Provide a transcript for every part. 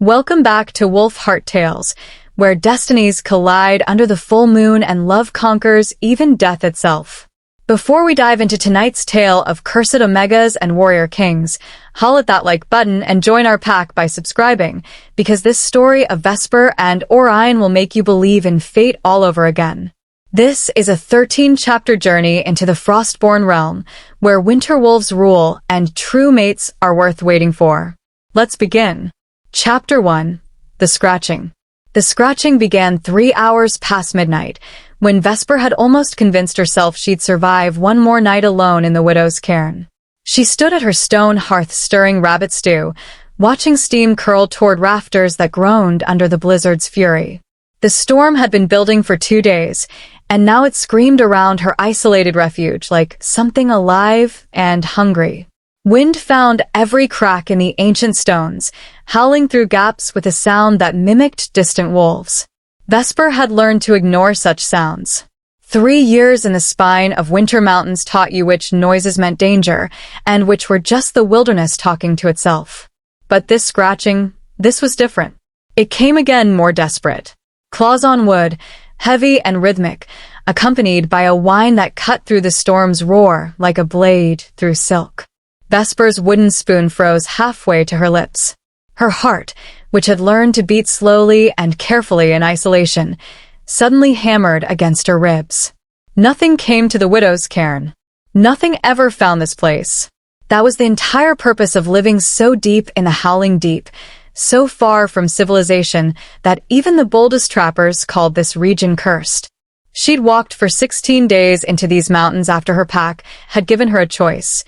Welcome back to Wolf Heart Tales, where destinies collide under the full moon and love conquers even death itself. Before we dive into tonight's tale of cursed Omegas and warrior kings, holla at that like button and join our pack by subscribing, because this story of Vesper and Orion will make you believe in fate all over again. This is a 13-chapter journey into the Frostborne realm, where winter wolves rule and true mates are worth waiting for. Let's begin. Chapter 1. The Scratching. The scratching began 3 hours past midnight, when Vesper had almost convinced herself she'd survive one more night alone in the widow's cairn. She stood at her stone hearth stirring rabbit stew, watching steam curl toward rafters that groaned under the blizzard's fury. The storm had been building for 2 days, and now it screamed around her isolated refuge like something alive and hungry. Wind found every crack in the ancient stones, howling through gaps with a sound that mimicked distant wolves. Vesper had learned to ignore such sounds. 3 years in the spine of winter mountains taught you which noises meant danger, and which were just the wilderness talking to itself. But this scratching, this was different. It came again more desperate. Claws on wood, heavy and rhythmic, accompanied by a whine that cut through the storm's roar like a blade through silk. Vesper's wooden spoon froze halfway to her lips. Her heart, which had learned to beat slowly and carefully in isolation, suddenly hammered against her ribs. Nothing came to the widow's cairn. Nothing ever found this place. That was the entire purpose of living so deep in the howling deep, so far from civilization that even the boldest trappers called this region cursed. She'd walked for 16 days into these mountains after her pack had given her a choice: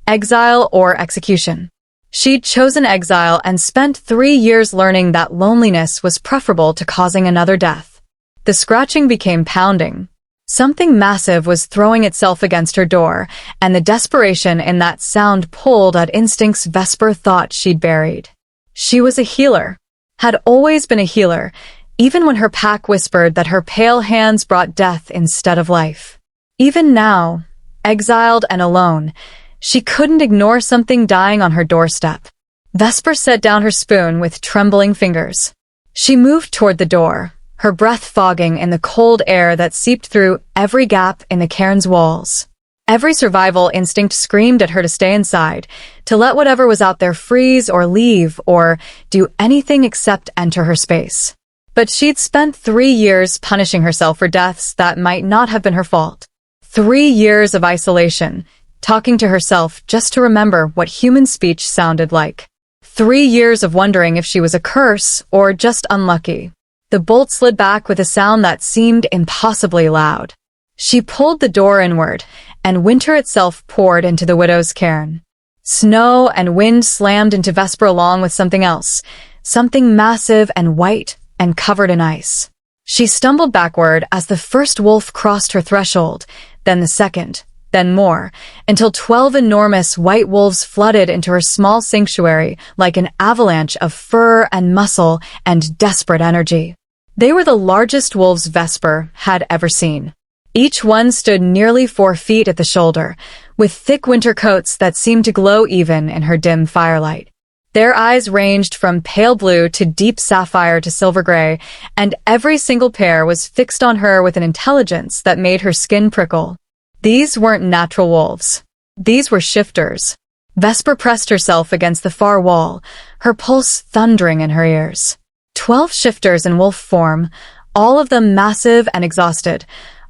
exile or execution. She'd chosen exile and spent 3 years learning that loneliness was preferable to causing another death. The scratching became pounding. Something massive was throwing itself against her door, and the desperation in that sound pulled at instincts Vesper thought she'd buried. She was a healer, had always been a healer, even when her pack whispered that her pale hands brought death instead of life. Even now, exiled and alone, she couldn't ignore something dying on her doorstep. Vesper set down her spoon with trembling fingers. She moved toward the door, her breath fogging in the cold air that seeped through every gap in the cairn's walls. Every survival instinct screamed at her to stay inside, to let whatever was out there freeze or leave or do anything except enter her space. But she'd spent 3 years punishing herself for deaths that might not have been her fault. 3 years of isolation, talking to herself just to remember what human speech sounded like. 3 years of wondering if she was a curse or just unlucky. The bolt slid back with a sound that seemed impossibly loud. She pulled the door inward, and winter itself poured into the widow's cairn. Snow and wind slammed into Vesper along with something else, something massive and white and covered in ice. She stumbled backward as the first wolf crossed her threshold, then the second, then more, until 12 enormous white wolves flooded into her small sanctuary like an avalanche of fur and muscle and desperate energy. They were the largest wolves Vesper had ever seen. Each one stood nearly 4 feet at the shoulder, with thick winter coats that seemed to glow even in her dim firelight. Their eyes ranged from pale blue to deep sapphire to silver gray, and every single pair was fixed on her with an intelligence that made her skin prickle. These weren't natural wolves. These were shifters. Vesper pressed herself against the far wall, her pulse thundering in her ears. 12 shifters in wolf form, all of them massive and exhausted,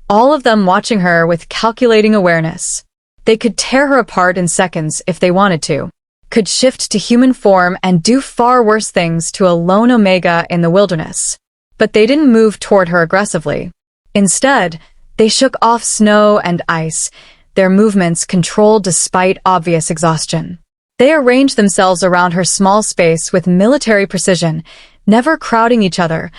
all of them watching her with calculating awareness. They could tear her apart in seconds if they wanted to, could shift to human form and do far worse things to a lone Omega in the wilderness. But they didn't move toward her aggressively. Instead, they shook off snow and ice, their movements controlled despite obvious exhaustion. They arranged themselves around her small space with military precision, never crowding each other,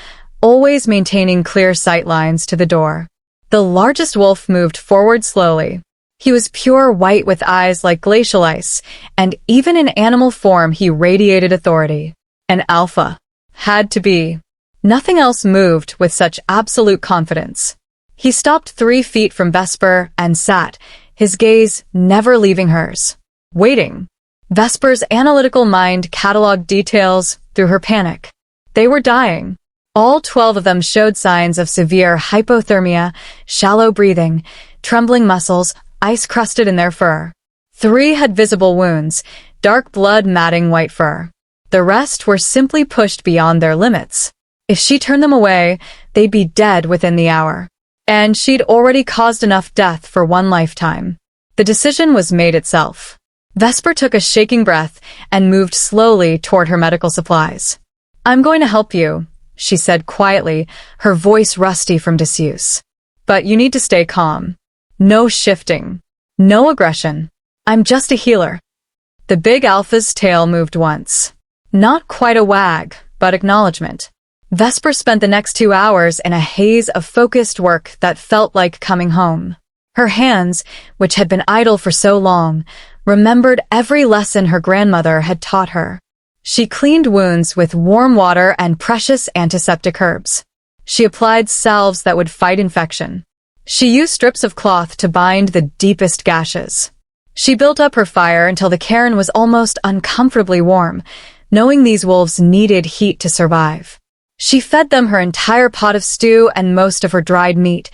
always maintaining clear sight lines to the door. The largest wolf moved forward slowly. He was pure white with eyes like glacial ice, and even in animal form he radiated authority. An alpha. Had to be. Nothing else moved with such absolute confidence. He stopped 3 feet from Vesper and sat, his gaze never leaving hers. Waiting. Vesper's analytical mind cataloged details, through her panic. They were dying. All 12 of them showed signs of severe hypothermia, shallow breathing, trembling muscles, ice crusted in their fur. 3 had visible wounds, dark blood matting white fur. The rest were simply pushed beyond their limits. If she turned them away, they'd be dead within the hour. And she'd already caused enough death for one lifetime. The decision was made itself. Vesper took a shaking breath and moved slowly toward her medical supplies. "I'm going to help you," she said quietly, her voice rusty from disuse. "But you need to stay calm. No shifting. No aggression. I'm just a healer." The big alpha's tail moved once. Not quite a wag, but acknowledgement. Vesper spent the next 2 hours in a haze of focused work that felt like coming home. Her hands, which had been idle for so long, remembered every lesson her grandmother had taught her. She cleaned wounds with warm water and precious antiseptic herbs. She applied salves that would fight infection. She used strips of cloth to bind the deepest gashes. She built up her fire until the cairn was almost uncomfortably warm, knowing these wolves needed heat to survive. She fed them her entire pot of stew and most of her dried meat,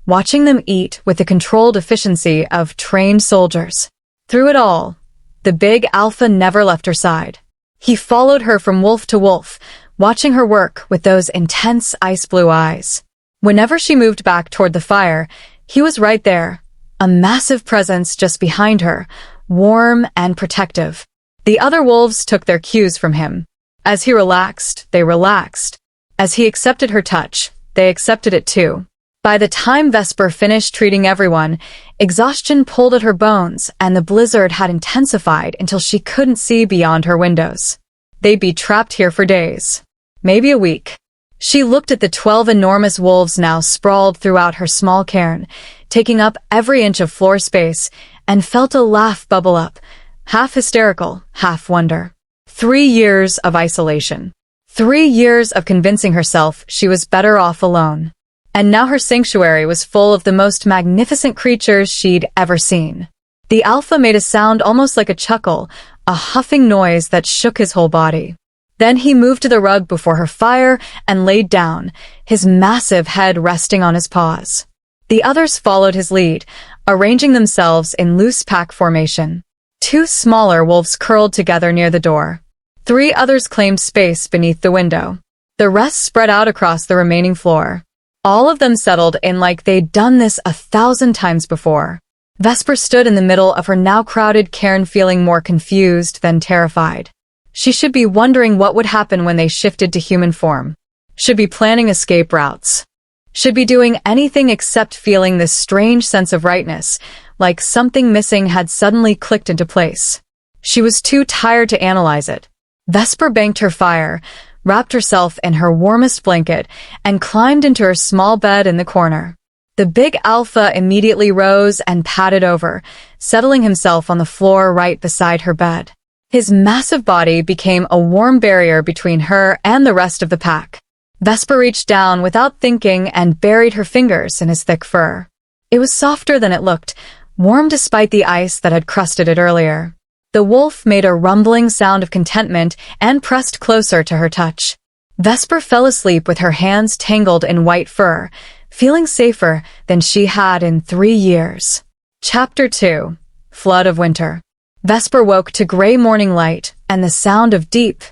watching them eat with the controlled efficiency of trained soldiers. Through it all, the big alpha never left her side. He followed her from wolf to wolf, watching her work with those intense ice-blue eyes. Whenever she moved back toward the fire, he was right there, a massive presence just behind her, warm and protective. The other wolves took their cues from him. As he relaxed, they relaxed. As he accepted her touch, they accepted it too. By the time Vesper finished treating everyone, exhaustion pulled at her bones and the blizzard had intensified until she couldn't see beyond her windows. They'd be trapped here for days. Maybe a week. She looked at the 12 enormous wolves now sprawled throughout her small cairn, taking up every inch of floor space, and felt a laugh bubble up, half hysterical, half wonder. 3 years of isolation. 3 years of convincing herself she was better off alone. And now her sanctuary was full of the most magnificent creatures she'd ever seen. The alpha made a sound almost like a chuckle, a huffing noise that shook his whole body. Then he moved to the rug before her fire and laid down, his massive head resting on his paws. The others followed his lead, arranging themselves in loose pack formation. 2 smaller wolves curled together near the door. 3 others claimed space beneath the window. The rest spread out across the remaining floor. All of them settled in like they'd done this 1,000 times before. Vesper stood in the middle of her now crowded cairn feeling more confused than terrified. She should be wondering what would happen when they shifted to human form. Should be planning escape routes. Should be doing anything except feeling this strange sense of rightness, like something missing had suddenly clicked into place. She was too tired to analyze it. Vesper banked her fire, wrapped herself in her warmest blanket, and climbed into her small bed in the corner. The big alpha immediately rose and padded over, settling himself on the floor right beside her bed. His massive body became a warm barrier between her and the rest of the pack. Vesper reached down without thinking and buried her fingers in his thick fur. It was softer than it looked, warm despite the ice that had crusted it earlier. The wolf made a rumbling sound of contentment and pressed closer to her touch. Vesper fell asleep with her hands tangled in white fur, feeling safer than she had in 3 years. Chapter 2. Flood of Winter. Vesper woke to gray morning light and the sound of deep,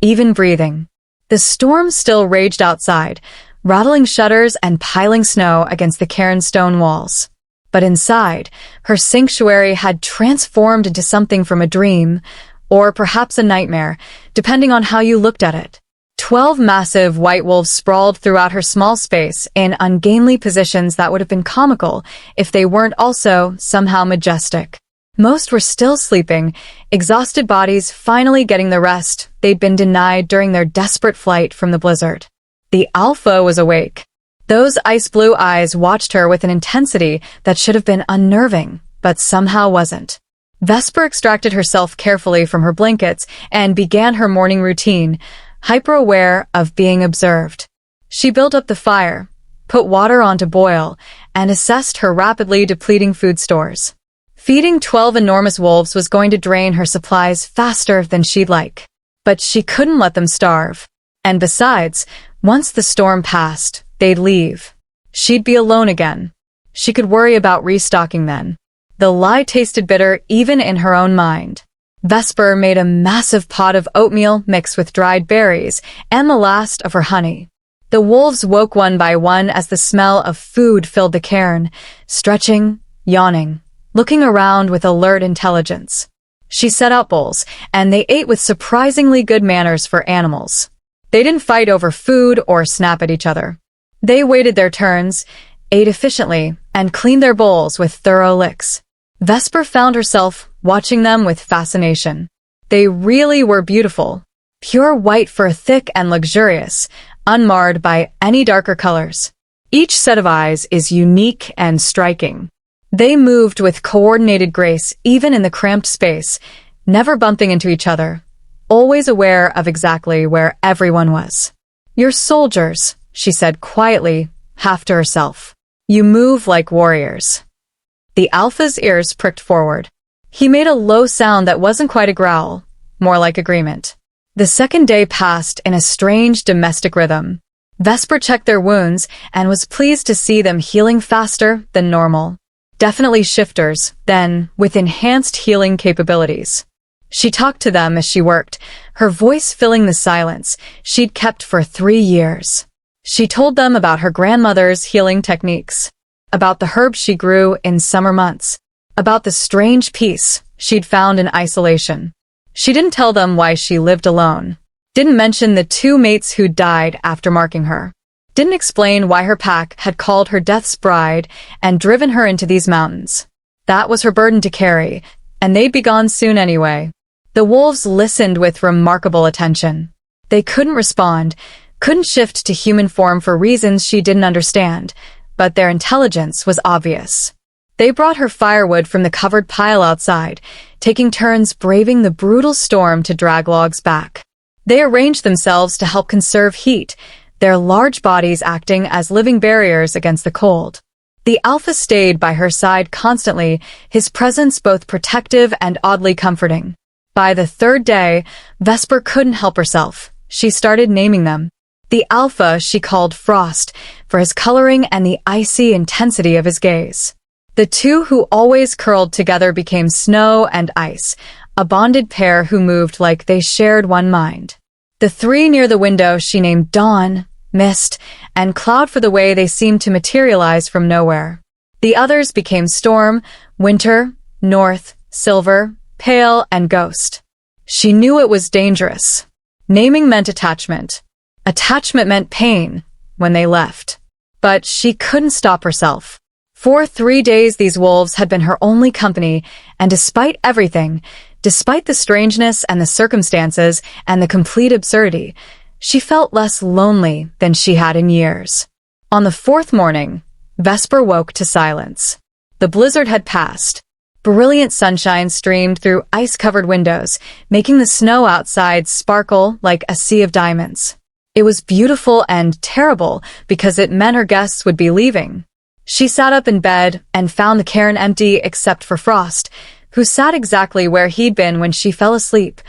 even breathing. The storm still raged outside, rattling shutters and piling snow against the cairn's stone walls. But inside, her sanctuary had transformed into something from a dream, or perhaps a nightmare, depending on how you looked at it. 12 massive white wolves sprawled throughout her small space in ungainly positions that would have been comical if they weren't also somehow majestic. Most were still sleeping, exhausted bodies finally getting the rest they'd been denied during their desperate flight from the blizzard. The alpha was awake. Those ice-blue eyes watched her with an intensity that should have been unnerving, but somehow wasn't. Vesper extracted herself carefully from her blankets and began her morning routine, hyper-aware of being observed. She built up the fire, put water on to boil, and assessed her rapidly depleting food stores. Feeding 12 enormous wolves was going to drain her supplies faster than she'd like. but she couldn't let them starve. And besides, once the storm passed, they'd leave. She'd be alone again. She could worry about restocking then. The lie tasted bitter even in her own mind. Vesper made a massive pot of oatmeal mixed with dried berries and the last of her honey. The wolves woke one by one as the smell of food filled the cairn, stretching, yawning, looking around with alert intelligence. She set out bowls, and they ate with surprisingly good manners for animals. They didn't fight over food or snap at each other. They waited their turns, ate efficiently, and cleaned their bowls with thorough licks. Vesper found herself watching them with fascination. They really were beautiful. Pure white fur, thick and luxurious, unmarred by any darker colors. Each set of eyes is unique and striking. They moved with coordinated grace even in the cramped space, never bumping into each other, always aware of exactly where everyone was. "You're soldiers," she said quietly, half to herself. "You move like warriors." The alpha's ears pricked forward. He made a low sound that wasn't quite a growl, more like agreement. The second day passed in a strange domestic rhythm. Vesper checked their wounds and was pleased to see them healing faster than normal. Definitely shifters, then, with enhanced healing capabilities. She talked to them as she worked, her voice filling the silence she'd kept for 3 years. She told them about her grandmother's healing techniques, about the herbs she grew in summer months, about the strange peace she'd found in isolation. She didn't tell them why she lived alone, didn't mention the 2 mates who died after marking her, didn't explain why her pack had called her Death's Bride and driven her into these mountains. That was her burden to carry, and they'd be gone soon anyway. The wolves listened with remarkable attention. They couldn't respond, couldn't shift to human form for reasons she didn't understand, but their intelligence was obvious. They brought her firewood from the covered pile outside, taking turns braving the brutal storm to drag logs back. They arranged themselves to help conserve heat, their large bodies acting as living barriers against the cold. The alpha stayed by her side constantly, his presence both protective and oddly comforting. By the 3rd day, Vesper couldn't help herself. She started naming them. The alpha she called Frost, for his coloring and the icy intensity of his gaze. The 2 who always curled together became Snow and Ice, a bonded pair who moved like they shared one mind. The 3 near the window she named Dawn, Mist, and Cloud for the way they seemed to materialize from nowhere. The others became Storm, Winter, North, Silver, Pale, and Ghost. She knew it was dangerous. Naming meant attachment. Attachment meant pain when they left. But she couldn't stop herself. For 3 days these wolves had been her only company, and despite everything, despite the strangeness and the circumstances and the complete absurdity, she felt less lonely than she had in years. On the 4th morning, Vesper woke to silence. The blizzard had passed. Brilliant sunshine streamed through ice-covered windows, making the snow outside sparkle like a sea of diamonds. It was beautiful and terrible because it meant her guests would be leaving. She sat up in bed and found the cairn empty except for Frost, who sat exactly where he'd been when she fell asleep,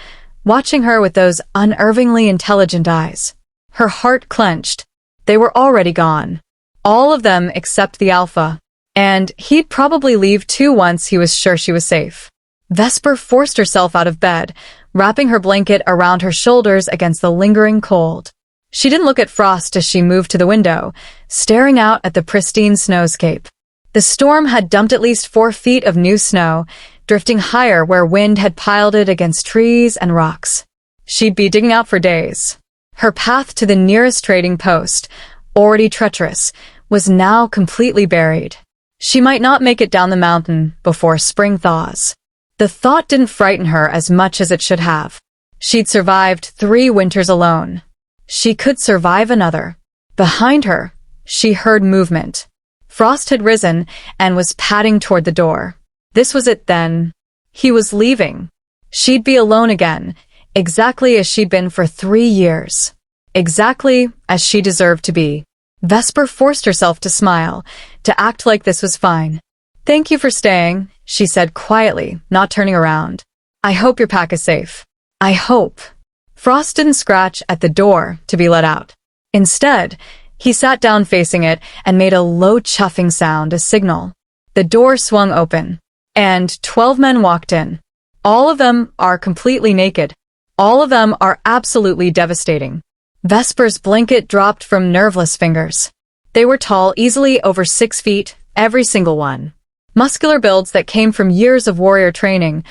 watching her with those unnervingly intelligent eyes. Her heart clenched. They were already gone. All of them except the alpha. And he'd probably leave too once he was sure she was safe. Vesper forced herself out of bed, wrapping her blanket around her shoulders against the lingering cold. She didn't look at Frost as she moved to the window, staring out at the pristine snowscape. The storm had dumped at least 4 feet of new snow, drifting higher where wind had piled it against trees and rocks. She'd be digging out for days. Her path to the nearest trading post, already treacherous, was now completely buried. She might not make it down the mountain before spring thaws. The thought didn't frighten her as much as it should have. She'd survived 3 winters alone. She could survive another. Behind her, she heard movement. Frost had risen and was padding toward the door. This was it then. He was leaving. She'd be alone again, exactly as she'd been for 3 years. Exactly as she deserved to be. Vesper forced herself to smile, to act like this was fine. "Thank you for staying," she said quietly, not turning around. "I hope your pack is safe." "I hope." Frost didn't scratch at the door to be let out. Instead, he sat down facing it and made a low chuffing sound, a signal. The door swung open, and 12 men walked in. All of them are completely naked. All of them are absolutely devastating. Vesper's blanket dropped from nerveless fingers. They were tall, easily over 6 feet, every single one. Muscular builds that came from years of warrior training,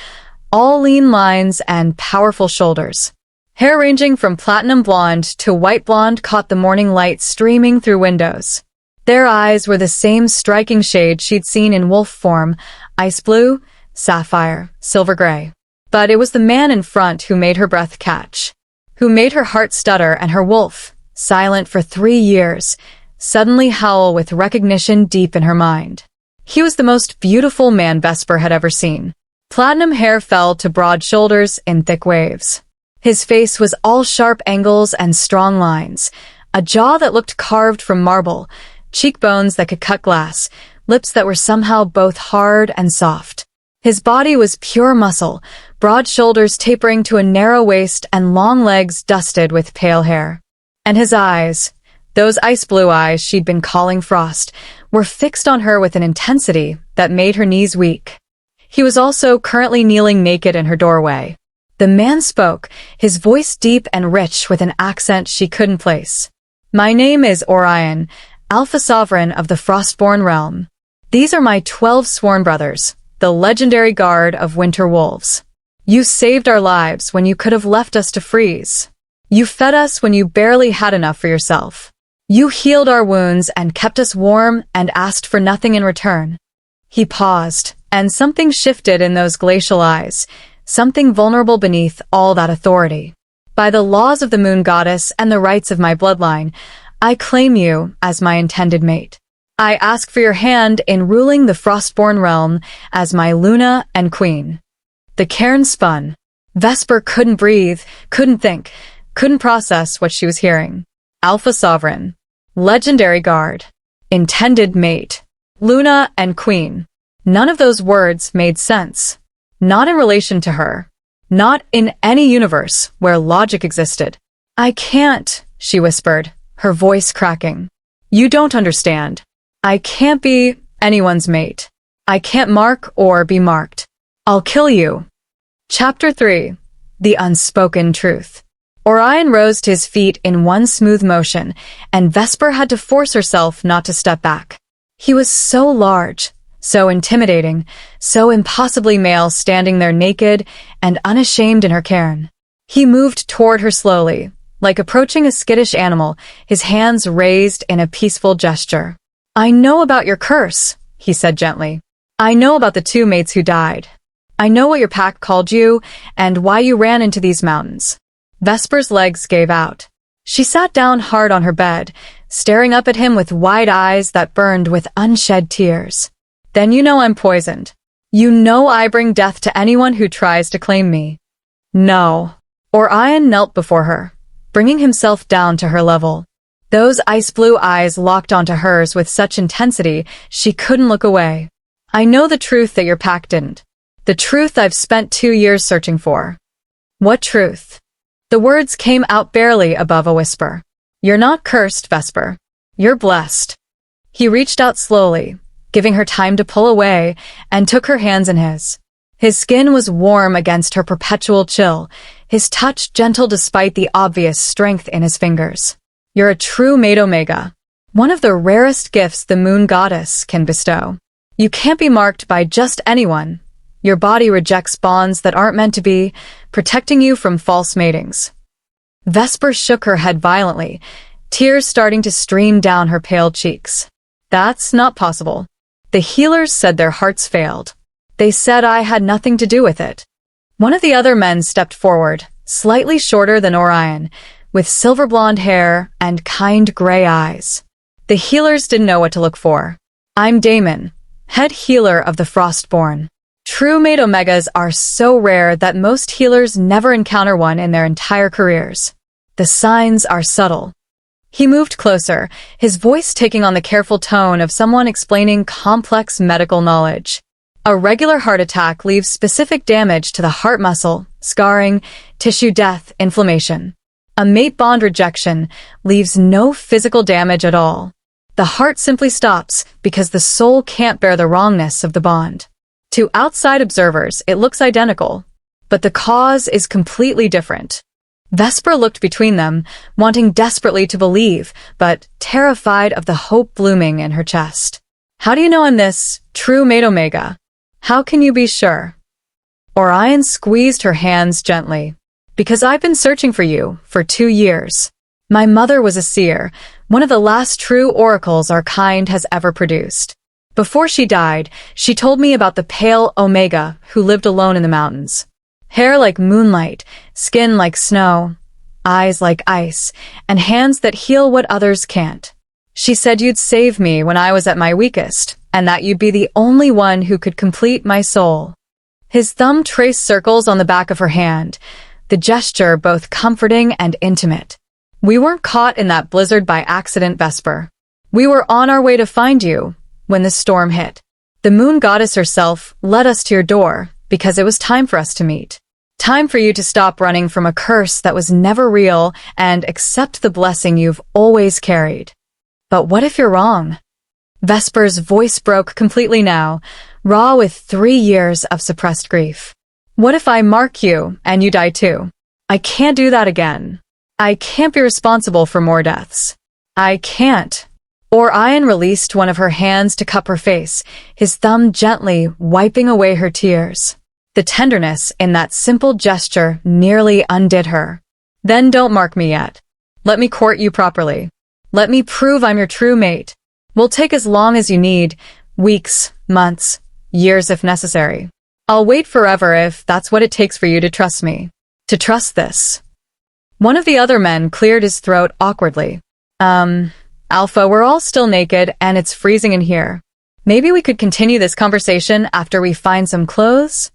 all lean lines and powerful shoulders. Hair ranging from platinum blonde to white blonde caught the morning light streaming through windows. Their eyes were the same striking shade she'd seen in wolf form, ice blue, sapphire, silver gray. But it was the man in front who made her breath catch, who made her heart stutter, and her wolf, silent for 3 years, suddenly howl with recognition deep in her mind. He was the most beautiful man Vesper had ever seen. Platinum hair fell to broad shoulders in thick waves. His face was all sharp angles and strong lines, a jaw that looked carved from marble, cheekbones that could cut glass, lips that were somehow both hard and soft. His body was pure muscle, broad shoulders tapering to a narrow waist and long legs dusted with pale hair. And his eyes, those ice blue eyes she'd been calling Frost, were fixed on her with an intensity that made her knees weak. He was also currently kneeling naked in her doorway. The man spoke, his voice deep and rich with an accent she couldn't place. "My name is Orion, Alpha Sovereign of the Frostborne realm. These are my 12 sworn brothers, the legendary guard of winter wolves. You saved our lives when you could have left us to freeze. You fed us when you barely had enough for yourself. You healed our wounds and kept us warm and asked for nothing in return." He paused, and something shifted in those glacial eyes, something vulnerable beneath all that authority. "By the laws of the moon goddess and the rights of my bloodline, I claim you as my intended mate. I ask for your hand in ruling the Frostborne realm as my Luna and queen." The cairn spun. Vesper couldn't breathe, couldn't think, couldn't process what she was hearing. Alpha Sovereign, legendary guard, intended mate, Luna and queen. None of those words made sense. Not in relation to her. Not in any universe where logic existed. "I can't," she whispered, her voice cracking. "You don't understand. I can't be anyone's mate. I can't mark or be marked. I'll kill you." Chapter 3. The Unspoken Truth. Orion rose to his feet in one smooth motion, and Vesper had to force herself not to step back. He was so large, so intimidating, so impossibly male, standing there naked and unashamed in her cairn. He moved toward her slowly, like approaching a skittish animal, his hands raised in a peaceful gesture. "I know about your curse," he said gently. "I know about the 2 mates who died. I know what your pack called you and why you ran into these mountains." Vesper's legs gave out. She sat down hard on her bed, staring up at him with wide eyes that burned with unshed tears. "Then you know I'm poisoned. You know I bring death to anyone who tries to claim me." "No." Orion knelt before her, bringing himself down to her level. Those ice-blue eyes locked onto hers with such intensity she couldn't look away. "I know the truth that your pack didn't. The truth I've spent 2 years searching for." "What truth?" The words came out barely above a whisper. "You're not cursed, Vesper. You're blessed." He reached out slowly, giving her time to pull away, and took her hands in his. His skin was warm against her perpetual chill, his touch gentle despite the obvious strength in his fingers. "You're a true mate Omega, one of the rarest gifts the moon goddess can bestow. You can't be marked by just anyone. Your body rejects bonds that aren't meant to be, protecting you from false matings." Vesper shook her head violently, tears starting to stream down her pale cheeks. "That's not possible. The healers said their hearts failed. They said I had nothing to do with it." One of the other men stepped forward, slightly shorter than Orion, with silver blonde hair and kind gray eyes. The healers didn't know what to look for. "I'm Damon, head healer of the Frostborne. True mate Omegas are so rare that most healers never encounter one in their entire careers. The signs are subtle." He moved closer, his voice taking on the careful tone of someone explaining complex medical knowledge. A regular heart attack leaves specific damage to the heart muscle, scarring, tissue death, inflammation. A mate bond rejection leaves no physical damage at all. The heart simply stops because the soul can't bear the wrongness of the bond. To outside observers, it looks identical, but the cause is completely different. Vesper looked between them, wanting desperately to believe, but terrified of the hope blooming in her chest. How do you know I'm this true mate Omega? How can you be sure? Orion squeezed her hands gently. Because I've been searching for you for 2 years. My mother was a seer, one of the last true oracles our kind has ever produced. Before she died, she told me about the pale Omega who lived alone in the mountains. Hair like moonlight, skin like snow, eyes like ice, and hands that heal what others can't. She said you'd save me when I was at my weakest, and that you'd be the only one who could complete my soul. His thumb traced circles on the back of her hand, the gesture both comforting and intimate. We weren't caught in that blizzard by accident, Vesper. We were on our way to find you when the storm hit. The moon goddess herself led us to your door because it was time for us to meet. Time for you to stop running from a curse that was never real and accept the blessing you've always carried. But what if you're wrong? Vesper's voice broke completely now, raw with 3 years of suppressed grief. What if I mark you and you die too? I can't do that again. I can't be responsible for more deaths. I can't. Orion released one of her hands to cup her face, his thumb gently wiping away her tears. The tenderness in that simple gesture nearly undid her. Then don't mark me yet. Let me court you properly. Let me prove I'm your true mate. We'll take as long as you need, weeks, months, years if necessary. I'll wait forever if that's what it takes for you to trust me. To trust this. One of the other men cleared his throat awkwardly. Alpha, we're all still naked and it's freezing in here. Maybe we could continue this conversation after we find some clothes?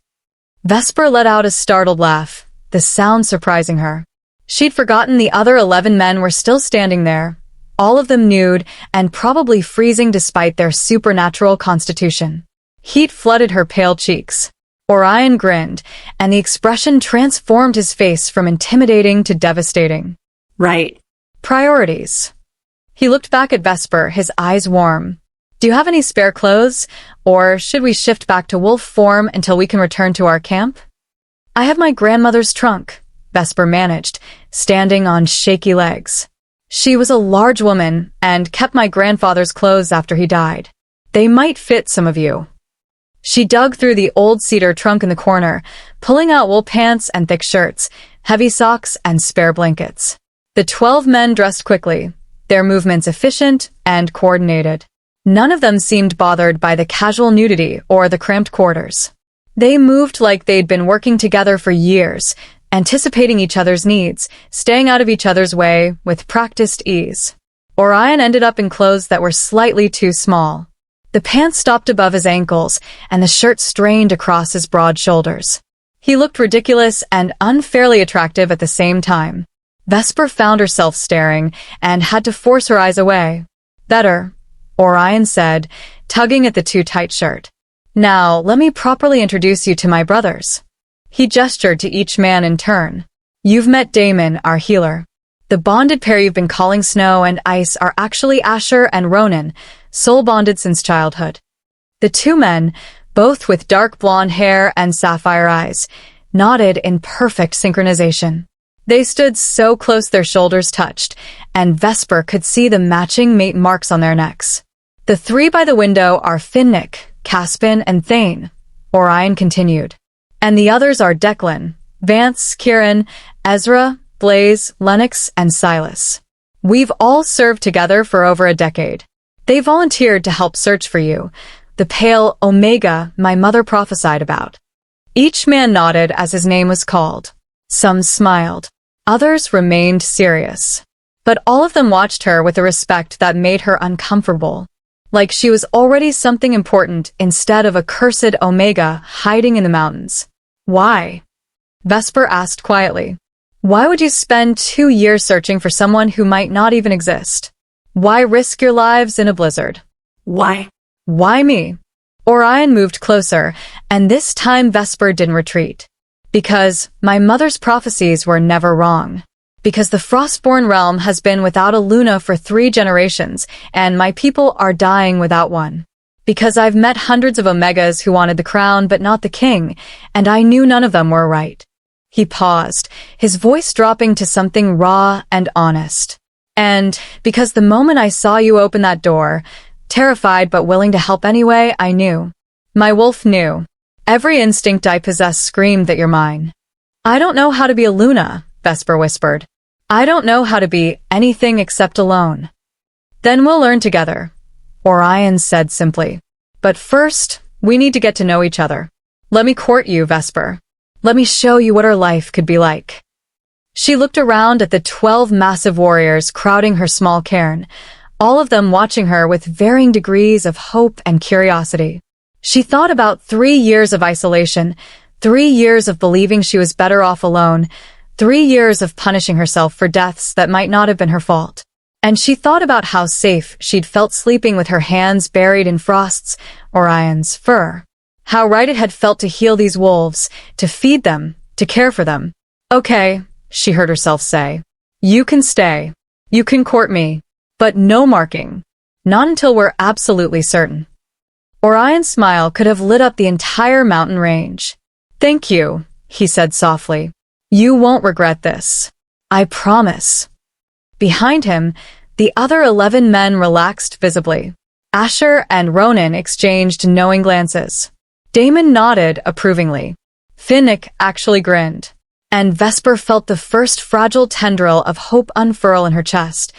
Vesper let out a startled laugh, the sound surprising her. She'd forgotten the other 11 men were still standing there, all of them nude and probably freezing despite their supernatural constitution. Heat flooded her pale cheeks. Orion grinned, and the expression transformed his face from intimidating to devastating. Right. Priorities. He looked back at Vesper, his eyes warm. Do you have any spare clothes, or should we shift back to wolf form until we can return to our camp? I have my grandmother's trunk, Vesper managed, standing on shaky legs. She was a large woman and kept my grandfather's clothes after he died. They might fit some of you. She dug through the old cedar trunk in the corner, pulling out wool pants and thick shirts, heavy socks and spare blankets. The 12 men dressed quickly, their movements efficient and coordinated. None of them seemed bothered by the casual nudity or the cramped quarters. They moved like they'd been working together for years, anticipating each other's needs, staying out of each other's way with practiced ease. Orion ended up in clothes that were slightly too small. The pants stopped above his ankles, and the shirt strained across his broad shoulders. He looked ridiculous and unfairly attractive at the same time. Vesper found herself staring and had to force her eyes away. Better, Orion said, tugging at the too-tight shirt. Now, let me properly introduce you to my brothers. He gestured to each man in turn. You've met Damon, our healer. The bonded pair you've been calling Snow and Ice are actually Asher and Ronan, soul-bonded since childhood. The 2 men, both with dark blonde hair and sapphire eyes, nodded in perfect synchronization. They stood so close their shoulders touched, and Vesper could see the matching mate marks on their necks. The 3 by the window are Finnick, Caspin, and Thane, Orion continued. And the others are Declan, Vance, Kieran, Ezra, Blaze, Lennox, and Silas. We've all served together for over a decade. They volunteered to help search for you, the pale Omega my mother prophesied about. Each man nodded as his name was called. Some smiled. Others remained serious. But all of them watched her with a respect that made her uncomfortable, like she was already something important instead of a cursed Omega hiding in the mountains. Why? Vesper asked quietly. Why would you spend 2 years searching for someone who might not even exist? Why risk your lives in a blizzard? Why? Why me? Orion moved closer, and this time Vesper didn't retreat. Because my mother's prophecies were never wrong. Because the Frostborne realm has been without a Luna for 3 generations, and my people are dying without one. Because I've met hundreds of Omegas who wanted the crown but not the king, and I knew none of them were right. He paused, his voice dropping to something raw and honest. And because the moment I saw you open that door, terrified but willing to help anyway, I knew. My wolf knew. Every instinct I possess screamed that you're mine. I don't know how to be a Luna, Vesper whispered. I don't know how to be anything except alone. Then we'll learn together, Orion said simply. But first, we need to get to know each other. Let me court you, Vesper. Let me show you what our life could be like. She looked around at the 12 massive warriors crowding her small cairn, all of them watching her with varying degrees of hope and curiosity. She thought about 3 years of isolation, 3 years of believing she was better off alone, 3 years of punishing herself for deaths that might not have been her fault. And she thought about how safe she'd felt sleeping with her hands buried in Frost's, Orion's, fur. How right it had felt to heal these wolves, to feed them, to care for them. Okay, she heard herself say. You can stay. You can court me. But no marking. Not until we're absolutely certain. Orion's smile could have lit up the entire mountain range. Thank you, he said softly. You won't regret this. I promise. Behind him, the other 11 men relaxed visibly. Asher and Ronan exchanged knowing glances. Damon nodded approvingly. Finnick actually grinned. And Vesper felt the first fragile tendril of hope unfurl in her chest,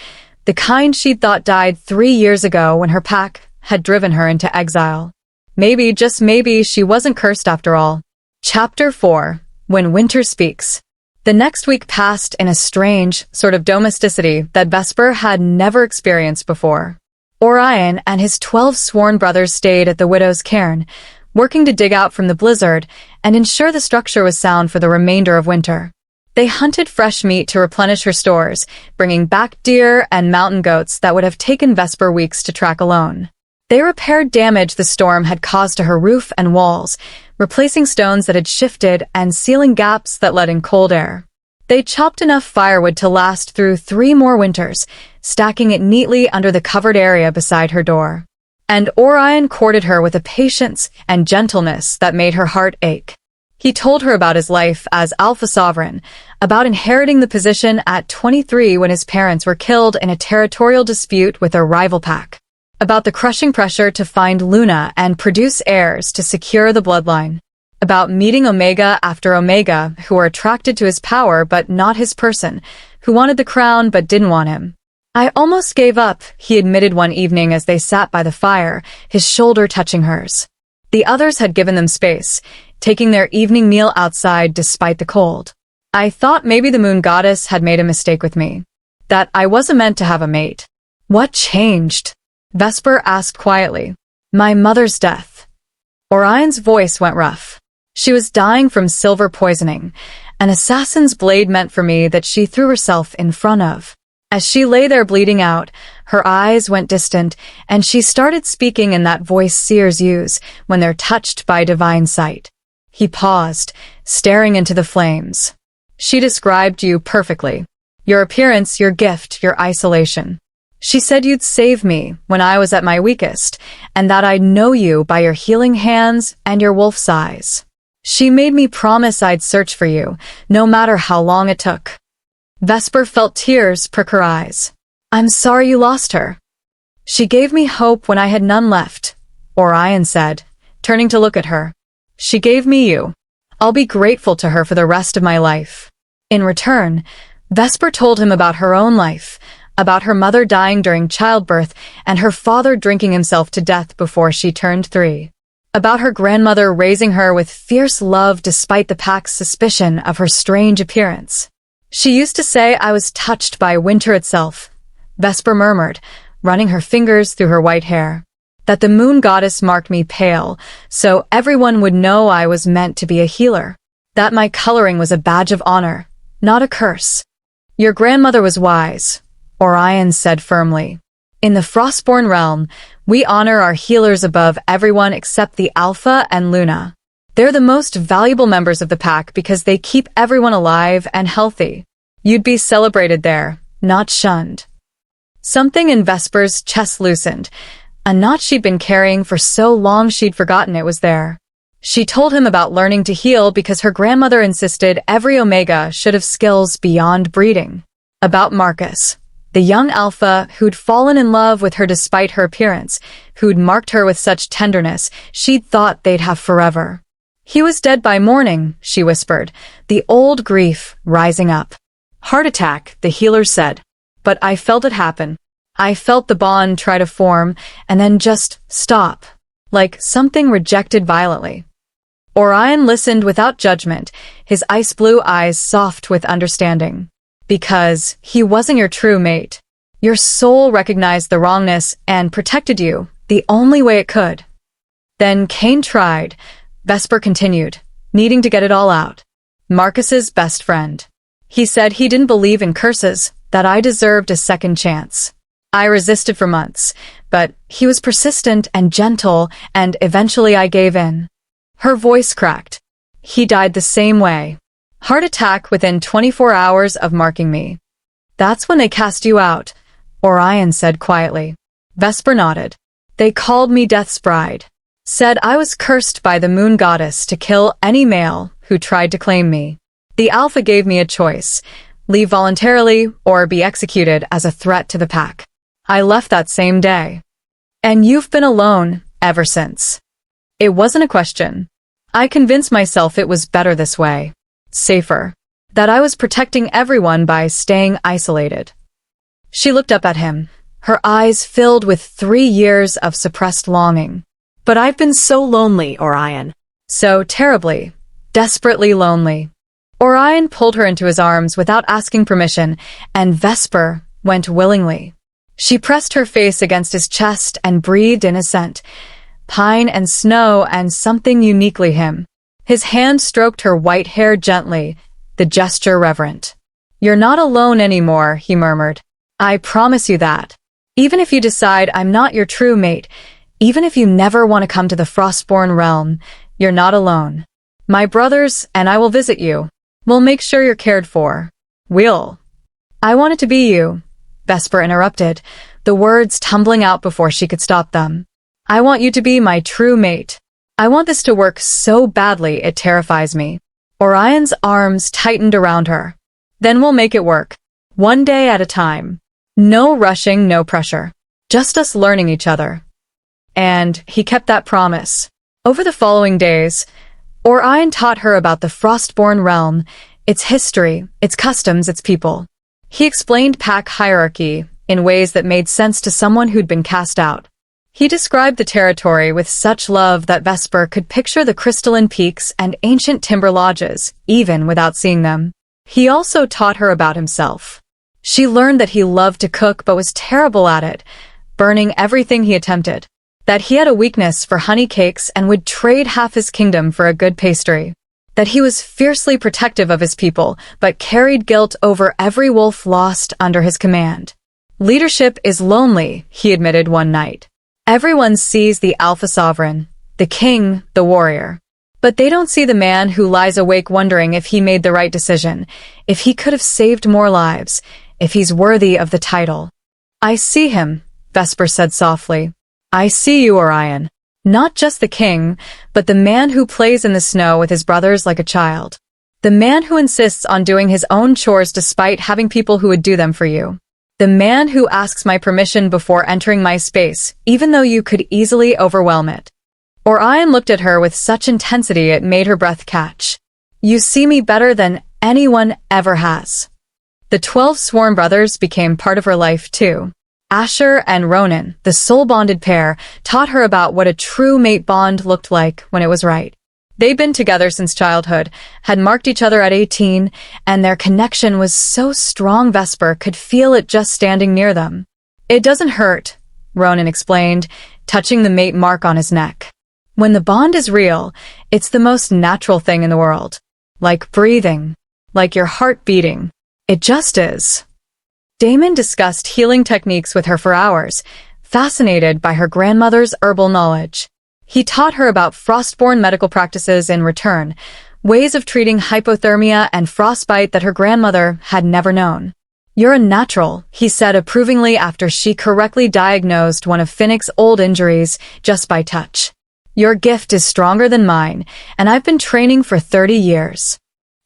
the kind she'd thought died 3 years ago when her pack had driven her into exile. Maybe, just maybe, she wasn't cursed after all. Chapter 4. When Winter Speaks. The next week passed in a strange sort of domesticity that Vesper had never experienced before. Orion and his 12 sworn brothers stayed at the widow's cairn, working to dig out from the blizzard and ensure the structure was sound for the remainder of winter. They hunted fresh meat to replenish her stores, bringing back deer and mountain goats that would have taken Vesper weeks to track alone. They repaired damage the storm had caused to her roof and walls, replacing stones that had shifted and sealing gaps that let in cold air. They chopped enough firewood to last through 3 more winters, stacking it neatly under the covered area beside her door. And Orion courted her with a patience and gentleness that made her heart ache. He told her about his life as Alpha Sovereign, about inheriting the position at 23 when his parents were killed in a territorial dispute with a rival pack, about the crushing pressure to find Luna and produce heirs to secure the bloodline, about meeting Omega after Omega who were attracted to his power but not his person, who wanted the crown but didn't want him. I almost gave up, he admitted one evening as they sat by the fire, his shoulder touching hers. The others had given them space, taking their evening meal outside despite the cold. I thought maybe the moon goddess had made a mistake with me, that I wasn't meant to have a mate. What changed? Vesper asked quietly. My mother's death. Orion's voice went rough. She was dying from silver poisoning, an assassin's blade meant for me that she threw herself in front of. As she lay there bleeding out, her eyes went distant, and she started speaking in that voice seers use when they're touched by divine sight. He paused, staring into the flames. She described you perfectly. Your appearance, your gift, your isolation. She said you'd save me when I was at my weakest, and that I'd know you by your healing hands and your wolf's eyes. She made me promise I'd search for you, no matter how long it took. Vesper felt tears prick her eyes. I'm sorry you lost her. She gave me hope when I had none left, Orion said, turning to look at her. She gave me you. I'll be grateful to her for the rest of my life. In return, Vesper told him about her own life, about her mother dying during childbirth and her father drinking himself to death before she turned 3. About her grandmother raising her with fierce love despite the pack's suspicion of her strange appearance. She used to say I was touched by winter itself, Vesper murmured, running her fingers through her white hair. That the moon goddess marked me pale, so everyone would know I was meant to be a healer. That my coloring was a badge of honor, not a curse. Your grandmother was wise, Orion said firmly. In the Frostborne realm, We honor our healers above everyone except the Alpha and Luna. They're the most valuable members of the pack because they keep everyone alive and healthy. You'd be celebrated there, not shunned. Something in Vesper's chest loosened, a knot she'd been carrying for so long she'd forgotten it was there. She told him about learning to heal because her grandmother insisted every Omega should have skills beyond breeding. About Marcus, the young Alpha who'd fallen in love with her despite her appearance, who'd marked her with such tenderness she'd thought they'd have forever. He was dead by morning, she whispered, the old grief rising up. Heart attack, the healers said. But I felt it happen. I felt the bond try to form, and then just stop, like something rejected violently. Orion listened without judgment, his ice-blue eyes soft with understanding. Because he wasn't your true mate. Your soul recognized the wrongness and protected you, the only way it could. Then Cain tried, Vesper continued, needing to get it all out. Marcus's best friend. He said he didn't believe in curses, that I deserved a second chance. I resisted for months, but he was persistent and gentle, and eventually I gave in. Her voice cracked. He died the same way. Heart attack within 24 hours of marking me. That's when they cast you out, Orion said quietly. Vesper nodded. They called me Death's Bride. Said I was cursed by the moon goddess to kill any male who tried to claim me. The Alpha gave me a choice, leave voluntarily or be executed as a threat to the pack. I left that same day. And you've been alone ever since. It wasn't a question. I convinced myself it was better this way. Safer. That I was protecting everyone by staying isolated. She looked up at him, her eyes filled with 3 years of suppressed longing. But I've been so lonely, Orion. So terribly, desperately lonely. Orion pulled her into his arms without asking permission, and Vesper went willingly. She pressed her face against his chest and breathed in his scent. Pine and snow and something uniquely him. His hand stroked her white hair gently, the gesture reverent. You're not alone anymore, he murmured. I promise you that. Even if you decide I'm not your true mate, even if you never want to come to the Frostborne realm, you're not alone. My brothers and I will visit you. We'll make sure you're cared for. We'll. I want it to be you, Vesper interrupted, the words tumbling out before she could stop them. I want you to be my true mate. I want this to work so badly it terrifies me. Orion's arms tightened around her. Then we'll make it work. One day at a time. No rushing, no pressure. Just us learning each other. And he kept that promise. Over the following days, Orion taught her about the Frostborne realm, its history, its customs, its people. He explained pack hierarchy in ways that made sense to someone who'd been cast out. He described the territory with such love that Vesper could picture the crystalline peaks and ancient timber lodges, even without seeing them. He also taught her about himself. She learned that he loved to cook but was terrible at it, burning everything he attempted. That he had a weakness for honey cakes and would trade half his kingdom for a good pastry. That he was fiercely protective of his people, but carried guilt over every wolf lost under his command. Leadership is lonely, he admitted one night. Everyone sees the Alpha Sovereign, the king, the warrior. But they don't see the man who lies awake wondering if he made the right decision, if he could have saved more lives, if he's worthy of the title. I see him, Vesper said softly. I see you, Orion. Not just the king, but the man who plays in the snow with his brothers like a child. The man who insists on doing his own chores despite having people who would do them for you. The man who asks my permission before entering my space, even though you could easily overwhelm it. Orion looked at her with such intensity it made her breath catch. You see me better than anyone ever has. The 12 sworn brothers became part of her life too. Asher and Ronan, the soul-bonded pair, taught her about what a true mate bond looked like when it was right. They'd been together since childhood, had marked each other at 18, and their connection was so strong Vesper could feel it just standing near them. It doesn't hurt, Ronan explained, touching the mate mark on his neck. When the bond is real, it's the most natural thing in the world. Like breathing. Like your heart beating. It just is. Damon discussed healing techniques with her for hours, fascinated by her grandmother's herbal knowledge. He taught her about Frostborne medical practices in return, ways of treating hypothermia and frostbite that her grandmother had never known. "You're a natural," he said approvingly after she correctly diagnosed one of Finnick's old injuries just by touch. "Your gift is stronger than mine, and I've been training for 30 years.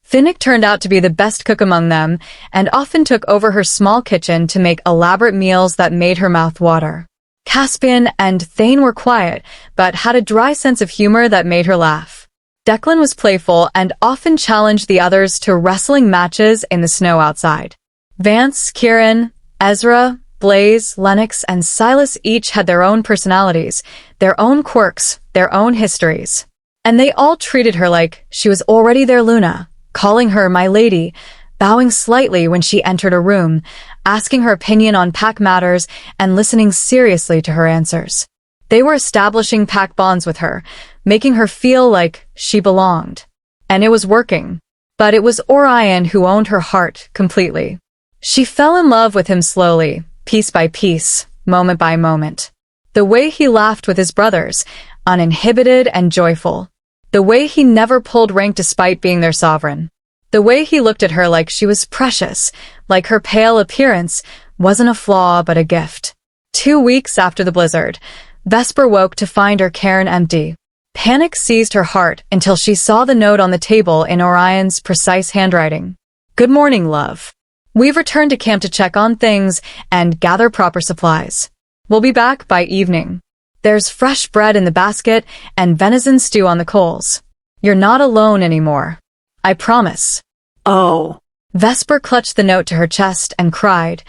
Finnick turned out to be the best cook among them, and often took over her small kitchen to make elaborate meals that made her mouth water. Caspian and Thane were quiet, but had a dry sense of humor that made her laugh. Declan was playful and often challenged the others to wrestling matches in the snow outside. Vance, Kieran, Ezra, Blaze, Lennox, and Silas each had their own personalities, their own quirks, their own histories. And they all treated her like she was already their Luna, calling her my lady, bowing slightly when she entered a room, asking her opinion on pack matters, and listening seriously to her answers. They were establishing pack bonds with her, making her feel like she belonged. And it was working. But it was Orion who owned her heart completely. She fell in love with him slowly, piece by piece, moment by moment. The way he laughed with his brothers, uninhibited and joyful. The way he never pulled rank despite being their sovereign. The way he looked at her like she was precious, like her pale appearance wasn't a flaw but a gift. 2 weeks after the blizzard, Vesper woke to find her cairn empty. Panic seized her heart until she saw the note on the table in Orion's precise handwriting. "Good morning, love. We've returned to camp to check on things and gather proper supplies. We'll be back by evening. There's fresh bread in the basket and venison stew on the coals. You're not alone anymore. I promise." "Oh." Vesper clutched the note to her chest and cried,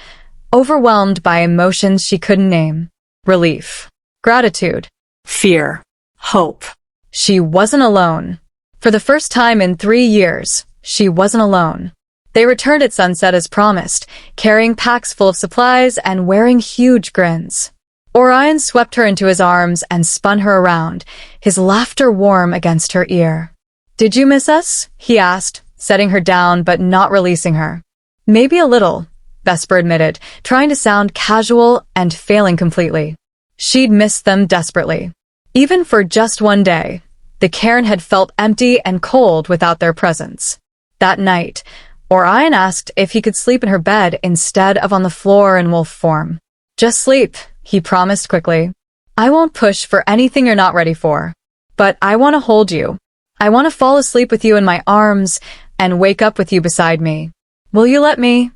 overwhelmed by emotions she couldn't name. Relief. Gratitude. Fear. Hope. She wasn't alone. For the first time in 3 years, she wasn't alone. They returned at sunset as promised, carrying packs full of supplies and wearing huge grins. Orion swept her into his arms and spun her around, his laughter warm against her ear. "Did you miss us?" he asked, setting her down but not releasing her. "Maybe a little," Vesper admitted, trying to sound casual and failing completely. She'd missed them desperately. Even for just one day, the cairn had felt empty and cold without their presence. That night, Orion asked if he could sleep in her bed instead of on the floor in wolf form. "Just sleep," he promised quickly. "I won't push for anything you're not ready for. But I want to hold you. I want to fall asleep with you in my arms and wake up with you beside me. Will you let me?"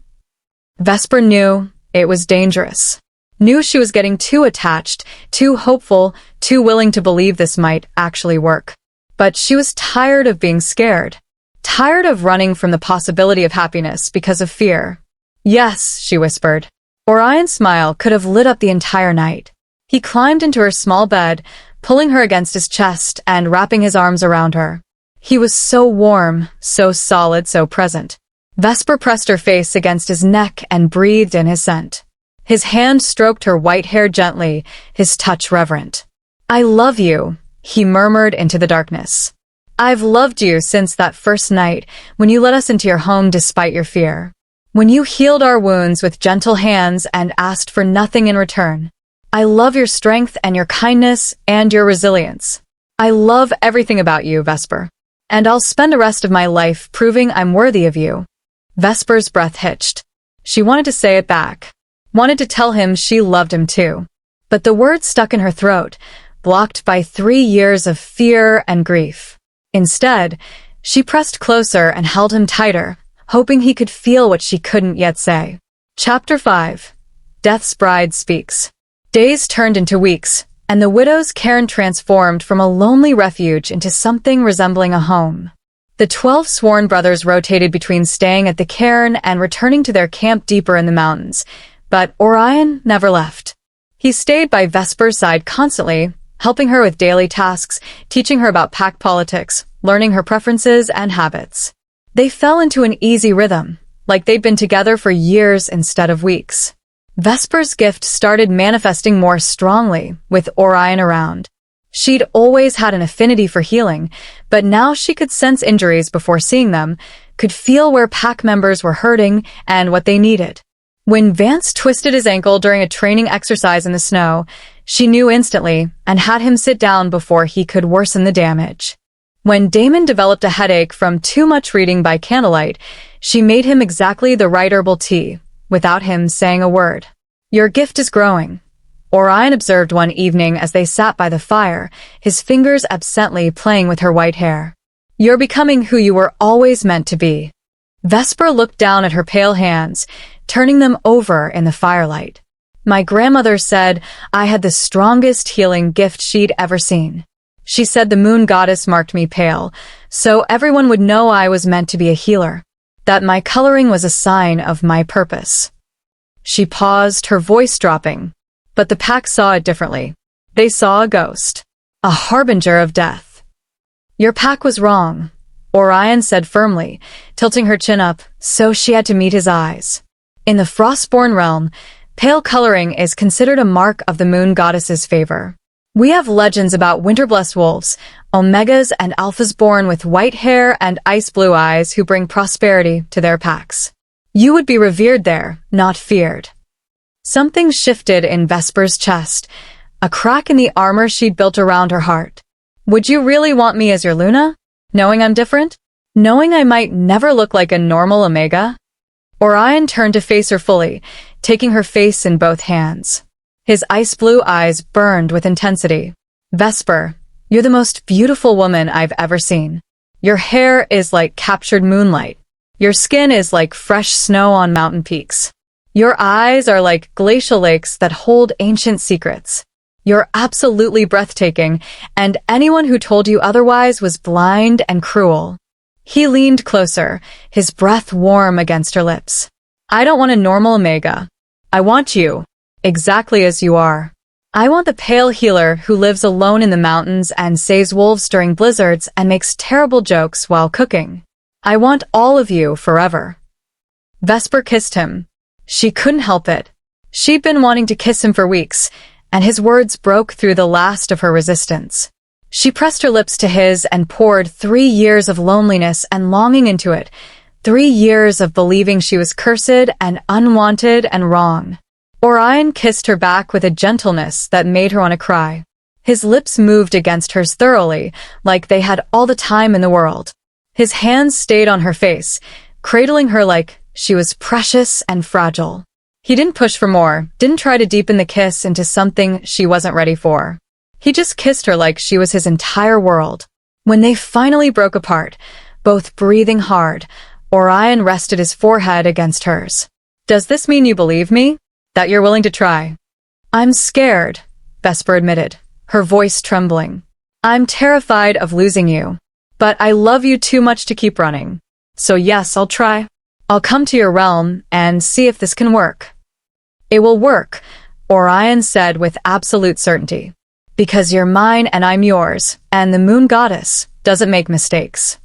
Vesper knew it was dangerous. Knew she was getting too attached, too hopeful, too willing to believe this might actually work. But she was tired of being scared. Tired of running from the possibility of happiness because of fear. "Yes," she whispered. Orion's smile could have lit up the entire night. He climbed into her small bed, pulling her against his chest and wrapping his arms around her. He was so warm, so solid, so present. Vesper pressed her face against his neck and breathed in his scent. His hand stroked her white hair gently, his touch reverent. "I love you," he murmured into the darkness. "I've loved you since that first night when you let us into your home despite your fear. When you healed our wounds with gentle hands and asked for nothing in return. I love your strength and your kindness and your resilience. I love everything about you, Vesper. And I'll spend the rest of my life proving I'm worthy of you." Vesper's breath hitched. She wanted to say it back. Wanted to tell him she loved him too. But the words stuck in her throat, blocked by 3 years of fear and grief. Instead, she pressed closer and held him tighter, hoping he could feel what she couldn't yet say. Chapter 5. Death's Bride Speaks. Days turned into weeks, and the widow's cairn transformed from a lonely refuge into something resembling a home. The 12 sworn brothers rotated between staying at the cairn and returning to their camp deeper in the mountains, but Orion never left. He stayed by Vesper's side constantly, helping her with daily tasks, teaching her about pack politics, learning her preferences and habits. They fell into an easy rhythm, like they'd been together for years instead of weeks. Vesper's gift started manifesting more strongly with Orion around. She'd always had an affinity for healing, but now she could sense injuries before seeing them, could feel where pack members were hurting and what they needed. When Vance twisted his ankle during a training exercise in the snow, she knew instantly and had him sit down before he could worsen the damage. When Damon developed a headache from too much reading by candlelight, she made him exactly the right herbal tea, without him saying a word. "Your gift is growing," Orion observed one evening as they sat by the fire, his fingers absently playing with her white hair. "You're becoming who you were always meant to be." Vesper looked down at her pale hands, turning them over in the firelight. "My grandmother said I had the strongest healing gift she'd ever seen. She said the moon goddess marked me pale, so everyone would know I was meant to be a healer, that my coloring was a sign of my purpose." She paused, her voice dropping, but the pack saw it differently. They saw a ghost, a harbinger of death. "Your pack was wrong," Orion said firmly, tilting her chin up so she had to meet his eyes. "In the Frostborne realm, pale coloring is considered a mark of the moon goddess's favor. We have legends about winter-blessed wolves, omegas and alphas born with white hair and ice-blue eyes who bring prosperity to their packs. You would be revered there, not feared." Something shifted in Vesper's chest, a crack in the armor she'd built around her heart. "Would you really want me as your Luna? Knowing I'm different? Knowing I might never look like a normal Omega?" Orion turned to face her fully, taking her face in both hands. His ice-blue eyes burned with intensity. "Vesper, you're the most beautiful woman I've ever seen. Your hair is like captured moonlight. Your skin is like fresh snow on mountain peaks. Your eyes are like glacial lakes that hold ancient secrets. You're absolutely breathtaking, and anyone who told you otherwise was blind and cruel." He leaned closer, his breath warm against her lips. "I don't want a normal Omega. I want you, exactly as you are. I want the pale healer who lives alone in the mountains and saves wolves during blizzards and makes terrible jokes while cooking. I want all of you forever." Vesper kissed him. She couldn't help it. She'd been wanting to kiss him for weeks, and his words broke through the last of her resistance. She pressed her lips to his and poured 3 years of loneliness and longing into it, 3 years of believing she was cursed and unwanted and wrong. Orion kissed her back with a gentleness that made her want to cry. His lips moved against hers thoroughly, like they had all the time in the world. His hands stayed on her face, cradling her like she was precious and fragile. He didn't push for more, didn't try to deepen the kiss into something she wasn't ready for. He just kissed her like she was his entire world. When they finally broke apart, both breathing hard, Orion rested his forehead against hers. "Does this mean you believe me? That you're willing to try?" "I'm scared," Vesper admitted, her voice trembling. "I'm terrified of losing you. But I love you too much to keep running. So yes, I'll try. I'll come to your realm and see if this can work." "It will work," Orion said with absolute certainty. "Because you're mine and I'm yours, and the moon goddess doesn't make mistakes."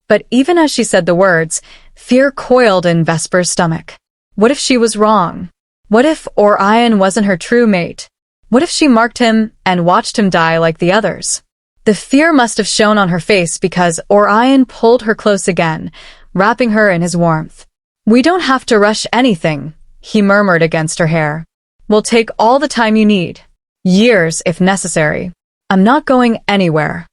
But even as she said the words, fear coiled in Vesper's stomach. What if she was wrong? What if Orion wasn't her true mate? What if she marked him and watched him die like the others? The fear must have shown on her face because Orion pulled her close again, wrapping her in his warmth. "We don't have to rush anything," he murmured against her hair. "We'll take all the time you need. Years, if necessary. I'm not going anywhere."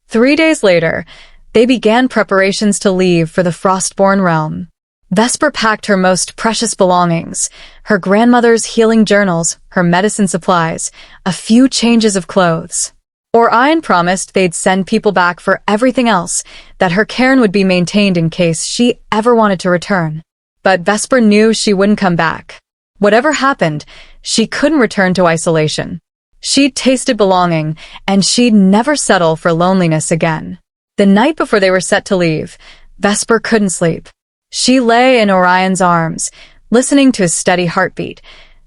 3 days later, they began preparations to leave for the Frostborne realm. Vesper packed her most precious belongings, her grandmother's healing journals, her medicine supplies, a few changes of clothes. Orion promised they'd send people back for everything else, that her cairn would be maintained in case she ever wanted to return. But Vesper knew she wouldn't come back. Whatever happened, she couldn't return to isolation. She'd tasted belonging, and she'd never settle for loneliness again. The night before they were set to leave, Vesper couldn't sleep. She lay in Orion's arms, listening to his steady heartbeat,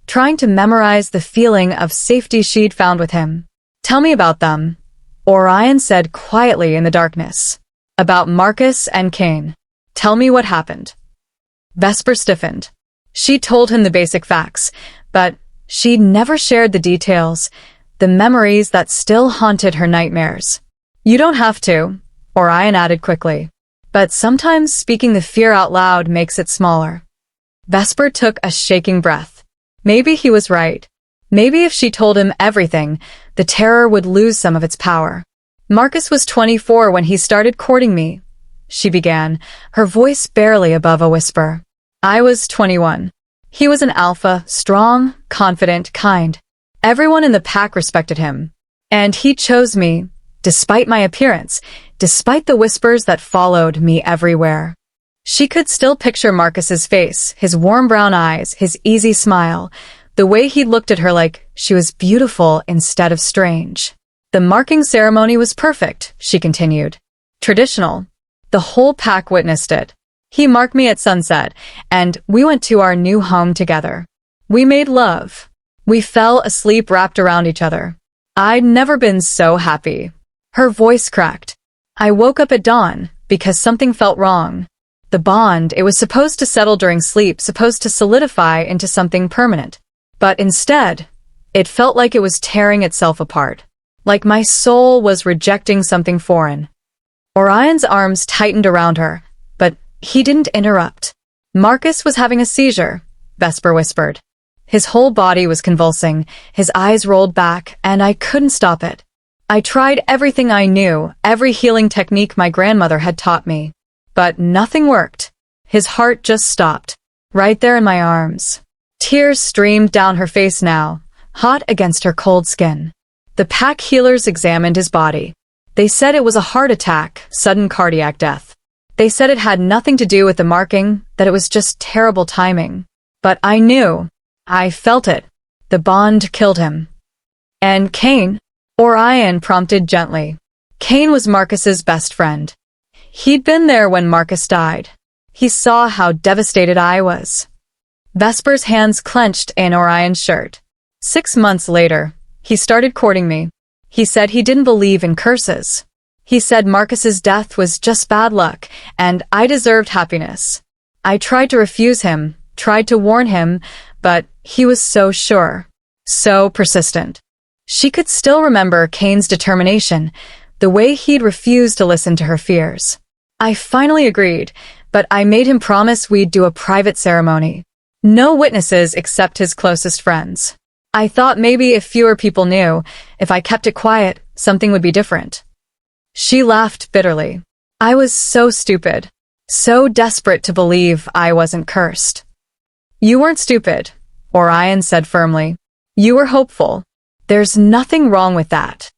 trying to memorize the feeling of safety she'd found with him. "Tell me about them," Orion said quietly in the darkness. "About Marcus and Cain. Tell me what happened." Vesper stiffened. She told him the basic facts, but she'd never shared the details, the memories that still haunted her nightmares. "You don't have to," Orion added quickly. "But sometimes speaking the fear out loud makes it smaller." Vesper took a shaking breath. Maybe he was right. Maybe if she told him everything, the terror would lose some of its power. Marcus was 24 when he started courting me, she began, her voice barely above a whisper. I was 21. He was an alpha, strong, confident, kind. Everyone in the pack respected him. And he chose me, despite my appearance, despite the whispers that followed me everywhere. She could still picture Marcus's face, his warm brown eyes, his easy smile, the way he looked at her like she was beautiful instead of strange. The marking ceremony was perfect, she continued. Traditional. The whole pack witnessed it. He marked me at sunset, and we went to our new home together. We made love. We fell asleep wrapped around each other. I'd never been so happy. Her voice cracked. I woke up at dawn, because something felt wrong. The bond, it was supposed to settle during sleep, supposed to solidify into something permanent. But instead, it felt like it was tearing itself apart. Like my soul was rejecting something foreign. Orion's arms tightened around her, but he didn't interrupt. Marcus was having a seizure, Vesper whispered. His whole body was convulsing, his eyes rolled back, and I couldn't stop it. I tried everything I knew, every healing technique my grandmother had taught me. But nothing worked. His heart just stopped, right there in my arms. Tears streamed down her face now, hot against her cold skin. The pack healers examined his body. They said it was a heart attack, sudden cardiac death. They said it had nothing to do with the marking, that it was just terrible timing. But I knew. I felt it. The bond killed him. And Cain? Orion prompted gently. Cain was Marcus's best friend. He'd been there when Marcus died. He saw how devastated I was. Vesper's hands clenched in Orion's shirt. 6 months later, he started courting me. He said he didn't believe in curses. He said Marcus's death was just bad luck, and I deserved happiness. I tried to refuse him, tried to warn him, but he was so sure, so persistent. She could still remember Cain's determination, the way he'd refused to listen to her fears. I finally agreed, but I made him promise we'd do a private ceremony. No witnesses except his closest friends. I thought maybe if fewer people knew, if I kept it quiet, something would be different. She laughed bitterly. I was so stupid, so desperate to believe I wasn't cursed. You weren't stupid, Orion said firmly. You were hopeful. There's nothing wrong with that.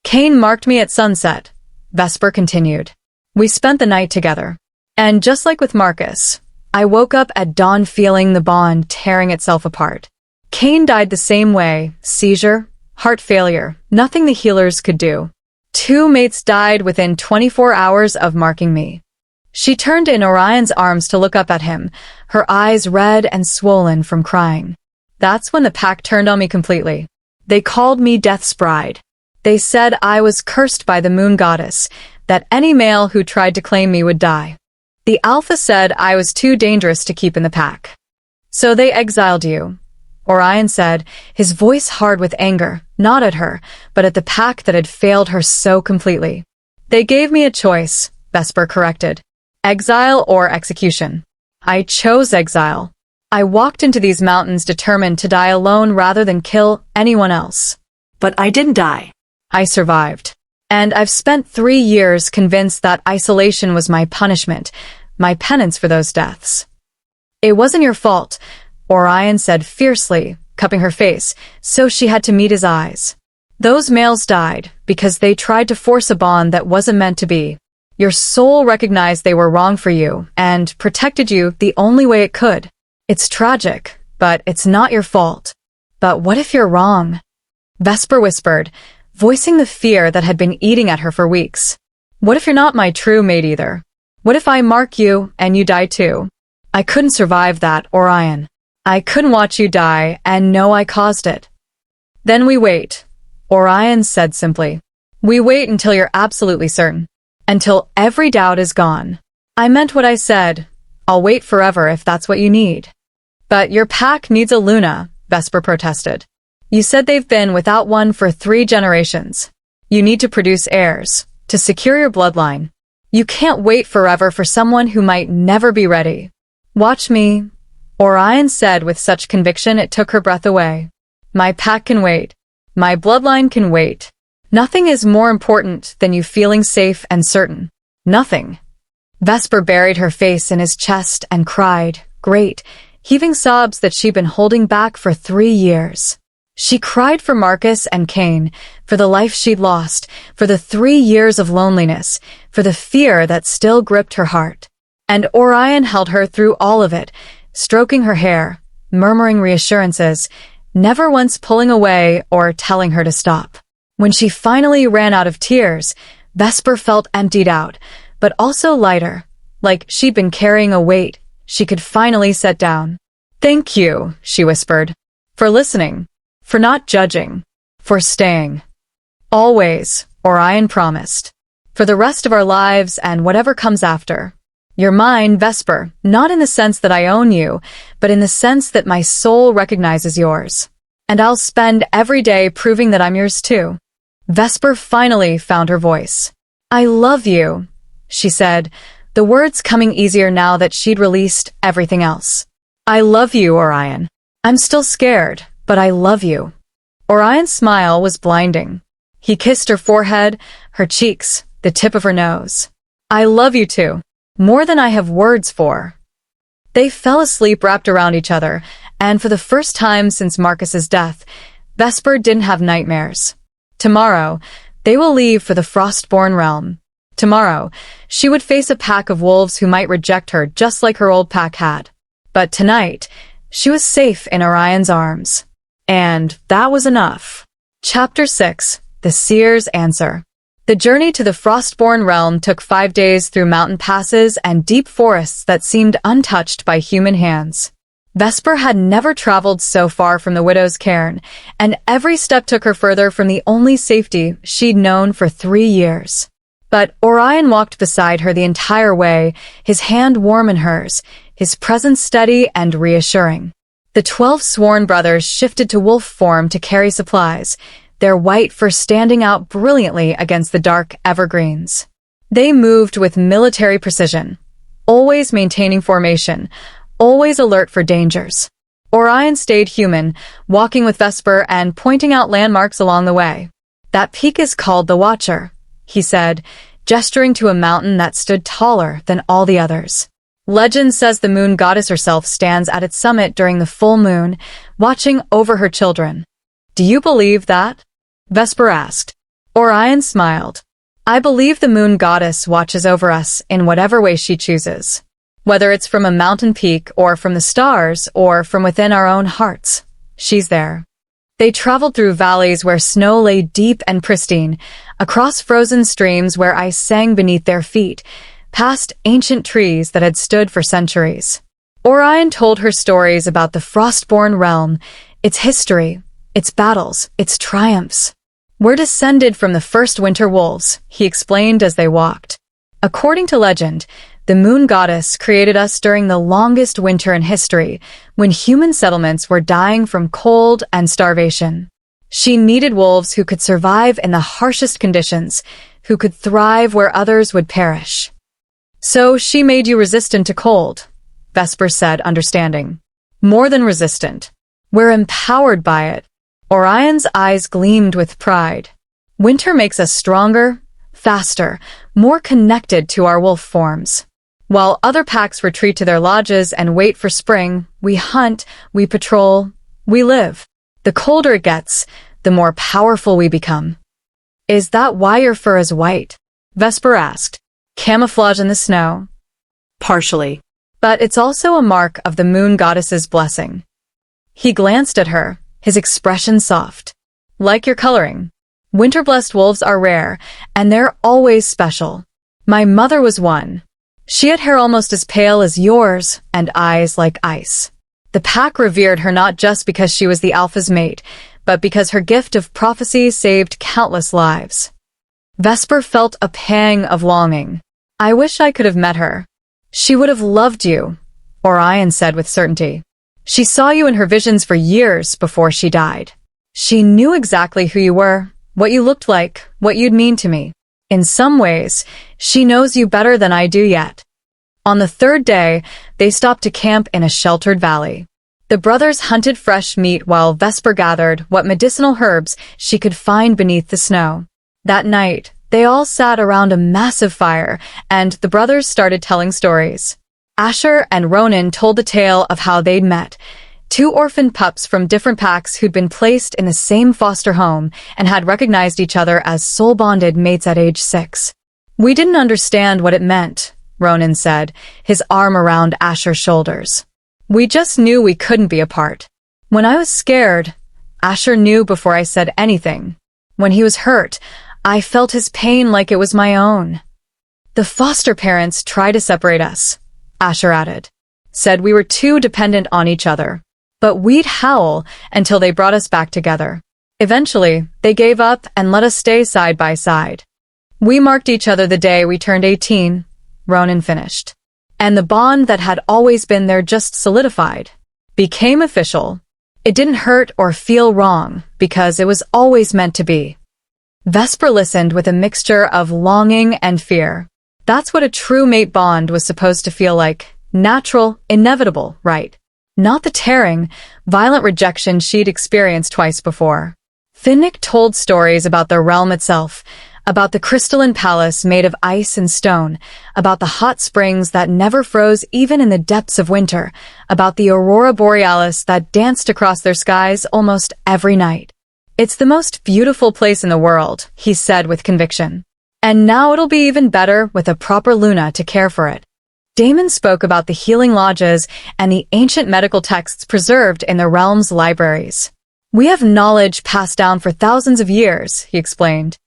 Cain marked me at sunset, Vesper continued. We spent the night together. And just like with Marcus, I woke up at dawn feeling the bond tearing itself apart. Cain died the same way, seizure, heart failure, nothing the healers could do. 2 mates died within 24 hours of marking me. She turned in Orion's arms to look up at him, her eyes red and swollen from crying. That's when the pack turned on me completely. They called me Death's Bride. They said I was cursed by the moon goddess, that any male who tried to claim me would die. The Alpha said I was too dangerous to keep in the pack. So they exiled you, Orion said, his voice hard with anger, not at her, but at the pack that had failed her so completely. They gave me a choice, Vesper corrected. Exile or execution. I chose exile. I walked into these mountains determined to die alone rather than kill anyone else. But I didn't die. I survived. And I've spent 3 years convinced that isolation was my punishment, my penance for those deaths. It wasn't your fault, Orion said fiercely, cupping her face, so she had to meet his eyes. Those males died because they tried to force a bond that wasn't meant to be. Your soul recognized they were wrong for you and protected you the only way it could. It's tragic, but it's not your fault. But what if you're wrong? Vesper whispered, voicing the fear that had been eating at her for weeks. What if you're not my true mate either? What if I mark you and you die too? I couldn't survive that, Orion. I couldn't watch you die and know I caused it. Then we wait, Orion said simply. We wait until you're absolutely certain. Until every doubt is gone. I meant what I said. I'll wait forever if that's what you need. But your pack needs a Luna, Vesper protested. You said they've been without one for 3 generations. You need to produce heirs, to secure your bloodline. You can't wait forever for someone who might never be ready. Watch me, Orion said with such conviction it took her breath away. My pack can wait. My bloodline can wait. Nothing is more important than you feeling safe and certain. Nothing. Vesper buried her face in his chest and cried, great, heaving sobs that she'd been holding back for 3 years. She cried for Marcus and Cain, for the life she'd lost, for the 3 years of loneliness, for the fear that still gripped her heart. And Orion held her through all of it, stroking her hair, murmuring reassurances, never once pulling away or telling her to stop. When she finally ran out of tears, Vesper felt emptied out, but also lighter, like she'd been carrying a weight she could finally set down. Thank you, she whispered, for listening, for not judging, for staying. Always, Orion promised. For the rest of our lives and whatever comes after. You're mine, Vesper, not in the sense that I own you, but in the sense that my soul recognizes yours. And I'll spend every day proving that I'm yours too. Vesper finally found her voice. I love you, she said, the words coming easier now that she'd released everything else. I love you, Orion. I'm still scared, but I love you. Orion's smile was blinding. He kissed her forehead, her cheeks, the tip of her nose. I love you too. More than I have words for. They fell asleep wrapped around each other, and for the first time since Marcus's death, Vesper didn't have nightmares. Tomorrow, they will leave for the Frostborne realm. Tomorrow, she would face a pack of wolves who might reject her just like her old pack had. But tonight, she was safe in Orion's arms. And that was enough. Chapter 6. The Seer's Answer. The journey to the Frostborne realm took 5 days through mountain passes and deep forests that seemed untouched by human hands. Vesper had never traveled so far from the widow's cairn, and every step took her further from the only safety she'd known for 3 years. But Orion walked beside her the entire way, his hand warm in hers, his presence steady and reassuring. The 12 sworn brothers shifted to wolf form to carry supplies, their white fur standing out brilliantly against the dark evergreens. They moved with military precision, always maintaining formation, always alert for dangers. Orion stayed human, walking with Vesper and pointing out landmarks along the way. That peak is called the Watcher, he said, gesturing to a mountain that stood taller than all the others. Legend says the moon goddess herself stands at its summit during the full moon, watching over her children. Do you believe that? Vesper asked. Orion smiled. I believe the moon goddess watches over us in whatever way she chooses. Whether it's from a mountain peak or from the stars or from within our own hearts, she's there. They traveled through valleys where snow lay deep and pristine, across frozen streams where ice sang beneath their feet, past ancient trees that had stood for centuries. Orion told her stories about the Frostborne realm, its history, its battles, its triumphs. We're descended from the first winter wolves, he explained as they walked. According to legend, the moon goddess created us during the longest winter in history, when human settlements were dying from cold and starvation. She needed wolves who could survive in the harshest conditions, who could thrive where others would perish. So she made you resistant to cold, Vesper said, understanding. More than resistant. We're empowered by it. Orion's eyes gleamed with pride. Winter makes us stronger, faster, more connected to our wolf forms. While other packs retreat to their lodges and wait for spring, we hunt, we patrol, we live. The colder it gets, the more powerful we become. Is that why your fur is white? Vesper asked. Camouflage in the snow? Partially. But it's also a mark of the moon goddess's blessing. He glanced at her, his expression soft. Like your coloring. Winter-blessed wolves are rare, and they're always special. My mother was one. She had hair almost as pale as yours, and eyes like ice. The pack revered her not just because she was the alpha's mate, but because her gift of prophecy saved countless lives. Vesper felt a pang of longing. I wish I could have met her. She would have loved you, Orion said with certainty. She saw you in her visions for years before she died. She knew exactly who you were, what you looked like, what you'd mean to me. In some ways, she knows you better than I do yet. On the third day, they stopped to camp in a sheltered valley. The brothers hunted fresh meat while Vesper gathered what medicinal herbs she could find beneath the snow. That night, they all sat around a massive fire, and the brothers started telling stories. Asher and Ronan told the tale of how they'd met, two orphaned pups from different packs who'd been placed in the same foster home and had recognized each other as soul-bonded mates at age 6. "We didn't understand what it meant," Ronan said, his arm around Asher's shoulders. "We just knew we couldn't be apart. When I was scared, Asher knew before I said anything. When he was hurt, I felt his pain like it was my own. The foster parents tried to separate us," Asher added. "Said we were too dependent on each other. But we'd howl until they brought us back together. Eventually, they gave up and let us stay side by side. We marked each other the day we turned 18, Ronan finished. And the bond that had always been there just solidified, became official. It didn't hurt or feel wrong because it was always meant to be." Vesper listened with a mixture of longing and fear. That's what a true mate bond was supposed to feel like. Natural, inevitable, right? Not the tearing, violent rejection she'd experienced twice before. Finnick told stories about the realm itself, about the crystalline palace made of ice and stone, about the hot springs that never froze even in the depths of winter, about the aurora borealis that danced across their skies almost every night. "It's the most beautiful place in the world," he said with conviction. "And now it'll be even better with a proper Luna to care for it." Damon spoke about the healing lodges and the ancient medical texts preserved in the realm's libraries. "We have knowledge passed down for thousands of years," he explained.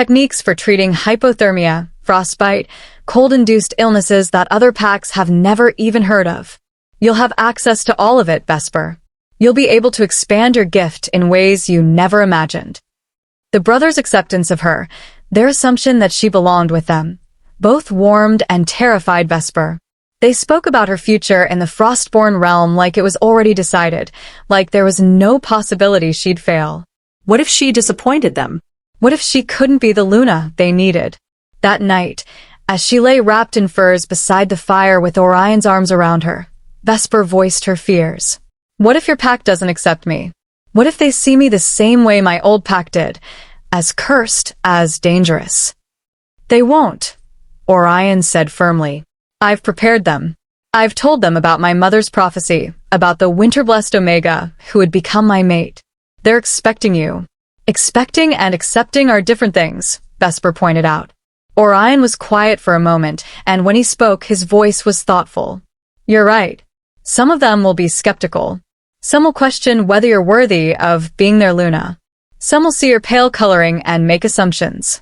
"Techniques for treating hypothermia, frostbite, cold-induced illnesses that other packs have never even heard of. You'll have access to all of it, Vesper. You'll be able to expand your gift in ways you never imagined." The brothers' acceptance of her, their assumption that she belonged with them, both warmed and terrified Vesper. They spoke about her future in the Frostborne realm like it was already decided, like there was no possibility she'd fail. What if she disappointed them? What if she couldn't be the Luna they needed? That night, as she lay wrapped in furs beside the fire with Orion's arms around her, Vesper voiced her fears. "What if your pack doesn't accept me? What if they see me the same way my old pack did, as cursed, as dangerous?" "They won't," Orion said firmly. "I've prepared them. I've told them about my mother's prophecy, about the winter-blessed Omega who would become my mate. They're expecting you." "Expecting and accepting are different things," Vesper pointed out. Orion was quiet for a moment, and when he spoke, his voice was thoughtful. "You're right. Some of them will be skeptical. Some will question whether you're worthy of being their Luna. Some will see your pale coloring and make assumptions."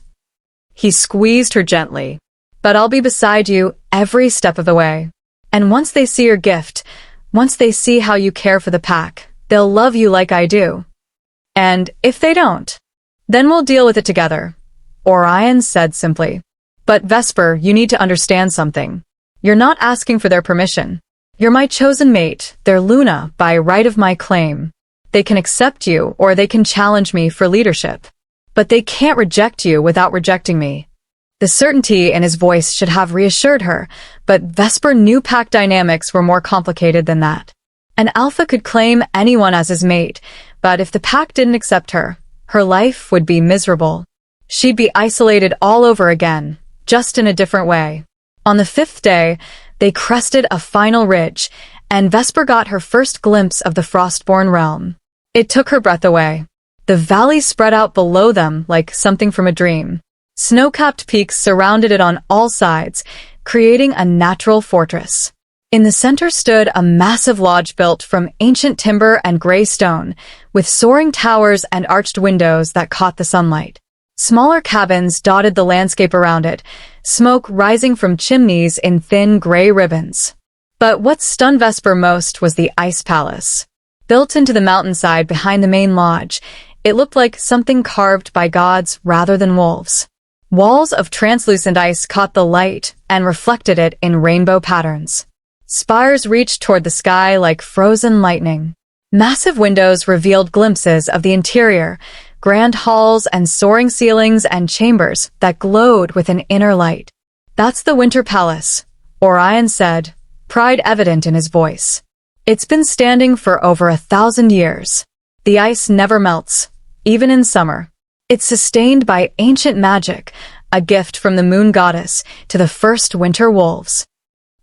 He squeezed her gently. "But I'll be beside you every step of the way. And once they see your gift, once they see how you care for the pack, they'll love you like I do. And if they don't, then we'll deal with it together," Orion said simply. "But Vesper, you need to understand something. You're not asking for their permission. You're my chosen mate, their Luna, by right of my claim. They can accept you or they can challenge me for leadership. But they can't reject you without rejecting me." The certainty in his voice should have reassured her, but Vesper knew pack dynamics were more complicated than that. An alpha could claim anyone as his mate, but if the pack didn't accept her, her life would be miserable. She'd be isolated all over again, just in a different way. On the 5th day, they crested a final ridge, and Vesper got her first glimpse of the Frostborne realm. It took her breath away. The valley spread out below them like something from a dream. Snow-capped peaks surrounded it on all sides, creating a natural fortress. In the center stood a massive lodge built from ancient timber and gray stone, with soaring towers and arched windows that caught the sunlight. Smaller cabins dotted the landscape around it, smoke rising from chimneys in thin gray ribbons. But what stunned Vesper most was the ice palace. Built into the mountainside behind the main lodge, it looked like something carved by gods rather than wolves. Walls of translucent ice caught the light and reflected it in rainbow patterns. Spires reached toward the sky like frozen lightning. Massive windows revealed glimpses of the interior, grand halls and soaring ceilings and chambers that glowed with an inner light. "That's the Winter Palace," Orion said, pride evident in his voice. It's been standing for over 1,000 years. The ice never melts, even in summer. It's sustained by ancient magic, a gift from the moon goddess to the first winter wolves.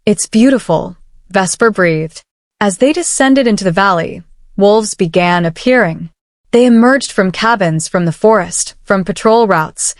It's beautiful, Vesper breathed. As they descended into the valley, wolves began appearing. They emerged from cabins, from the forest, from patrol routes,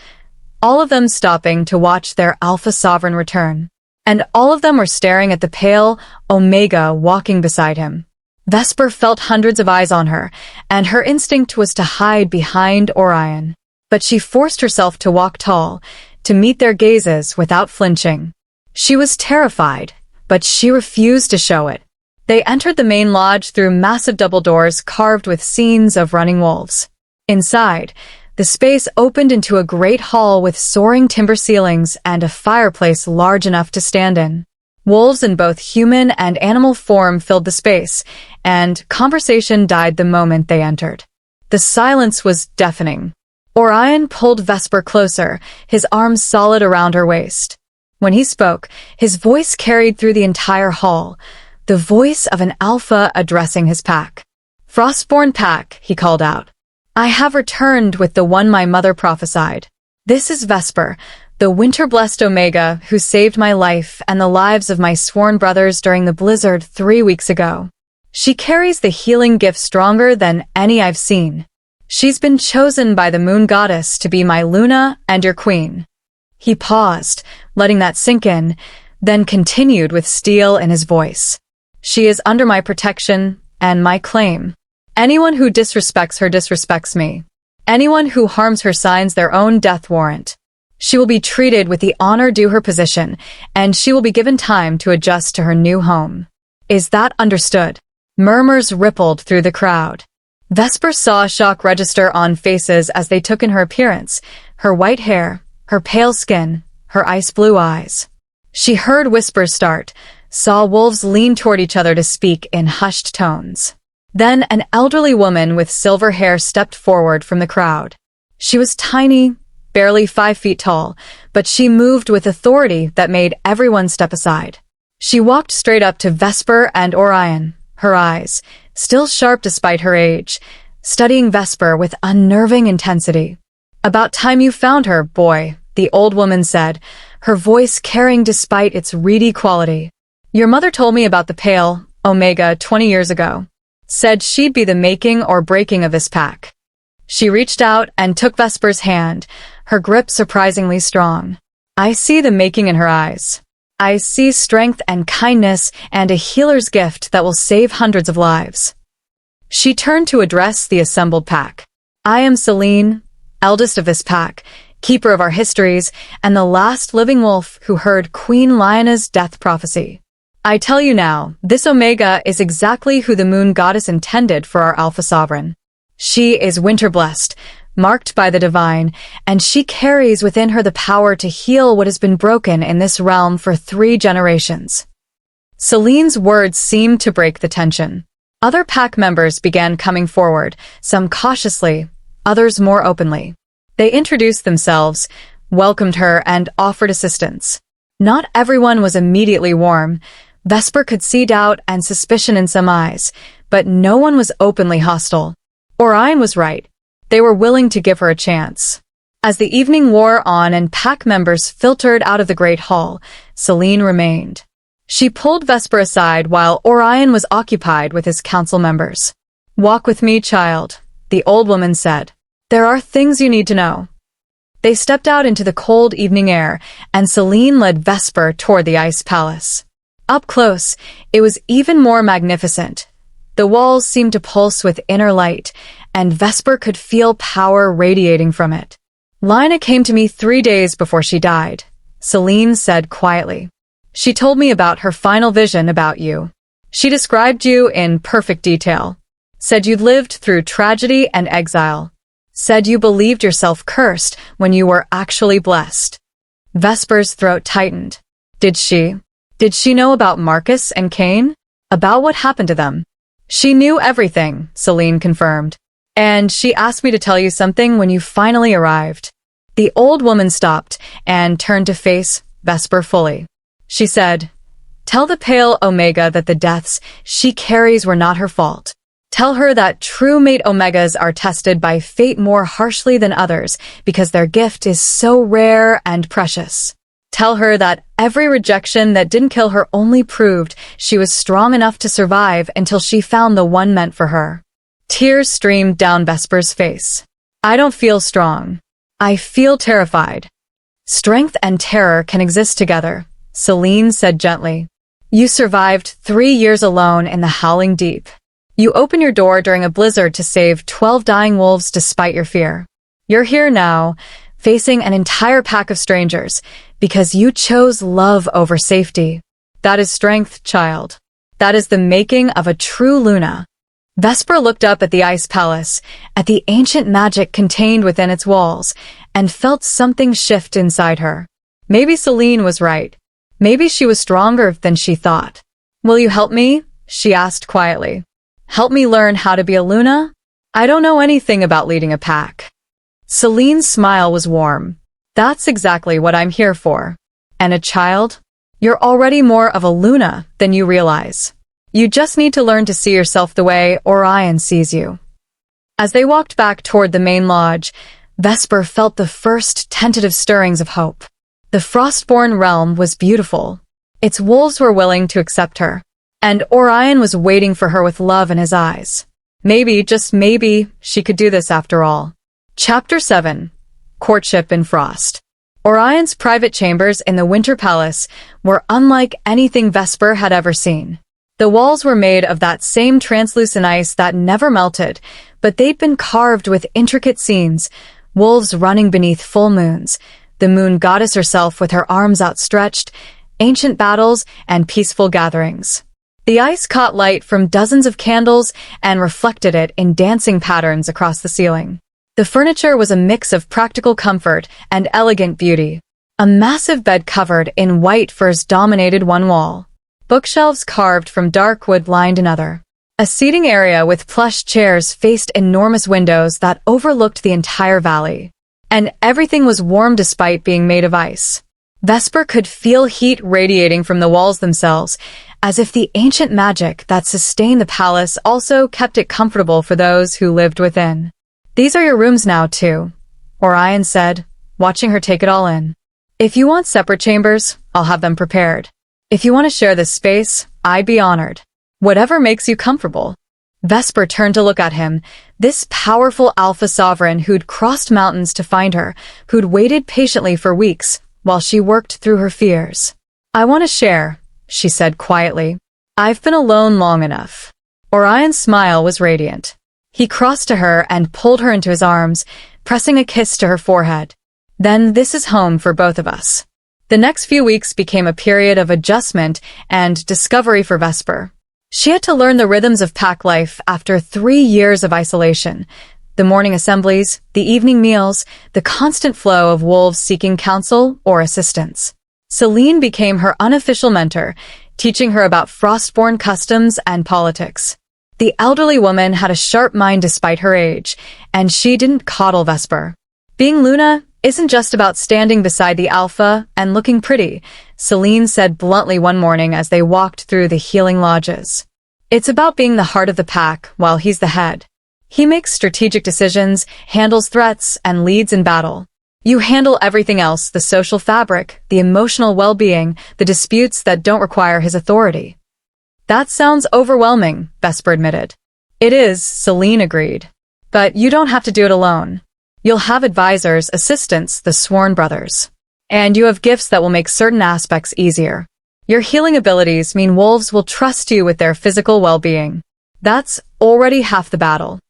all of them stopping to watch their Alpha Sovereign return. And all of them were staring at the pale Omega walking beside him. Vesper felt hundreds of eyes on her, and her instinct was to hide behind Orion. But she forced herself to walk tall, to meet their gazes without flinching. She was terrified, but she refused to show it. They entered the main lodge through massive double doors carved with scenes of running wolves. Inside, the space opened into a great hall with soaring timber ceilings and a fireplace large enough to stand in. Wolves in both human and animal form filled the space, and conversation died the moment they entered. The silence was deafening. Orion pulled Vesper closer, his arms solid around her waist. When he spoke, his voice carried through the entire hall, the voice of an alpha addressing his pack. Frostborne pack, he called out. I have returned with the one my mother prophesied. This is Vesper, the winter-blessed Omega who saved my life and the lives of my sworn brothers during the blizzard 3 weeks ago. She carries the healing gift stronger than any I've seen. She's been chosen by the moon goddess to be my Luna and your queen. He paused, letting that sink in, then continued with steel in his voice. She is under my protection and my claim. Anyone who disrespects her disrespects me. Anyone who harms her signs their own death warrant. She will be treated with the honor due her position, and she will be given time to adjust to her new home. Is that understood? Murmurs rippled through the crowd. Vesper saw shock register on faces as they took in her appearance, her white hair, her pale skin, her ice-blue eyes. She heard whispers start, saw wolves lean toward each other to speak in hushed tones. Then an elderly woman with silver hair stepped forward from the crowd. She was tiny, barely 5 feet tall, but she moved with authority that made everyone step aside. She walked straight up to Vesper and Orion, her eyes, still sharp despite her age, studying Vesper with unnerving intensity. About time you found her, boy, the old woman said, her voice carrying despite its reedy quality. Your mother told me about the pale Omega 20 years ago. Said she'd be the making or breaking of this pack. She reached out and took Vesper's hand, her grip surprisingly strong. I see the making in her eyes. I see strength and kindness and a healer's gift that will save hundreds of lives. She turned to address the assembled pack. I am Celine, eldest of this pack, keeper of our histories, and the last living wolf who heard Queen Liona's death prophecy. I tell you now, this Omega is exactly who the moon goddess intended for our Alpha Sovereign. She is winter-blessed, marked by the divine, and she carries within her the power to heal what has been broken in this realm for 3 generations. Celine's words seemed to break the tension. Other pack members began coming forward, some cautiously, others more openly. They introduced themselves, welcomed her, and offered assistance. Not everyone was immediately warm. Vesper could see doubt and suspicion in some eyes, but no one was openly hostile. Orion was right. They were willing to give her a chance. As the evening wore on and pack members filtered out of the great hall, Celine remained. She pulled Vesper aside while Orion was occupied with his council members. Walk with me, child, the old woman said. There are things you need to know. They stepped out into the cold evening air, and Celine led Vesper toward the ice palace. Up close, it was even more magnificent. The walls seemed to pulse with inner light, and Vesper could feel power radiating from it. Lina came to me 3 days before she died, Celine said quietly. She told me about her final vision about you. She described you in perfect detail. Said you'd lived through tragedy and exile. Said you believed yourself cursed when you were actually blessed. Vesper's throat tightened. Did she know about Marcus and Cain? About what happened to them? She knew everything, Celine confirmed. And she asked me to tell you something when you finally arrived. The old woman stopped and turned to face Vesper fully. She said, Tell the pale Omega that the deaths she carries were not her fault. Tell her that true mate Omegas are tested by fate more harshly than others because their gift is so rare and precious. Tell her that every rejection that didn't kill her only proved she was strong enough to survive until she found the one meant for her. Tears streamed down Vesper's face. I don't feel strong. I feel terrified. Strength and terror can exist together, Celine said gently. You survived 3 years alone in the howling deep. You opened your door during a blizzard to save 12 dying wolves despite your fear. You're here now, facing an entire pack of strangers, because you chose love over safety. That is strength, child. That is the making of a true Luna. Vesper looked up at the ice palace, at the ancient magic contained within its walls, and felt something shift inside her. Maybe Celine was right. Maybe she was stronger than she thought. Will you help me? She asked quietly. Help me learn how to be a Luna? I don't know anything about leading a pack. Celine's smile was warm. That's exactly what I'm here for. And a child? You're already more of a Luna than you realize. You just need to learn to see yourself the way Orion sees you. As they walked back toward the main lodge, Vesper felt the first tentative stirrings of hope. The Frostborne realm was beautiful. Its wolves were willing to accept her. And Orion was waiting for her with love in his eyes. Maybe, just maybe, she could do this after all. Chapter 7. Courtship in Frost. Orion's private chambers in the Winter Palace were unlike anything Vesper had ever seen. The walls were made of that same translucent ice that never melted, but they'd been carved with intricate scenes, wolves running beneath full moons, the moon goddess herself with her arms outstretched, ancient battles, and peaceful gatherings. The ice caught light from dozens of candles and reflected it in dancing patterns across the ceiling. The furniture was a mix of practical comfort and elegant beauty. A massive bed covered in white furs dominated one wall. Bookshelves carved from dark wood lined another. A seating area with plush chairs faced enormous windows that overlooked the entire valley. And everything was warm despite being made of ice. Vesper could feel heat radiating from the walls themselves, as if the ancient magic that sustained the palace also kept it comfortable for those who lived within. These are your rooms now, too, Orion said, watching her take it all in. If you want separate chambers, I'll have them prepared. If you want to share this space, I'd be honored. Whatever makes you comfortable. Vesper turned to look at him, this powerful alpha sovereign who'd crossed mountains to find her, who'd waited patiently for weeks while she worked through her fears. I want to share, she said quietly. I've been alone long enough. Orion's smile was radiant. He crossed to her and pulled her into his arms, pressing a kiss to her forehead. Then this is home for both of us. The next few weeks became a period of adjustment and discovery for Vesper. She had to learn the rhythms of pack life after 3 years of isolation. The morning assemblies, the evening meals, the constant flow of wolves seeking counsel or assistance. Celine became her unofficial mentor, teaching her about Frostborne customs and politics. The elderly woman had a sharp mind despite her age, and she didn't coddle Vesper. Being Luna isn't just about standing beside the alpha and looking pretty, Celine said bluntly one morning as they walked through the healing lodges. It's about being the heart of the pack while he's the head. He makes strategic decisions, handles threats, and leads in battle. You handle everything else, the social fabric, the emotional well-being, the disputes that don't require his authority. That sounds overwhelming, Vesper admitted. It is, Celine agreed. But you don't have to do it alone. You'll have advisors, assistants, the Sworn Brothers. And you have gifts that will make certain aspects easier. Your healing abilities mean wolves will trust you with their physical well-being. That's already half the battle.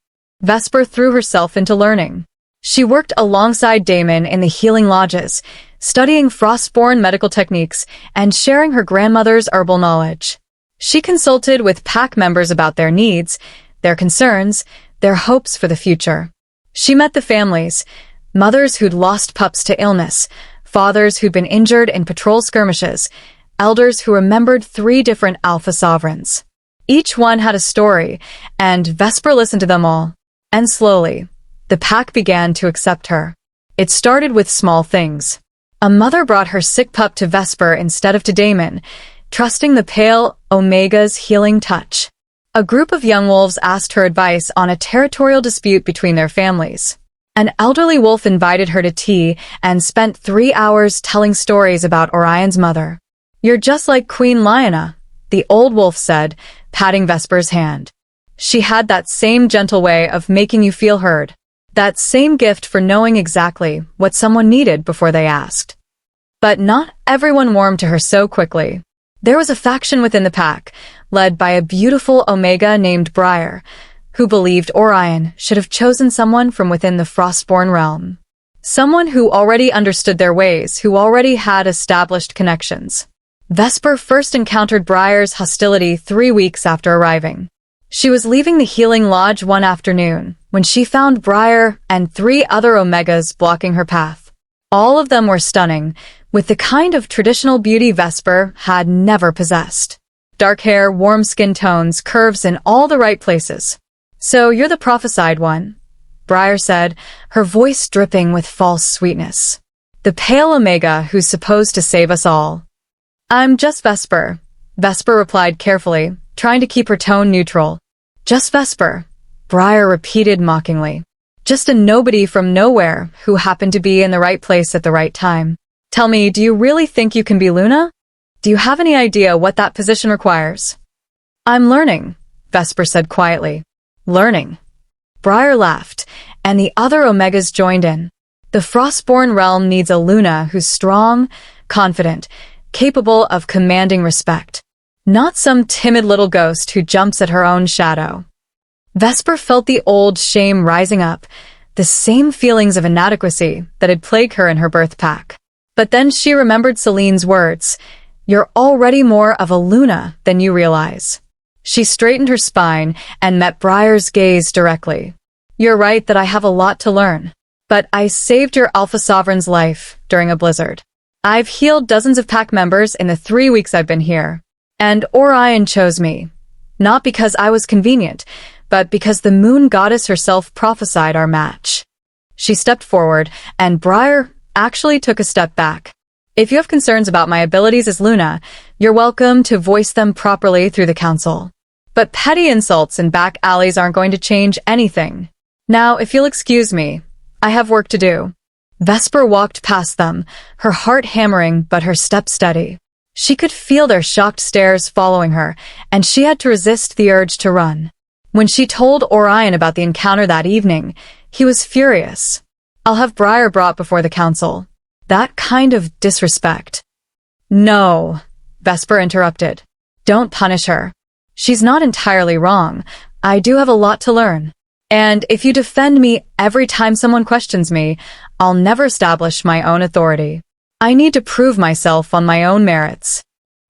Vesper threw herself into learning. She worked alongside Damon in the healing lodges, studying Frostborne medical techniques and sharing her grandmother's herbal knowledge. She consulted with pack members about their needs, their concerns, their hopes for the future. She met the families, mothers who'd lost pups to illness, fathers who'd been injured in patrol skirmishes, elders who remembered 3 different alpha sovereigns. Each one had a story, and Vesper listened to them all. And slowly, the pack began to accept her. It started with small things. A mother brought her sick pup to Vesper instead of to Damon, trusting the pale Omega's healing touch. A group of young wolves asked her advice on a territorial dispute between their families. An elderly wolf invited her to tea and spent 3 hours telling stories about Orion's mother. "You're just like Queen Lyanna," the old wolf said, patting Vesper's hand. "She had that same gentle way of making you feel heard. That same gift for knowing exactly what someone needed before they asked." But not everyone warmed to her so quickly. There was a faction within the pack, led by a beautiful Omega named Briar, who believed Orion should have chosen someone from within the Frostborne realm. Someone who already understood their ways, who already had established connections. Vesper first encountered Briar's hostility 3 weeks after arriving. She was leaving the Healing Lodge one afternoon when she found Briar and 3 other Omegas blocking her path. All of them were stunning, with the kind of traditional beauty Vesper had never possessed. Dark hair, warm skin tones, curves in all the right places. "So you're the prophesied one," Briar said, her voice dripping with false sweetness. "The pale Omega who's supposed to save us all." "I'm just Vesper," Vesper replied carefully, trying to keep her tone neutral. "Just Vesper," Briar repeated mockingly. "Just a nobody from nowhere who happened to be in the right place at the right time. Tell me, do you really think you can be Luna? Do you have any idea what that position requires?" "I'm learning," Vesper said quietly. "Learning?" Briar laughed, and the other Omegas joined in. "The Frostborne realm needs a Luna who's strong, confident, capable of commanding respect. Not some timid little ghost who jumps at her own shadow." Vesper felt the old shame rising up, the same feelings of inadequacy that had plagued her in her birth pack. But then she remembered Celine's words, "You're already more of a Luna than you realize." She straightened her spine and met Briar's gaze directly. "You're right that I have a lot to learn. But I saved your Alpha Sovereign's life during a blizzard. I've healed dozens of pack members in the 3 weeks I've been here. And Orion chose me. Not because I was convenient, but because the moon goddess herself prophesied our match." She stepped forward, and Briar actually took a step back. "If you have concerns about my abilities as Luna, you're welcome to voice them properly through the council. But petty insults in back alleys aren't going to change anything. Now, if you'll excuse me, I have work to do." Vesper walked past them, her heart hammering but her step steady. She could feel their shocked stares following her, and she had to resist the urge to run. When she told Orion about the encounter that evening, he was furious. "I'll have Briar brought before the council. That kind of disrespect." "No," Vesper interrupted. "Don't punish her. She's not entirely wrong. I do have a lot to learn. And if you defend me every time someone questions me, I'll never establish my own authority. I need to prove myself on my own merits."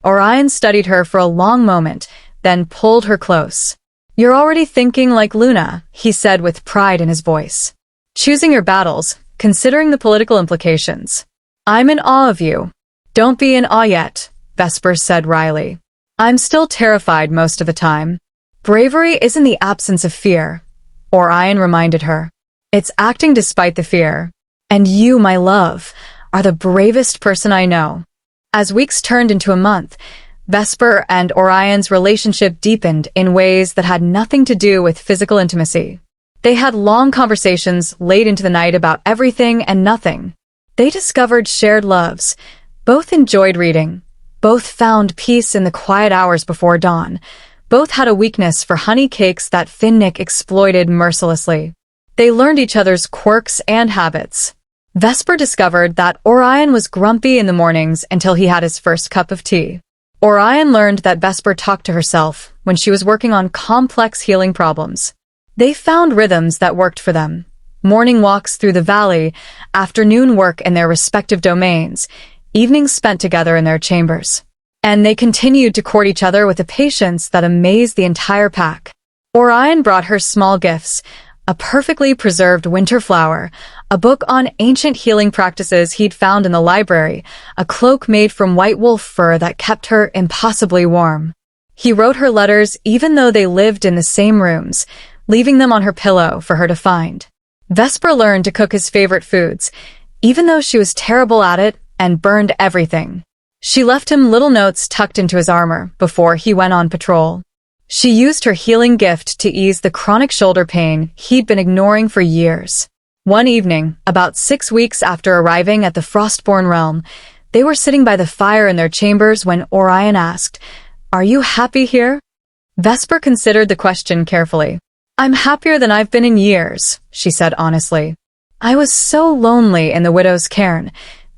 Orion studied her for a long moment, then pulled her close. "You're already thinking like Luna," he said with pride in his voice. "Choosing your battles, considering the political implications. I'm in awe of you." "Don't be in awe yet," Vesper said wryly. "I'm still terrified most of the time." "Bravery isn't the absence of fear," Orion reminded her. "It's acting despite the fear. And you, my love, are the bravest person I know." As weeks turned into a month, Vesper and Orion's relationship deepened in ways that had nothing to do with physical intimacy. They had long conversations late into the night about everything and nothing. They discovered shared loves. Both enjoyed reading. Both found peace in the quiet hours before dawn. Both had a weakness for honey cakes that Finnick exploited mercilessly. They learned each other's quirks and habits. Vesper discovered that Orion was grumpy in the mornings until he had his first cup of tea. Orion learned that Vesper talked to herself when she was working on complex healing problems. They found rhythms that worked for them. Morning walks through the valley, afternoon work in their respective domains, evenings spent together in their chambers. And they continued to court each other with a patience that amazed the entire pack. Orion brought her small gifts, a perfectly preserved winter flower, a book on ancient healing practices he'd found in the library, a cloak made from white wolf fur that kept her impossibly warm. He wrote her letters even though they lived in the same rooms, leaving them on her pillow for her to find. Vesper learned to cook his favorite foods, even though she was terrible at it and burned everything. She left him little notes tucked into his armor before he went on patrol. She used her healing gift to ease the chronic shoulder pain he'd been ignoring for years. One evening, about 6 weeks after arriving at the Frostborne realm, they were sitting by the fire in their chambers when Orion asked, "Are you happy here?" Vesper considered the question carefully. "I'm happier than I've been in years," she said honestly. "I was so lonely in the widow's cairn,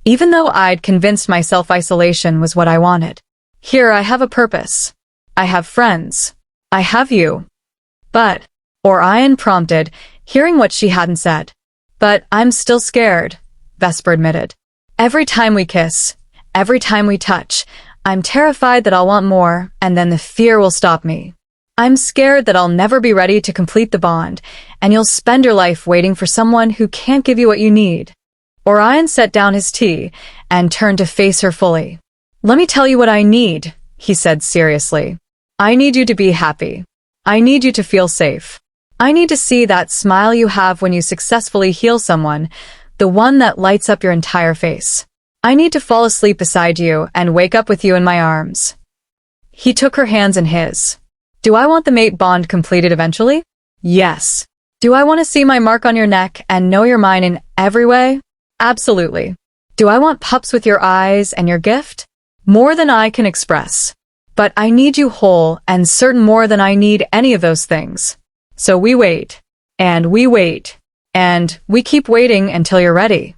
even though I'd convinced myself isolation was what I wanted. Here I have a purpose. I have friends. I have you." "But," Orion prompted, hearing what she hadn't said. "But I'm still scared," Vesper admitted. "Every time we kiss, every time we touch, I'm terrified that I'll want more, and then the fear will stop me. I'm scared that I'll never be ready to complete the bond, and you'll spend your life waiting for someone who can't give you what you need." Orion set down his tea and turned to face her fully. "Let me tell you what I need," he said seriously. "I need you to be happy. I need you to feel safe. I need to see that smile you have when you successfully heal someone, the one that lights up your entire face. I need to fall asleep beside you and wake up with you in my arms." He took her hands in his. "Do I want the mate bond completed eventually? Yes. Do I want to see my mark on your neck and know you're mine in every way? Absolutely. Do I want pups with your eyes and your gift? More than I can express. But I need you whole and certain more than I need any of those things. So we wait. And we wait. And we keep waiting until you're ready."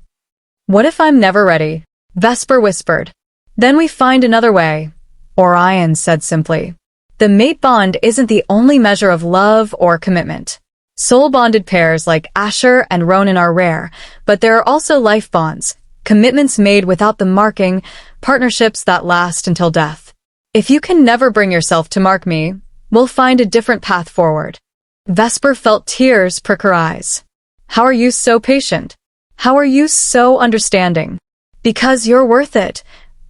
"What if I'm never ready?" Vesper whispered. "Then we find another way," Orion said simply. "The mate bond isn't the only measure of love or commitment. Soul-bonded pairs like Asher and Ronan are rare, but there are also life bonds, commitments made without the marking, partnerships that last until death. If you can never bring yourself to mark me, we'll find a different path forward." Vesper felt tears prick her eyes. "How are you so patient? How are you so understanding?" "Because you're worth it,"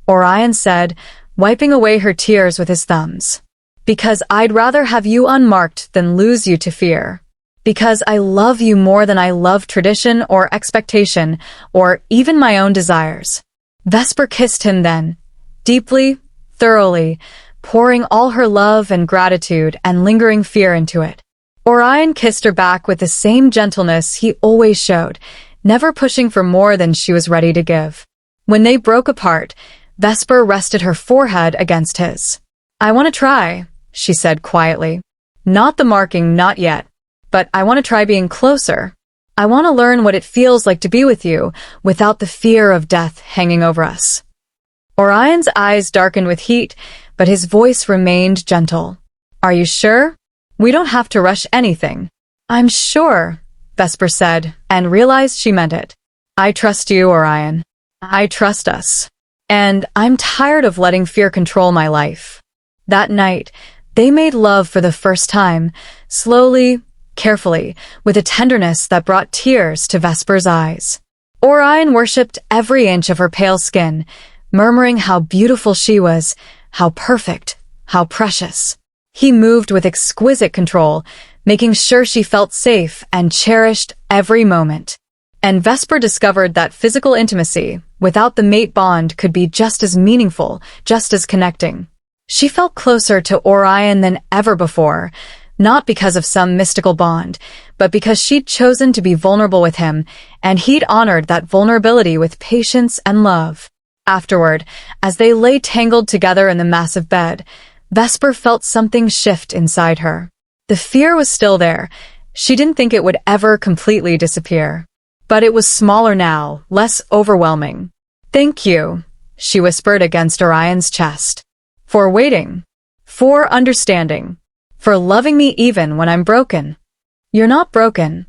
Orion said, wiping away her tears with his thumbs. "Because I'd rather have you unmarked than lose you to fear. Because I love you more than I love tradition or expectation, or even my own desires." Vesper kissed him then, deeply, thoroughly, pouring all her love and gratitude and lingering fear into it. Orion kissed her back with the same gentleness he always showed, never pushing for more than she was ready to give. When they broke apart, Vesper rested her forehead against his. "I want to try," she said quietly. "Not the marking, not yet. But I want to try being closer. I want to learn what it feels like to be with you without the fear of death hanging over us." Orion's eyes darkened with heat, but his voice remained gentle. "Are you sure? We don't have to rush anything." "I'm sure," Vesper said, and realized she meant it. "I trust you, Orion. I trust us. And I'm tired of letting fear control my life." That night, they made love for the first time, slowly, carefully, with a tenderness that brought tears to Vesper's eyes. Orion worshipped every inch of her pale skin, murmuring how beautiful she was, how perfect, how precious. He moved with exquisite control, making sure she felt safe and cherished every moment. And Vesper discovered that physical intimacy, without the mate bond, could be just as meaningful, just as connecting. She felt closer to Orion than ever before, not because of some mystical bond, but because she'd chosen to be vulnerable with him, and he'd honored that vulnerability with patience and love. Afterward, as they lay tangled together in the massive bed, Vesper felt something shift inside her. The fear was still there. She didn't think it would ever completely disappear. But it was smaller now, less overwhelming. "Thank you," she whispered against Orion's chest. "For waiting. For understanding. For loving me even when I'm broken." "You're not broken,"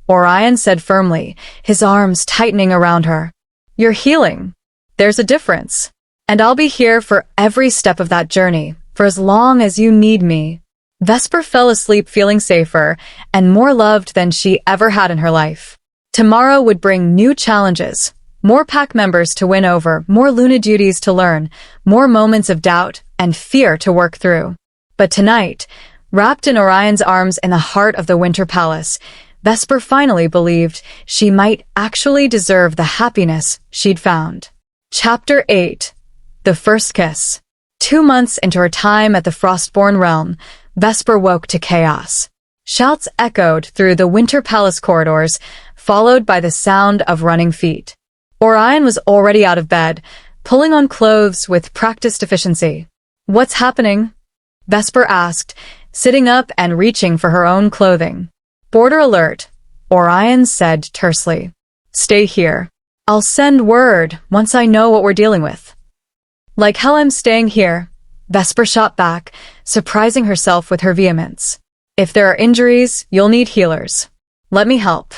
Orion said firmly, his arms tightening around her. "You're healing. There's a difference. And I'll be here for every step of that journey, for as long as you need me." Vesper fell asleep feeling safer and more loved than she ever had in her life. Tomorrow would bring new challenges, more pack members to win over, more Luna duties to learn, more moments of doubt and fear to work through. But tonight, wrapped in Orion's arms in the heart of the Winter Palace, Vesper finally believed she might actually deserve the happiness she'd found. Chapter 8. The first kiss. 2 months into her time at the Frostborne realm, Vesper woke to chaos. Shouts echoed through the Winter Palace corridors, followed by the sound of running feet. Orion was already out of bed, pulling on clothes with practiced efficiency. "What's happening?" Vesper asked, sitting up and reaching for her own clothing. "Border alert," Orion said tersely. "Stay here. I'll send word once I know what we're dealing with." "Like hell I'm staying here," Vesper shot back, surprising herself with her vehemence. "If there are injuries, you'll need healers. Let me help."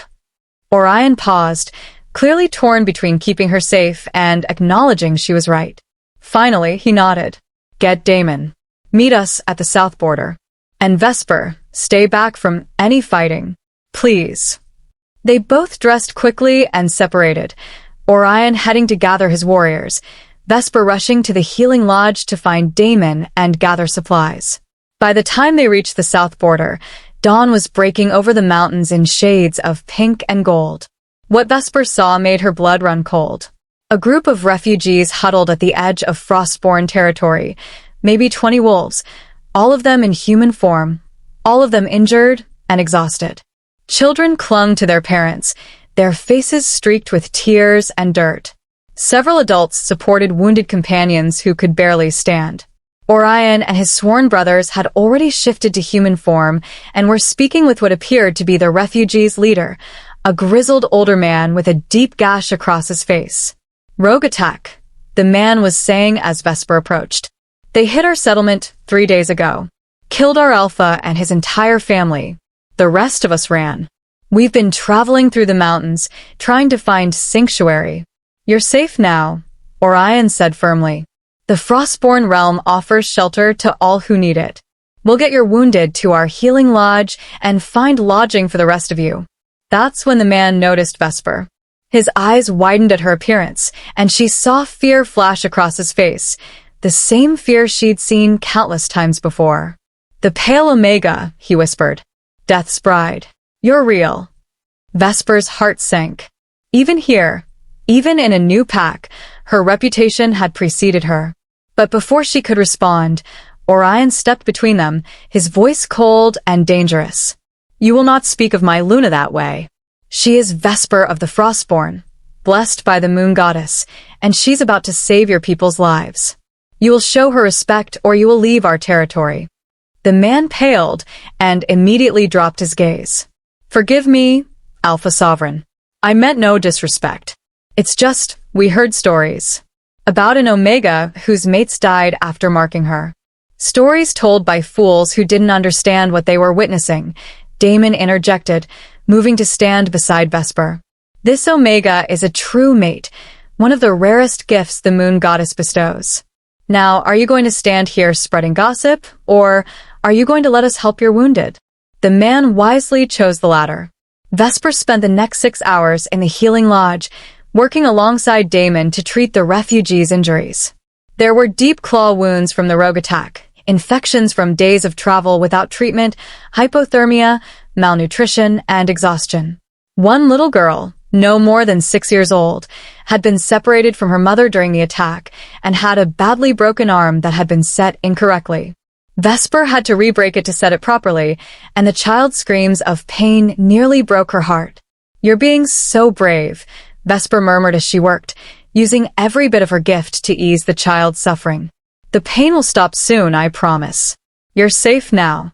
Orion paused, clearly torn between keeping her safe and acknowledging she was right. Finally, he nodded. "Get Damon. Meet us at the south border. And Vesper, stay back from any fighting. Please." They both dressed quickly and separated, Orion heading to gather his warriors, Vesper rushing to the healing lodge to find Damon and gather supplies. By the time they reached the south border, dawn was breaking over the mountains in shades of pink and gold. What Vesper saw made her blood run cold. A group of refugees huddled at the edge of Frostborne territory, maybe 20 wolves, all of them in human form, all of them injured and exhausted. Children clung to their parents, their faces streaked with tears and dirt. Several adults supported wounded companions who could barely stand. Orion and his sworn brothers had already shifted to human form and were speaking with what appeared to be the refugees' leader, a grizzled older man with a deep gash across his face. "Rogue attack," the man was saying as Vesper approached. "They hit our settlement 3 days ago. Killed our alpha and his entire family. The rest of us ran. We've been traveling through the mountains, trying to find sanctuary." "You're safe now," Orion said firmly. "The Frostborne realm offers shelter to all who need it. We'll get your wounded to our healing lodge and find lodging for the rest of you." That's when the man noticed Vesper. His eyes widened at her appearance, and she saw fear flash across his face, the same fear she'd seen countless times before. "The Pale Omega," he whispered. "Death's bride. You're real." Vesper's heart sank. Even here, even in a new pack, her reputation had preceded her. But before she could respond, Orion stepped between them, his voice cold and dangerous. "You will not speak of my Luna that way. She is Vesper of the Frostborne, blessed by the moon goddess, and she's about to save your people's lives. You will show her respect or you will leave our territory." The man paled and immediately dropped his gaze. "Forgive me, Alpha Sovereign. I meant no disrespect. It's just, we heard stories about an Omega whose mates died after marking her. Stories told by fools who didn't understand what they were witnessing," Damon interjected, moving to stand beside Vesper. "This Omega is a true mate, one of the rarest gifts the moon goddess bestows. Now, are you going to stand here spreading gossip, or are you going to let us help your wounded?" The man wisely chose the latter. Vesper spent the next 6 hours in the healing lodge, working alongside Damon to treat the refugees' injuries. There were deep claw wounds from the rogue attack, infections from days of travel without treatment, hypothermia, malnutrition, and exhaustion. One little girl, no more than 6 years old, had been separated from her mother during the attack and had a badly broken arm that had been set incorrectly. Vesper had to re-break it to set it properly, and the child's screams of pain nearly broke her heart. "You're being so brave," Vesper murmured as she worked, using every bit of her gift to ease the child's suffering. "The pain will stop soon, I promise. You're safe now."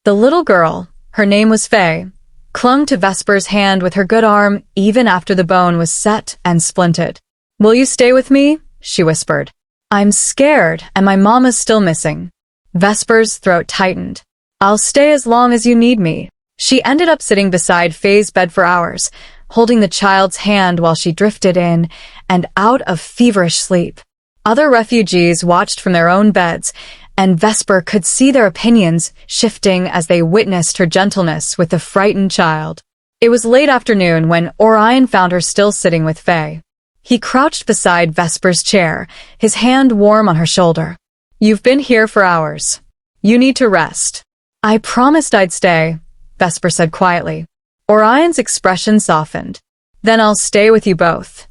The little girl, her name was Faye, clung to Vesper's hand with her good arm even after the bone was set and splinted. "Will you stay with me?" she whispered. "I'm scared and my mama's still missing." Vesper's throat tightened. "I'll stay as long as you need me." She ended up sitting beside Faye's bed for hours, holding the child's hand while she drifted in and out of feverish sleep. Other refugees watched from their own beds, and Vesper could see their opinions shifting as they witnessed her gentleness with the frightened child. It was late afternoon when Orion found her still sitting with Faye. He crouched beside Vesper's chair, his hand warm on her shoulder. "You've been here for hours. You need to rest." "I promised I'd stay," Vesper said quietly. Orion's expression softened. "Then I'll stay with you both."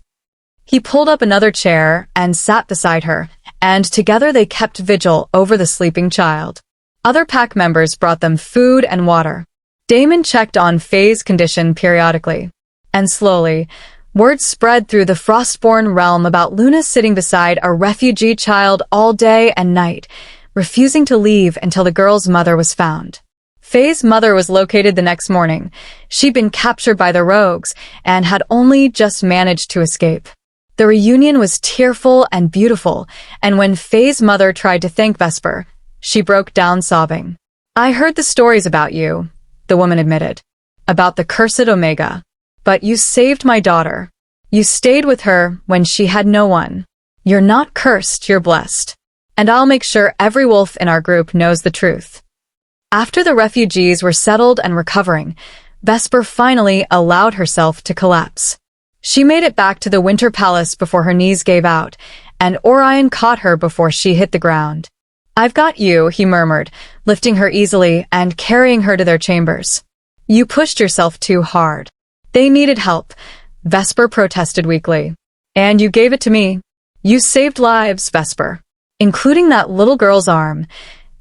He pulled up another chair and sat beside her, and together they kept vigil over the sleeping child. Other pack members brought them food and water. Damon checked on Faye's condition periodically. And slowly, word spread through the Frostborne realm about Luna sitting beside a refugee child all day and night, refusing to leave until the girl's mother was found. Faye's mother was located the next morning. She'd been captured by the rogues and had only just managed to escape. The reunion was tearful and beautiful, and when Faye's mother tried to thank Vesper, she broke down sobbing. "I heard the stories about you," the woman admitted. "About the cursed Omega. But you saved my daughter. You stayed with her when she had no one. You're not cursed, you're blessed. And I'll make sure every wolf in our group knows the truth." After the refugees were settled and recovering, Vesper finally allowed herself to collapse. She made it back to the Winter Palace before her knees gave out, and Orion caught her before she hit the ground. "I've got you," he murmured, lifting her easily and carrying her to their chambers. "You pushed yourself too hard." "They needed help," Vesper protested weakly. "And you gave it to me. You saved lives, Vesper. Including that little girl's arm.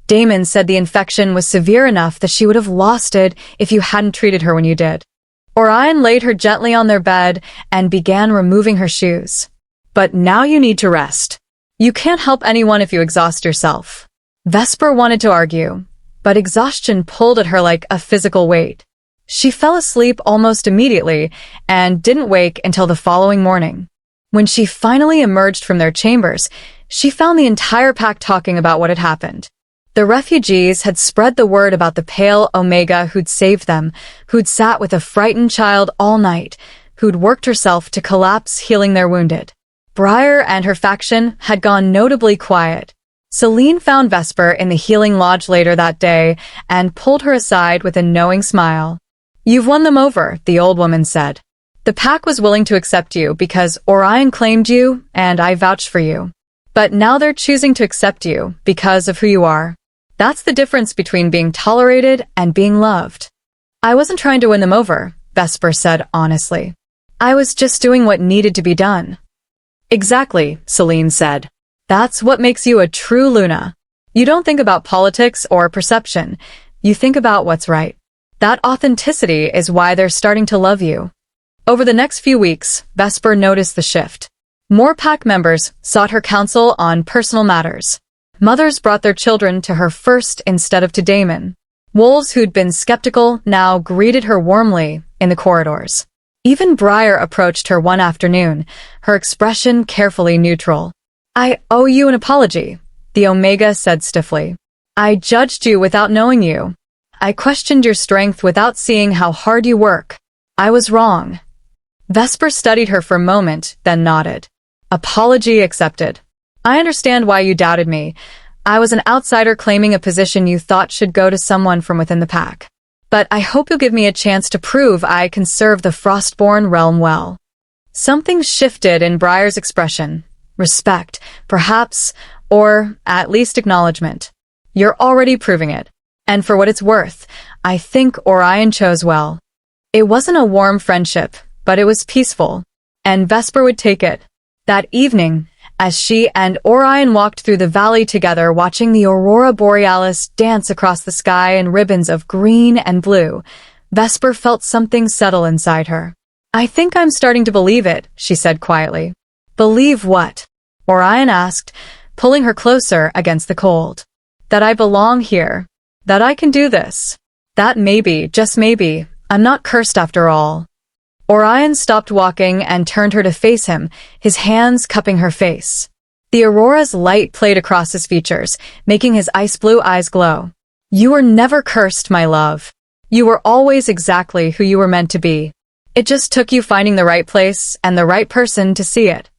Damon said the infection was severe enough that she would have lost it if you hadn't treated her when you did." Orion laid her gently on their bed and began removing her shoes. "But now you need to rest. You can't help anyone if you exhaust yourself." Vesper wanted to argue, but exhaustion pulled at her like a physical weight. She fell asleep almost immediately and didn't wake until the following morning. When she finally emerged from their chambers, she found the entire pack talking about what had happened. The refugees had spread the word about the pale Omega who'd saved them, who'd sat with a frightened child all night, who'd worked herself to collapse healing their wounded. Briar and her faction had gone notably quiet. Celine found Vesper in the healing lodge later that day and pulled her aside with a knowing smile. "You've won them over," the old woman said. "The pack was willing to accept you because Orion claimed you and I vouched for you. But now they're choosing to accept you because of who you are. That's the difference between being tolerated and being loved." "I wasn't trying to win them over," Vesper said honestly. "I was just doing what needed to be done." "Exactly," Celine said. "That's what makes you a true Luna. You don't think about politics or perception. You think about what's right. That authenticity is why they're starting to love you." Over the next few weeks, Vesper noticed the shift. More pack members sought her counsel on personal matters. Mothers brought their children to her first instead of to Damon. Wolves who'd been skeptical now greeted her warmly in the corridors. Even Briar approached her one afternoon, her expression carefully neutral. "I owe you an apology," the Omega said stiffly. "I judged you without knowing you. I questioned your strength without seeing how hard you work. I was wrong." Vesper studied her for a moment, then nodded. "Apology accepted. I understand why you doubted me. I was an outsider claiming a position you thought should go to someone from within the pack. But I hope you'll give me a chance to prove I can serve the Frostborne realm well." Something shifted in Briar's expression. Respect, perhaps, or at least acknowledgement. "You're already proving it. And for what it's worth, I think Orion chose well." It wasn't a warm friendship, but it was peaceful. And Vesper would take it. That evening, as she and Orion walked through the valley together watching the aurora borealis dance across the sky in ribbons of green and blue, Vesper felt something settle inside her. "I think I'm starting to believe it," she said quietly. "Believe what?" Orion asked, pulling her closer against the cold. "That I belong here. That I can do this. That maybe, just maybe, I'm not cursed after all." Orion stopped walking and turned her to face him, his hands cupping her face. The aurora's light played across his features, making his ice blue eyes glow. "You were never cursed, my love. You were always exactly who you were meant to be. It just took you finding the right place and the right person to see it."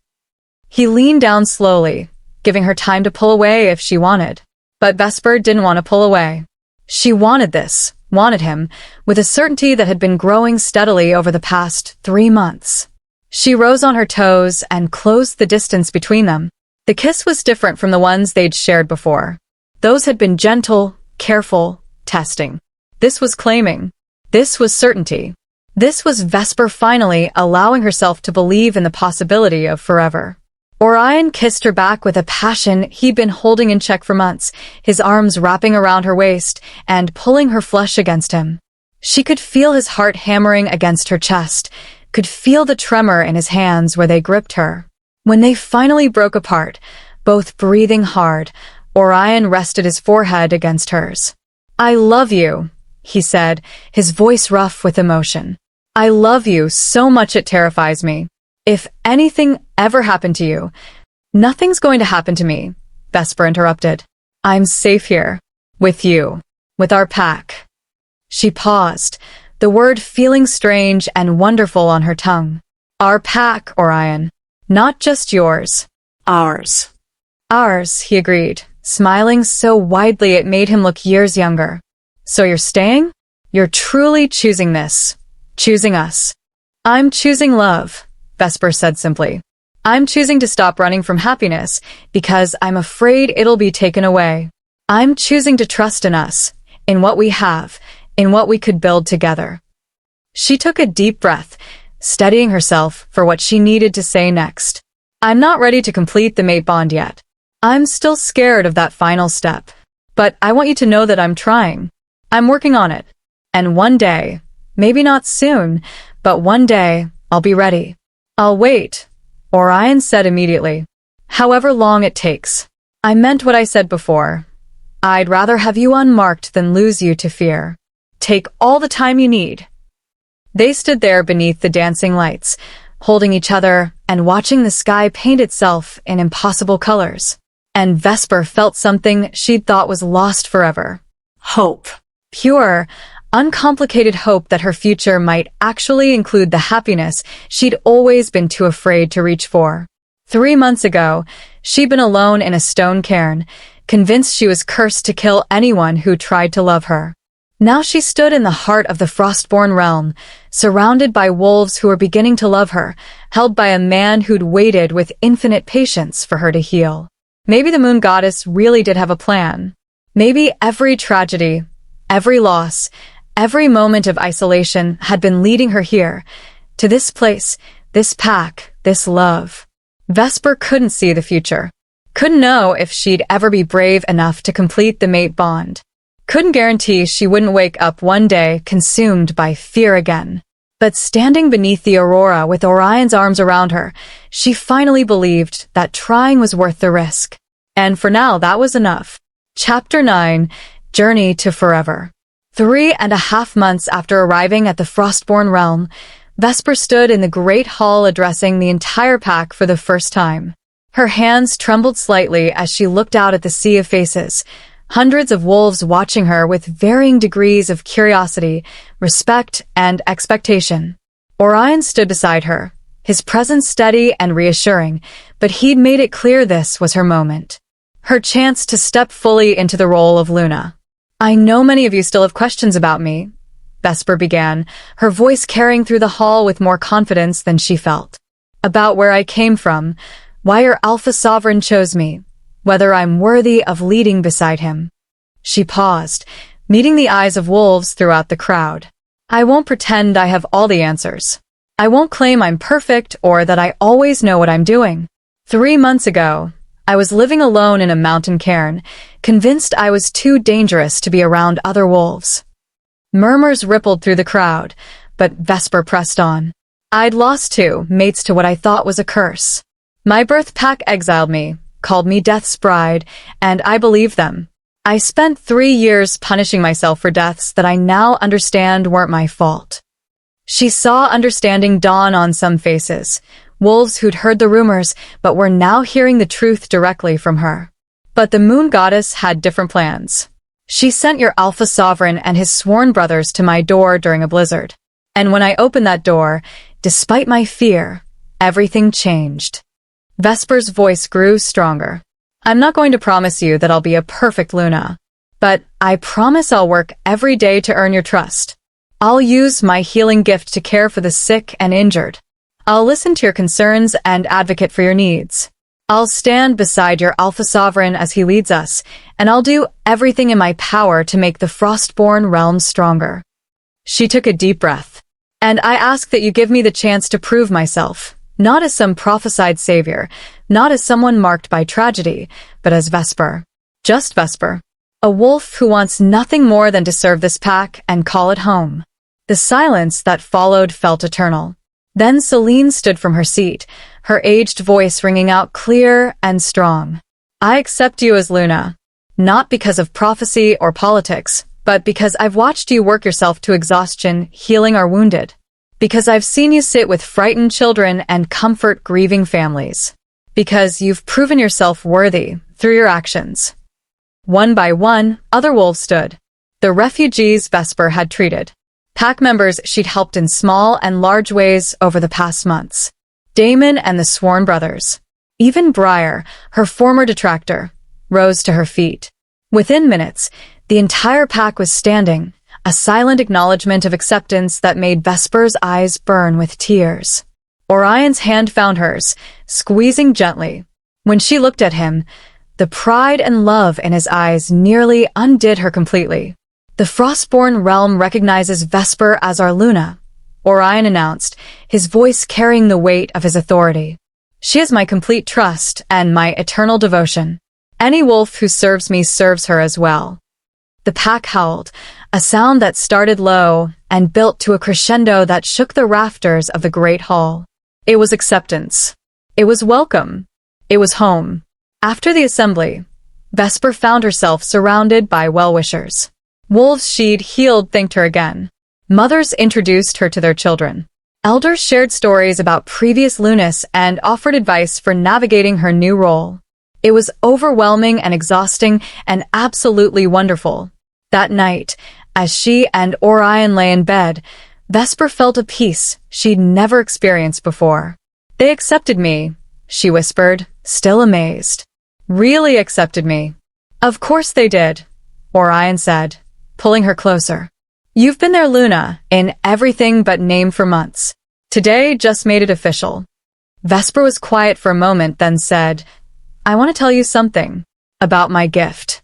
He leaned down slowly, giving her time to pull away if she wanted. But Vesper didn't want to pull away. She wanted this, wanted him, with a certainty that had been growing steadily over the past 3 months. She rose on her toes and closed the distance between them. The kiss was different from the ones they'd shared before. Those had been gentle, careful, testing. This was claiming. This was certainty. This was Vesper finally allowing herself to believe in the possibility of forever. Orion kissed her back with a passion he'd been holding in check for months, his arms wrapping around her waist and pulling her flesh against him. She could feel his heart hammering against her chest, could feel the tremor in his hands where they gripped her. When they finally broke apart, both breathing hard, Orion rested his forehead against hers. "I love you," he said, his voice rough with emotion. "I love you so much it terrifies me. If anything ever happened to you—" "Nothing's going to happen to me," Vesper interrupted. "I'm safe here. With you. With our pack." She paused, the word feeling strange and wonderful on her tongue. "Our pack, Orion. Not just yours." Ours. "Ours," he agreed, smiling so widely it made him look years younger. "So you're staying? You're truly choosing this. Choosing us." "I'm choosing love," Vesper said simply. "I'm choosing to stop running from happiness because I'm afraid it'll be taken away. I'm choosing to trust in us, in what we have, in what we could build together." She took a deep breath, steadying herself for what she needed to say next. "I'm not ready to complete the mate bond yet. I'm still scared of that final step. But I want you to know that I'm trying. I'm working on it. And one day, maybe not soon, but one day, I'll be ready. I'll wait," Orion said immediately. "However long it takes. I meant what I said before. I'd rather have you unmarked than lose you to fear. Take all the time you need." They stood there beneath the dancing lights, holding each other and watching the sky paint itself in impossible colors. And Vesper felt something she'd thought was lost forever. Hope. Pure, uncomplicated hope that her future might actually include the happiness she'd always been too afraid to reach for. 3 months ago, she'd been alone in a stone cairn, convinced she was cursed to kill anyone who tried to love her. Now she stood in the heart of the Frostborne realm, surrounded by wolves who were beginning to love her, held by a man who'd waited with infinite patience for her to heal. Maybe the moon goddess really did have a plan. Maybe every tragedy, every loss, every moment of isolation had been leading her here, to this place, this pack, this love. Vesper couldn't see the future. Couldn't know if she'd ever be brave enough to complete the mate bond. Couldn't guarantee she wouldn't wake up one day consumed by fear again. But standing beneath the aurora with Orion's arms around her, she finally believed that trying was worth the risk. And for now, that was enough. Chapter 9, Journey to Forever. 3.5 months after arriving at the Frostborne realm, Vesper stood in the great hall addressing the entire pack for the first time. Her hands trembled slightly as she looked out at the sea of faces, hundreds of wolves watching her with varying degrees of curiosity, respect, and expectation. Orion stood beside her, his presence steady and reassuring, but he'd made it clear this was her moment. Her chance to step fully into the role of Luna. "I know many of you still have questions about me," Vesper began, her voice carrying through the hall with more confidence than she felt. "About where I came from, why your Alpha Sovereign chose me, whether I'm worthy of leading beside him." She paused, meeting the eyes of wolves throughout the crowd. "I won't pretend I have all the answers. I won't claim I'm perfect or that I always know what I'm doing. 3 months ago, I was living alone in a mountain cairn, convinced I was too dangerous to be around other wolves." Murmurs rippled through the crowd, but Vesper pressed on. "I'd lost 2 mates to what I thought was a curse. My birth pack exiled me, called me Death's Bride, and I believed them. I spent 3 years punishing myself for deaths that I now understand weren't my fault." She saw understanding dawn on some faces, wolves who'd heard the rumors but were now hearing the truth directly from her. But the moon goddess had different plans. "She sent your Alpha Sovereign and his sworn brothers to my door during a blizzard. And when I opened that door, despite my fear, everything changed." Vesper's voice grew stronger. "I'm not going to promise you that I'll be a perfect Luna, but I promise I'll work every day to earn your trust. I'll use my healing gift to care for the sick and injured. I'll listen to your concerns and advocate for your needs. I'll stand beside your Alpha Sovereign as he leads us, and I'll do everything in my power to make the Frostborne realm stronger." She took a deep breath. "And I ask that you give me the chance to prove myself, Not as some prophesied savior, not as someone marked by tragedy, but as Vesper. Just Vesper. A wolf who wants nothing more than to serve this pack and call it home. The silence that followed felt eternal. Then Celine stood from her seat, her aged voice ringing out clear and strong. I accept you as Luna. Not because of prophecy or politics, but because I've watched you work yourself to exhaustion, healing our wounded. Because I've seen you sit with frightened children and comfort grieving families. Because you've proven yourself worthy through your actions. One by one, other wolves stood. The refugees Vesper had treated. Pack members she'd helped in small and large ways over the past months. Damon and the sworn brothers. Even Briar, her former detractor, rose to her feet. Within minutes, the entire pack was standing, a silent acknowledgement of acceptance that made Vesper's eyes burn with tears. Orion's hand found hers, squeezing gently. When she looked at him, the pride and love in his eyes nearly undid her completely. The Frostborne realm recognizes Vesper as our Luna, Orion announced, his voice carrying the weight of his authority. She has my complete trust and my eternal devotion. Any wolf who serves me serves her as well. The pack howled, a sound that started low and built to a crescendo that shook the rafters of the great hall. It was acceptance. It was welcome. It was home. After the assembly, Vesper found herself surrounded by well-wishers. Wolves she'd healed thanked her again. Mothers introduced her to their children. Elders shared stories about previous Lunas and offered advice for navigating her new role. It was overwhelming and exhausting and absolutely wonderful. That night, as she and Orion lay in bed, Vesper felt a peace she'd never experienced before. They accepted me, she whispered, still amazed. Really accepted me. Of course they did, Orion said, pulling her closer. You've been their Luna in everything but name for months. Today just made it official. Vesper was quiet for a moment, then said, I want to tell you something about my gift.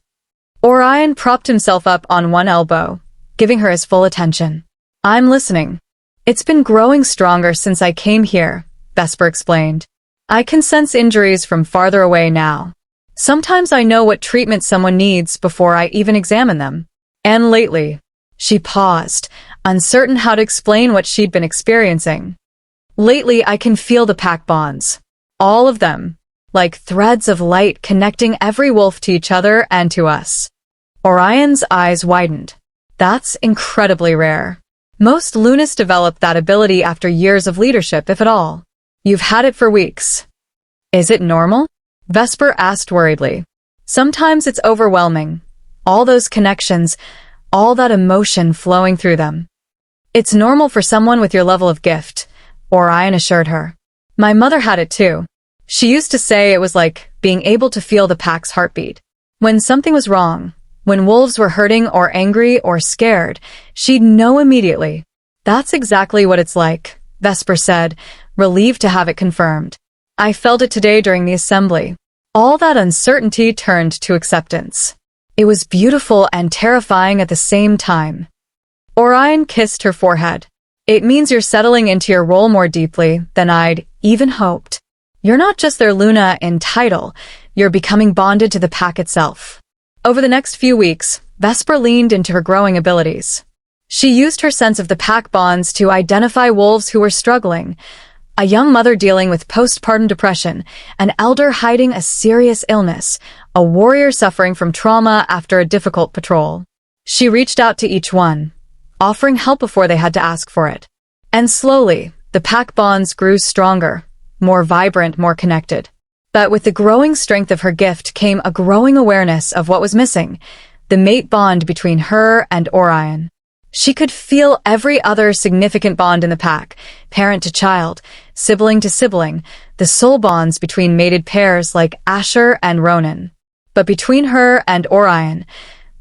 Orion propped himself up on one elbow, giving her his full attention. I'm listening. It's been growing stronger since I came here, Vesper explained. I can sense injuries from farther away now. Sometimes I know what treatment someone needs before I even examine them. And lately, she paused, uncertain how to explain what she'd been experiencing. Lately, I can feel the pack bonds. All of them. Like threads of light connecting every wolf to each other and to us. Orion's eyes widened. That's incredibly rare. Most Lunas develop that ability after years of leadership, if at all. You've had it for weeks. Is it normal? Vesper asked worriedly. Sometimes it's overwhelming. All those connections, all that emotion flowing through them. It's normal for someone with your level of gift, Orion assured her. My mother had it too. She used to say it was like being able to feel the pack's heartbeat. When something was wrong, when wolves were hurting or angry or scared, she'd know immediately. That's exactly what it's like, Vesper said, relieved to have it confirmed. I felt it today during the assembly. All that uncertainty turned to acceptance. It was beautiful and terrifying at the same time. Orion kissed her forehead. It means you're settling into your role more deeply than I'd even hoped. You're not just their Luna in title, you're becoming bonded to the pack itself. Over the next few weeks, Vesper leaned into her growing abilities. She used her sense of the pack bonds to identify wolves who were struggling, a young mother dealing with postpartum depression, an elder hiding a serious illness, a warrior suffering from trauma after a difficult patrol. She reached out to each one, offering help before they had to ask for it. And slowly, the pack bonds grew stronger, more vibrant, more connected. But with the growing strength of her gift came a growing awareness of what was missing, the mate bond between her and Orion. She could feel every other significant bond in the pack, parent to child, sibling to sibling, the soul bonds between mated pairs like Asher and Ronan. But between her and Orion,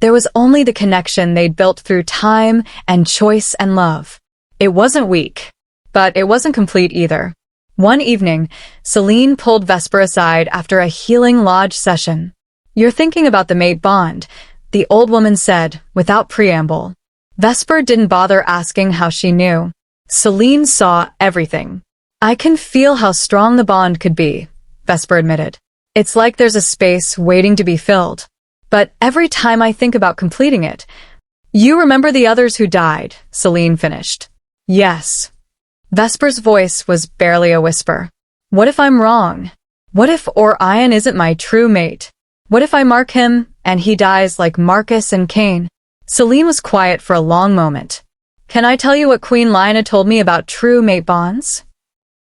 there was only the connection they'd built through time and choice and love. It wasn't weak, but it wasn't complete either. One evening, Celine pulled Vesper aside after a healing lodge session. You're thinking about the mate bond, the old woman said, without preamble. Vesper didn't bother asking how she knew. Celine saw everything. I can feel how strong the bond could be, Vesper admitted. It's like there's a space waiting to be filled. But every time I think about completing it— You remember the others who died, Celine finished. Yes. Vesper's voice was barely a whisper. What if I'm wrong? What if Orion isn't my true mate? What if I mark him, and he dies like Marcus and Cain? Celine was quiet for a long moment. Can I tell you what Queen Lina told me about true mate bonds?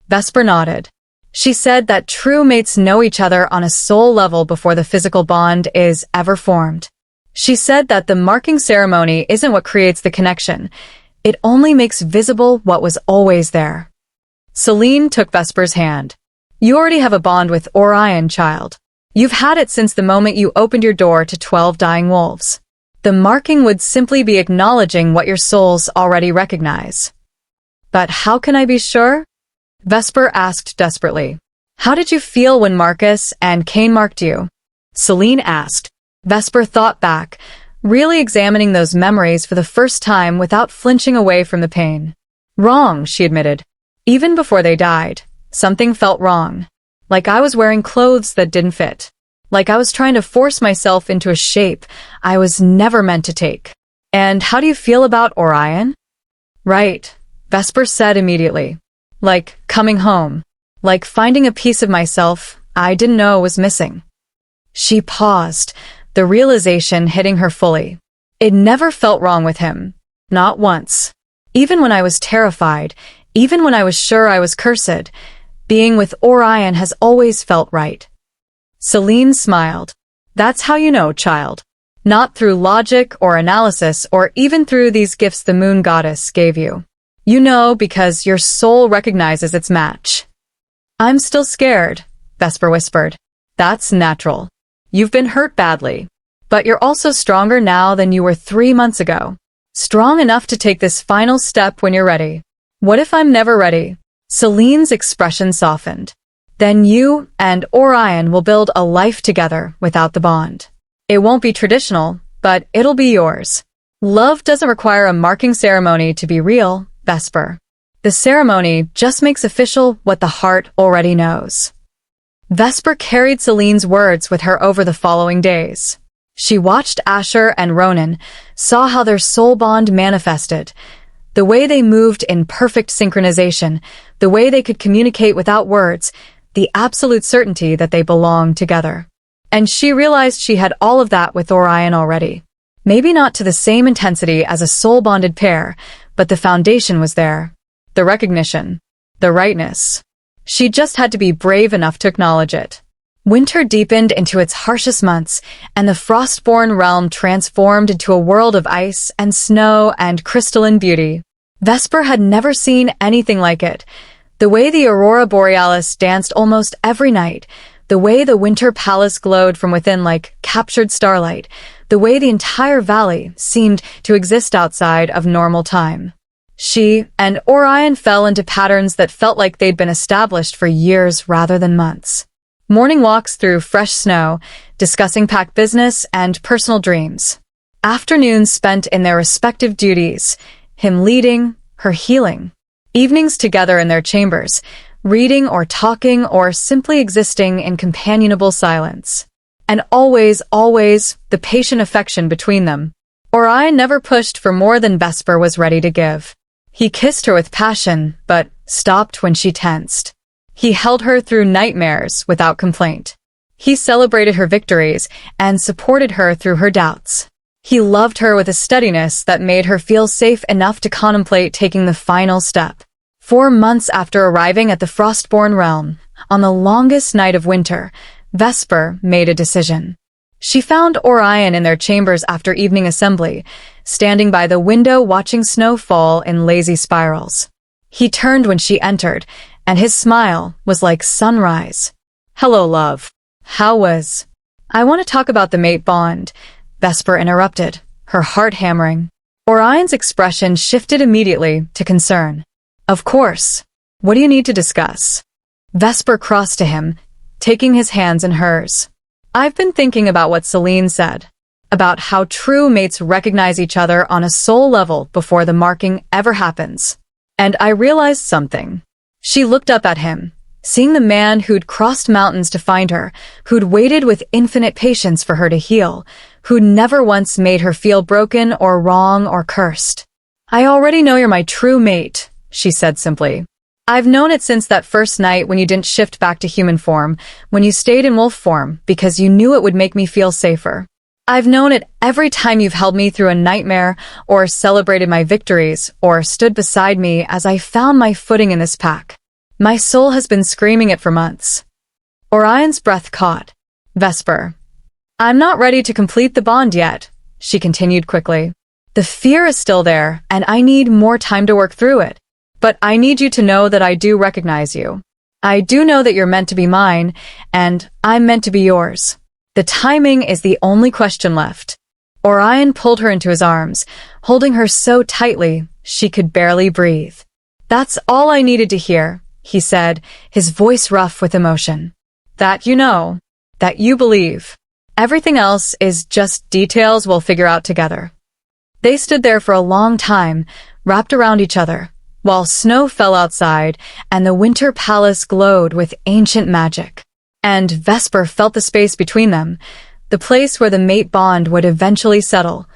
Vesper nodded. She said that true mates know each other on a soul level before the physical bond is ever formed. She said that the marking ceremony isn't what creates the connection. It only makes visible what was always there. Celine took Vesper's hand. You already have a bond with Orion, child. You've had it since the moment you opened your door to 12 dying wolves. The marking would simply be acknowledging what your souls already recognize. But how can I be sure? Vesper asked desperately. How did you feel when Marcus and Cain marked you? Celine asked. Vesper thought back, really examining those memories for the first time without flinching away from the pain. Wrong, she admitted. Even before they died, something felt wrong. Like I was wearing clothes that didn't fit. Like I was trying to force myself into a shape I was never meant to take. And how do you feel about Orion? Right, Vesper said immediately. Like coming home. Like finding a piece of myself I didn't know was missing. She paused, the realization hitting her fully. It never felt wrong with him. Not once. Even when I was terrified, even when I was sure I was cursed, being with Orion has always felt right. Celine smiled. That's how you know, child. Not through logic or analysis or even through these gifts the moon goddess gave you. You know because your soul recognizes its match. I'm still scared, Vesper whispered. That's natural. You've been hurt badly. But you're also stronger now than you were 3 months ago. Strong enough to take this final step when you're ready. What if I'm never ready? Celine's expression softened. Then you and Orion will build a life together without the bond. It won't be traditional, but it'll be yours. Love doesn't require a marking ceremony to be real, Vesper. The ceremony just makes official what the heart already knows. Vesper carried Celine's words with her over the following days. She watched Asher and Ronan, saw how their soul bond manifested, the way they moved in perfect synchronization, the way they could communicate without words, the absolute certainty that they belonged together. And she realized she had all of that with Orion already. Maybe not to the same intensity as a soul-bonded pair, but the foundation was there. The recognition. The rightness. She just had to be brave enough to acknowledge it. Winter deepened into its harshest months, and the Frostborne realm transformed into a world of ice and snow and crystalline beauty. Vesper had never seen anything like it. The way the aurora borealis danced almost every night, the way the winter palace glowed from within like captured starlight, the way the entire valley seemed to exist outside of normal time. She and Orion fell into patterns that felt like they'd been established for years rather than months. Morning walks through fresh snow, discussing packed business and personal dreams. Afternoons spent in their respective duties, him leading, her healing. Evenings together in their chambers, reading or talking or simply existing in companionable silence. And always, always, the patient affection between them. Orion never pushed for more than Vesper was ready to give. He kissed her with passion, but stopped when she tensed. He held her through nightmares without complaint. He celebrated her victories and supported her through her doubts. He loved her with a steadiness that made her feel safe enough to contemplate taking the final step. 4 months after arriving at the Frostborne realm, on the longest night of winter, Vesper made a decision. She found Orion in their chambers after evening assembly, standing by the window watching snow fall in lazy spirals. He turned when she entered, and his smile was like sunrise. Hello, love. How was? I want to talk about the mate bond, Vesper interrupted, her heart hammering. Orion's expression shifted immediately to concern. Of course. What do you need to discuss? Vesper crossed to him, taking his hands in hers. I've been thinking about what Celine said, about how true mates recognize each other on a soul level before the marking ever happens. And I realized something. She looked up at him, seeing the man who'd crossed mountains to find her, who'd waited with infinite patience for her to heal, who'd never once made her feel broken or wrong or cursed. "I already know you're my true mate," she said simply. "I've known it since that first night when you didn't shift back to human form, when you stayed in wolf form, because you knew it would make me feel safer. I've known it every time you've held me through a nightmare, or celebrated my victories, or stood beside me as I found my footing in this pack. My soul has been screaming it for months." Orion's breath caught. "Vesper, I'm not ready to complete the bond yet," she continued quickly. "The fear is still there, and I need more time to work through it. But I need you to know that I do recognize you. I do know that you're meant to be mine, and I'm meant to be yours. The timing is the only question left." Orion pulled her into his arms, holding her so tightly she could barely breathe. "That's all I needed to hear," he said, his voice rough with emotion. "That you know, that you believe. Everything else is just details we'll figure out together." They stood there for a long time, wrapped around each other, while snow fell outside and the winter palace glowed with ancient magic. And Vesper felt the space between them, the place where the mate bond would eventually settle,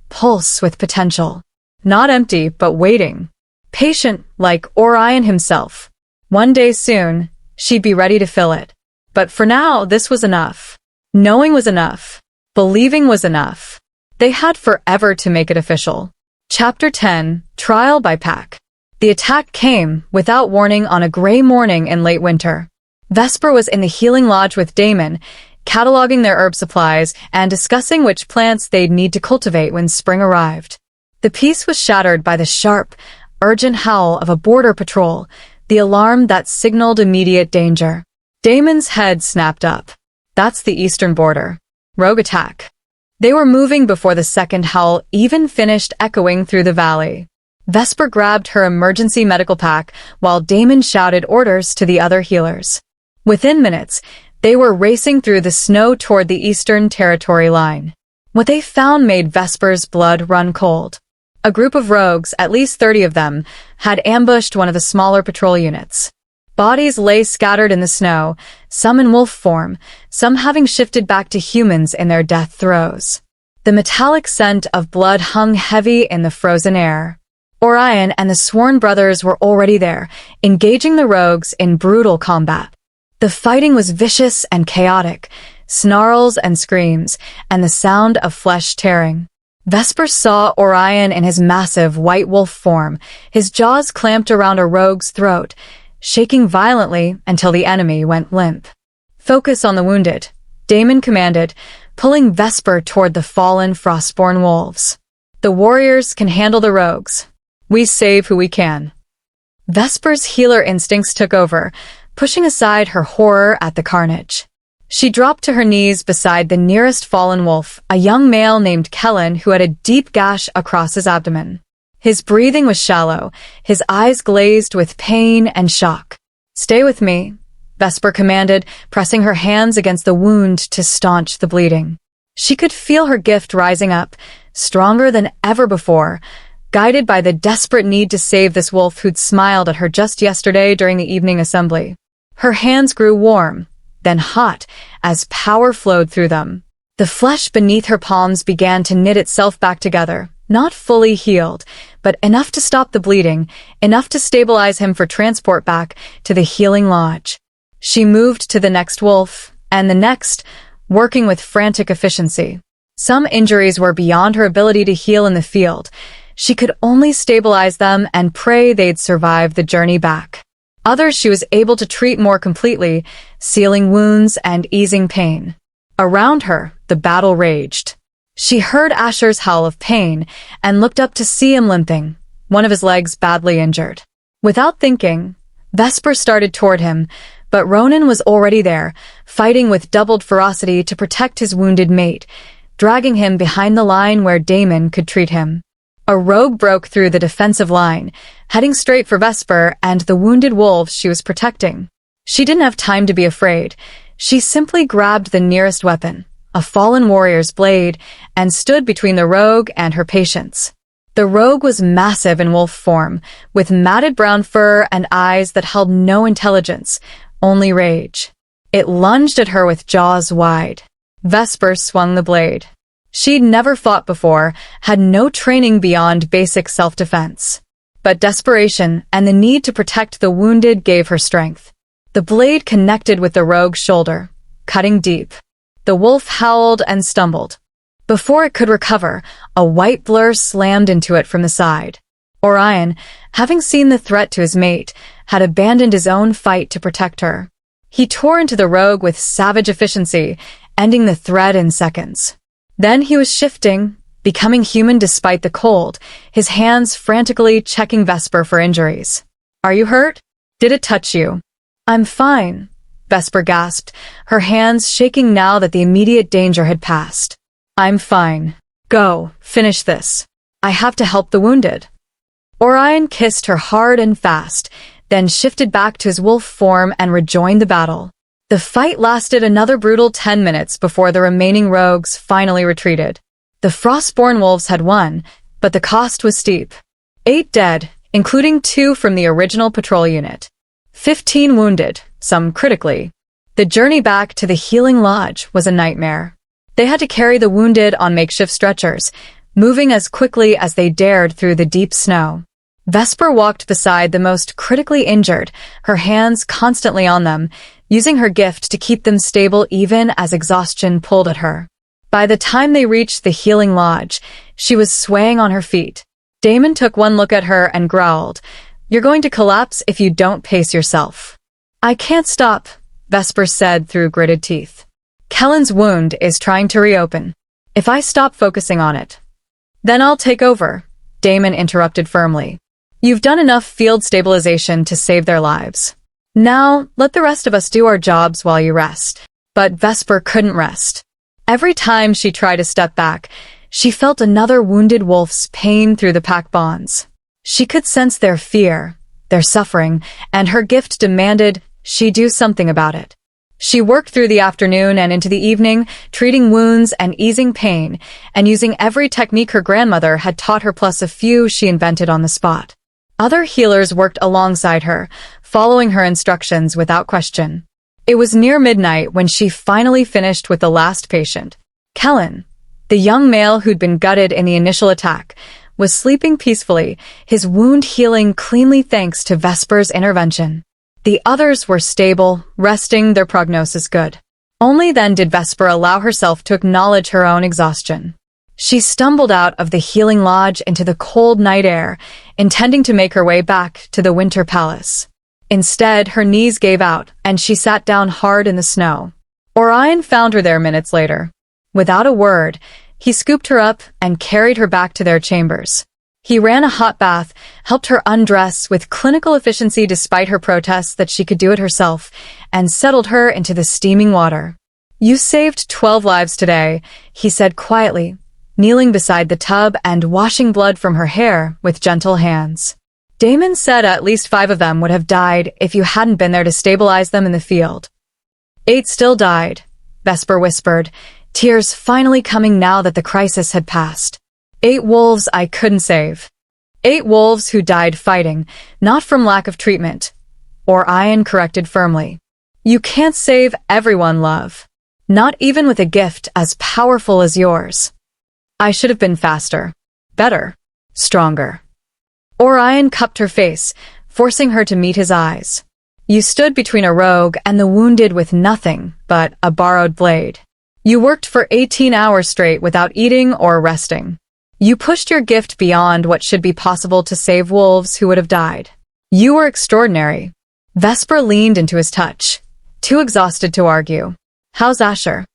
pulse with potential. Not empty, but waiting. Patient, like Orion himself. One day soon, she'd be ready to fill it. But for now, this was enough. Knowing was enough. Believing was enough. They had forever to make it official. Chapter 10, Trial by Pack. The attack came, without warning, on a gray morning in late winter. Vesper was in the healing lodge with Damon, cataloging their herb supplies and discussing which plants they'd need to cultivate when spring arrived. The peace was shattered by the sharp, urgent howl of a border patrol, the alarm that signaled immediate danger. Damon's head snapped up. That's the eastern border. Rogue attack. They were moving before the second howl even finished echoing through the valley. Vesper grabbed her emergency medical pack while Damon shouted orders to the other healers. Within minutes, they were racing through the snow toward the eastern territory line. What they found made Vesper's blood run cold. A group of rogues, at least 30 of them, had ambushed one of the smaller patrol units. Bodies lay scattered in the snow, some in wolf form, some having shifted back to humans in their death throes. The metallic scent of blood hung heavy in the frozen air. Orion and the sworn brothers were already there, engaging the rogues in brutal combat. The fighting was vicious and chaotic, snarls and screams, and the sound of flesh tearing. Vesper saw Orion in his massive white wolf form, his jaws clamped around a rogue's throat, shaking violently until the enemy went limp. "Focus on the wounded," Damon commanded, pulling Vesper toward the fallen Frostborne wolves. "The warriors can handle the rogues. We save who we can." Vesper's healer instincts took over, pushing aside her horror at the carnage. She dropped to her knees beside the nearest fallen wolf, a young male named Kellen who had a deep gash across his abdomen. His breathing was shallow, his eyes glazed with pain and shock. "Stay with me," Vesper commanded, pressing her hands against the wound to staunch the bleeding. She could feel her gift rising up, stronger than ever before, guided by the desperate need to save this wolf who'd smiled at her just yesterday during the evening assembly. Her hands grew warm, then hot, as power flowed through them. The flesh beneath her palms began to knit itself back together, not fully healed, but enough to stop the bleeding, enough to stabilize him for transport back to the healing lodge. She moved to the next wolf, and the next, working with frantic efficiency. Some injuries were beyond her ability to heal in the field. She could only stabilize them and pray they'd survive the journey back. Others she was able to treat more completely, sealing wounds and easing pain. Around her, the battle raged. She heard Asher's howl of pain and looked up to see him limping, one of his legs badly injured. Without thinking, Vesper started toward him, but Ronan was already there, fighting with doubled ferocity to protect his wounded mate, dragging him behind the line where Damon could treat him. A rogue broke through the defensive line, heading straight for Vesper and the wounded wolves she was protecting. She didn't have time to be afraid. She simply grabbed the nearest weapon, a fallen warrior's blade, and stood between the rogue and her patients. The rogue was massive in wolf form, with matted brown fur and eyes that held no intelligence, only rage. It lunged at her with jaws wide. Vesper swung the blade. She'd never fought before, had no training beyond basic self-defense. But desperation and the need to protect the wounded gave her strength. The blade connected with the rogue's shoulder, cutting deep. The wolf howled and stumbled. Before it could recover, a white blur slammed into it from the side. Orion, having seen the threat to his mate, had abandoned his own fight to protect her. He tore into the rogue with savage efficiency, ending the threat in seconds. Then he was shifting, becoming human despite the cold, his hands frantically checking Vesper for injuries. "Are you hurt? Did it touch you?" "I'm fine," Vesper gasped, her hands shaking now that the immediate danger had passed. "I'm fine. Go, finish this. I have to help the wounded." Orion kissed her hard and fast, then shifted back to his wolf form and rejoined the battle. The fight lasted another brutal 10 minutes before the remaining rogues finally retreated. The Frostborne wolves had won, but the cost was steep. 8 dead, including 2 from the original patrol unit. 15 wounded, some critically. The journey back to the healing lodge was a nightmare. They had to carry the wounded on makeshift stretchers, moving as quickly as they dared through the deep snow. Vesper walked beside the most critically injured, her hands constantly on them, using her gift to keep them stable even as exhaustion pulled at her. By the time they reached the healing lodge, she was swaying on her feet. Damon took one look at her and growled, "You're going to collapse if you don't pace yourself." "I can't stop," Vesper said through gritted teeth. "Kellen's wound is trying to reopen. If I stop focusing on it, then I'll take over," Damon interrupted firmly. "You've done enough field stabilization to save their lives. Now, let the rest of us do our jobs while you rest." But Vesper couldn't rest. Every time she tried to step back, she felt another wounded wolf's pain through the pack bonds. She could sense their fear, their suffering, and her gift demanded she do something about it. She worked through the afternoon and into the evening, treating wounds and easing pain, and using every technique her grandmother had taught her plus a few she invented on the spot. Other healers worked alongside her, following her instructions without question. It was near midnight when she finally finished with the last patient. Kellen, the young male who'd been gutted in the initial attack, was sleeping peacefully, his wound healing cleanly thanks to Vesper's intervention. The others were stable, resting, their prognosis good. Only then did Vesper allow herself to acknowledge her own exhaustion. She stumbled out of the healing lodge into the cold night air, intending to make her way back to the Winter Palace. Instead, her knees gave out, and she sat down hard in the snow. Orion found her there minutes later. Without a word, he scooped her up and carried her back to their chambers. He ran a hot bath, helped her undress with clinical efficiency despite her protests that she could do it herself, and settled her into the steaming water. "You saved 12 lives today," he said quietly, kneeling beside the tub and washing blood from her hair with gentle hands. "Damon said at least 5 of them would have died if you hadn't been there to stabilize them in the field." 8 still died, Vesper whispered, tears finally coming now that the crisis had passed. 8 wolves I couldn't save. 8 wolves who died fighting, not from lack of treatment. Orion corrected firmly. "You can't save everyone, love. Not even with a gift as powerful as yours." "I should have been faster. Better. Stronger." Orion cupped her face, forcing her to meet his eyes. "You stood between a rogue and the wounded with nothing but a borrowed blade. You worked for 18 hours straight without eating or resting. You pushed your gift beyond what should be possible to save wolves who would have died. You were extraordinary." Vesper leaned into his touch, too exhausted to argue. "How's Asher?"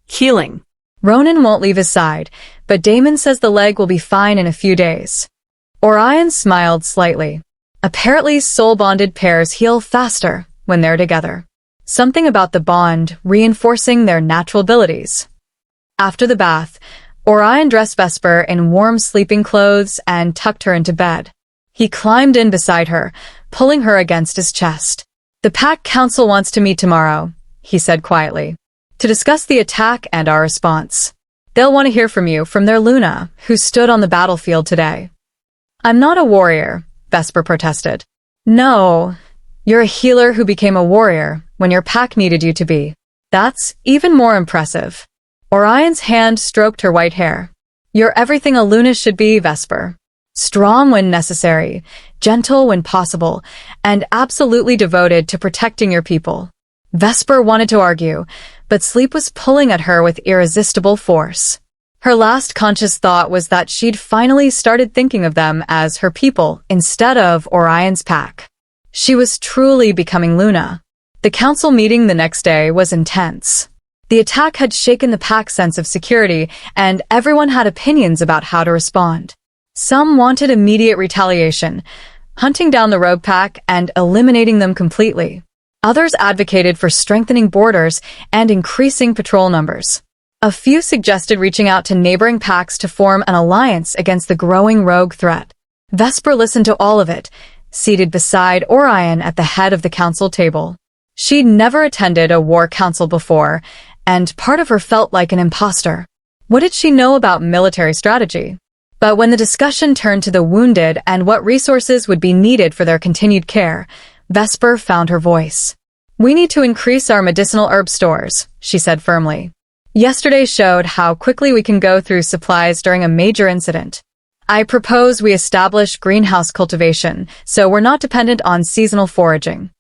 "Healing." "Ronan won't leave his side, but Damon says the leg will be fine in a few days." Orion smiled slightly. Apparently soul-bonded pairs heal faster when they're together. Something about the bond reinforcing their natural abilities. After the bath, Orion dressed Vesper in warm sleeping clothes and tucked her into bed. He climbed in beside her, pulling her against his chest. "The Pack Council wants to meet tomorrow," he said quietly, "to discuss the attack and our response. They'll want to hear from you from their Luna, who stood on the battlefield today." I'm not a warrior, Vesper protested. No, you're a healer who became a warrior when your pack needed you to be. That's even more impressive. Orion's hand stroked her white hair. You're everything a Luna should be, Vesper. Strong when necessary, gentle when possible, and absolutely devoted to protecting your people. Vesper wanted to argue, but sleep was pulling at her with irresistible force. Her last conscious thought was that she'd finally started thinking of them as her people instead of Orion's pack. She was truly becoming Luna. The council meeting the next day was intense. The attack had shaken the pack's sense of security, and everyone had opinions about how to respond. Some wanted immediate retaliation, hunting down the rogue pack and eliminating them completely. Others advocated for strengthening borders and increasing patrol numbers. A few suggested reaching out to neighboring packs to form an alliance against the growing rogue threat. Vesper listened to all of it, seated beside Orion at the head of the council table. She'd never attended a war council before, and part of her felt like an imposter. What did she know about military strategy? But when the discussion turned to the wounded and what resources would be needed for their continued care, Vesper found her voice. We need to increase our medicinal herb stores, she said firmly. Yesterday showed how quickly we can go through supplies during a major incident. I propose we establish greenhouse cultivation, so we're not dependent on seasonal foraging.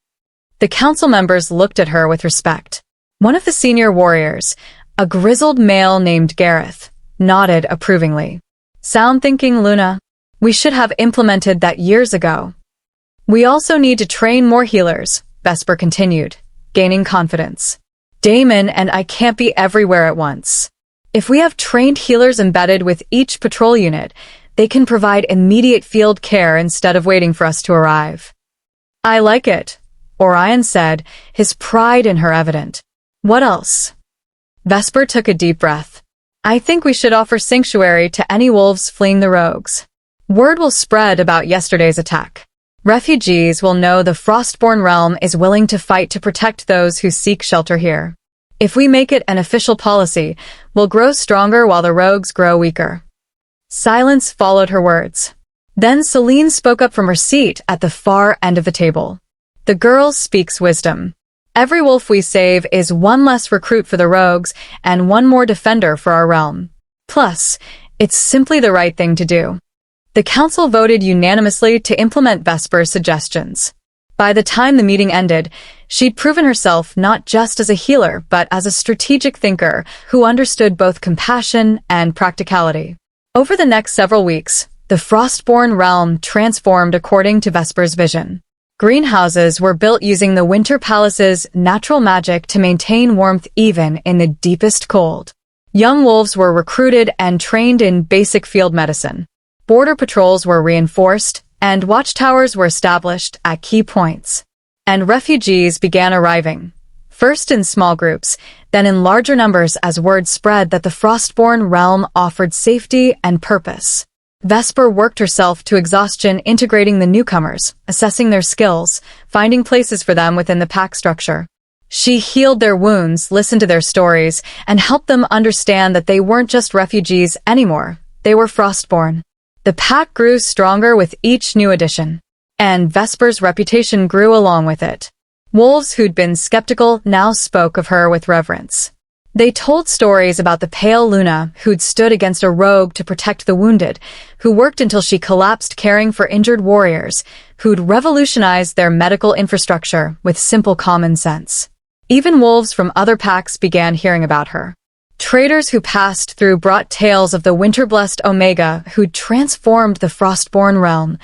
The council members looked at her with respect. One of the senior warriors, a grizzled male named Gareth, nodded approvingly. Sound thinking, Luna. We should have implemented that years ago. We also need to train more healers, Vesper continued, gaining confidence. Damon and I can't be everywhere at once. If we have trained healers embedded with each patrol unit, they can provide immediate field care instead of waiting for us to arrive. I like it, Orion said, his pride in her evident. What else? Vesper took a deep breath. I think we should offer sanctuary to any wolves fleeing the rogues. Word will spread about yesterday's attack. Refugees will know the Frostborne realm is willing to fight to protect those who seek shelter here. If we make it an official policy, we'll grow stronger while the rogues grow weaker. Silence followed her words. Then Celine spoke up from her seat at the far end of the table. The girl speaks wisdom. Every wolf we save is one less recruit for the rogues and one more defender for our realm. Plus, it's simply the right thing to do. The council voted unanimously to implement Vesper's suggestions. By the time the meeting ended, she'd proven herself not just as a healer, but as a strategic thinker who understood both compassion and practicality. Over the next several weeks, the Frostborne realm transformed according to Vesper's vision. Greenhouses were built using the Winter Palace's natural magic to maintain warmth even in the deepest cold. Young wolves were recruited and trained in basic field medicine. Border patrols were reinforced, and watchtowers were established at key points. And refugees began arriving, first in small groups, then in larger numbers as word spread that the Frostborne realm offered safety and purpose. Vesper worked herself to exhaustion integrating the newcomers, assessing their skills, finding places for them within the pack structure. She healed their wounds, listened to their stories, and helped them understand that they weren't just refugees anymore. They were Frostborne. The pack grew stronger with each new addition, and Vesper's reputation grew along with it. Wolves who'd been skeptical now spoke of her with reverence. They told stories about the pale Luna who'd stood against a rogue to protect the wounded, who worked until she collapsed caring for injured warriors, who'd revolutionized their medical infrastructure with simple common sense. Even wolves from other packs began hearing about her. Traders who passed through brought tales of the winter-blessed Omega who'd transformed the Frostborne realm,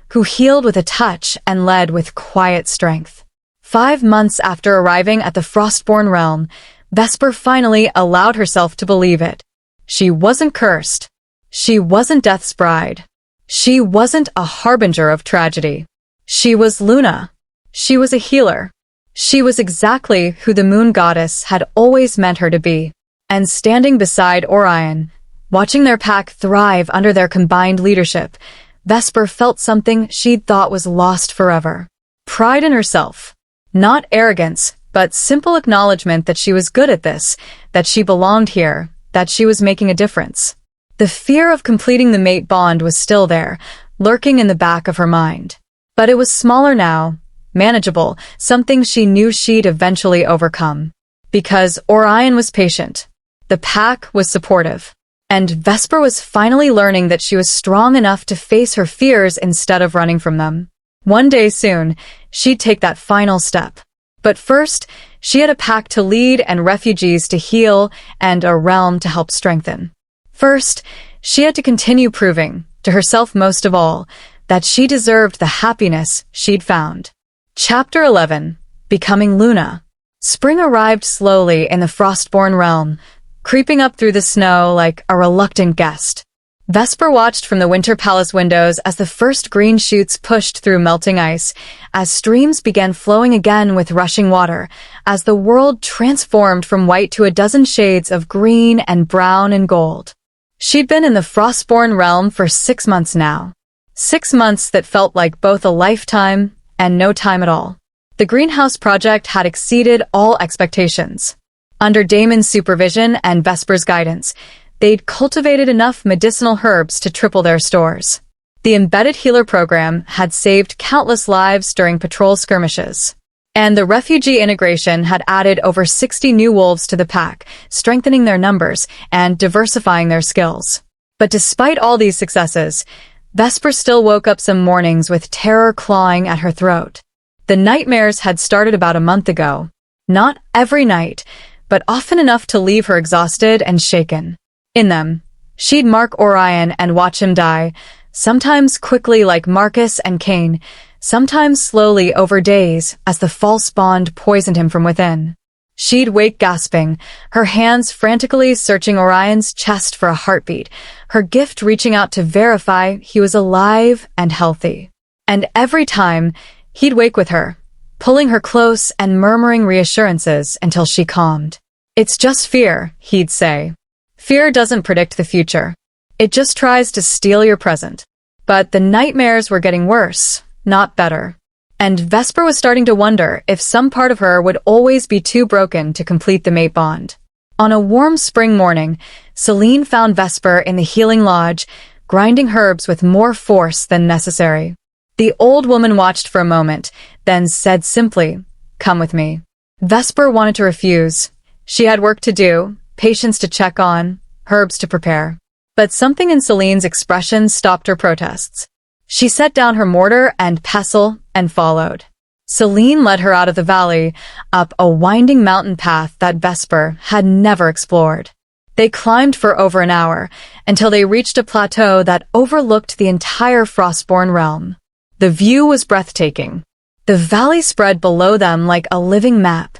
who healed with a touch and led with quiet strength. 5 months after arriving at the Frostborne realm, Vesper finally allowed herself to believe it. She wasn't cursed. She wasn't Death's bride. She wasn't a harbinger of tragedy. She was Luna. She was a healer. She was exactly who the moon goddess had always meant her to be. And standing beside Orion, watching their pack thrive under their combined leadership, Vesper felt something she'd thought was lost forever. Pride in herself. Not arrogance, but simple acknowledgement that she was good at this, that she belonged here, that she was making a difference. The fear of completing the mate bond was still there, lurking in the back of her mind. But it was smaller now, manageable, something she knew she'd eventually overcome. Because Orion was patient. The pack was supportive. And Vesper was finally learning that she was strong enough to face her fears instead of running from them. One day soon, she'd take that final step. But first, she had a pack to lead and refugees to heal and a realm to help strengthen. First, she had to continue proving, to herself most of all, that she deserved the happiness she'd found. Chapter 11. Becoming Luna. Spring arrived slowly in the Frostborne realm, creeping up through the snow like a reluctant guest. Vesper watched from the Winter Palace windows as the first green shoots pushed through melting ice, as streams began flowing again with rushing water, as the world transformed from white to a dozen shades of green and brown and gold. She'd been in the Frostborne realm for 6 months now. 6 months that felt like both a lifetime and no time at all. The greenhouse project had exceeded all expectations. Under Damon's supervision and Vesper's guidance, they'd cultivated enough medicinal herbs to triple their stores. The embedded healer program had saved countless lives during patrol skirmishes. And the refugee integration had added over 60 new wolves to the pack, strengthening their numbers and diversifying their skills. But despite all these successes, Vesper still woke up some mornings with terror clawing at her throat. The nightmares had started about a month ago. Not every night, but often enough to leave her exhausted and shaken. In them, she'd mark Orion and watch him die, sometimes quickly like Marcus and Cain, sometimes slowly over days as the false bond poisoned him from within. She'd wake gasping, her hands frantically searching Orion's chest for a heartbeat, her gift reaching out to verify he was alive and healthy. And every time, he'd wake with her, pulling her close and murmuring reassurances until she calmed. "It's just fear," he'd say. "Fear doesn't predict the future. It just tries to steal your present." But the nightmares were getting worse, not better. And Vesper was starting to wonder if some part of her would always be too broken to complete the mate bond. On a warm spring morning, Celine found Vesper in the healing lodge, grinding herbs with more force than necessary. The old woman watched for a moment, then said simply, "Come with me." Vesper wanted to refuse. She had work to do, patients to check on, herbs to prepare. But something in Celine's expression stopped her protests. She set down her mortar and pestle and followed. Celine led her out of the valley, up a winding mountain path that Vesper had never explored. They climbed for over an hour, until they reached a plateau that overlooked the entire Frostborne realm. The view was breathtaking. The valley spread below them like a living map,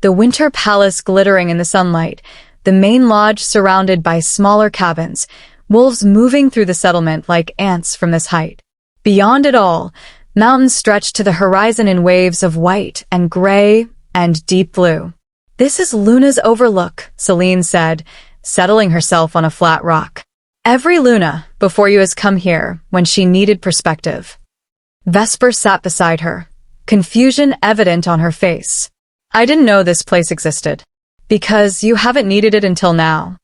the Winter Palace glittering in the sunlight, the main lodge surrounded by smaller cabins, wolves moving through the settlement like ants from this height. Beyond it all, mountains stretched to the horizon in waves of white and gray and deep blue. "This is Luna's overlook," Celine said, settling herself on a flat rock. "Every Luna before you has come here when she needed perspective." Vesper sat beside her, confusion evident on her face. "I didn't know this place existed." "Because you haven't needed it until now."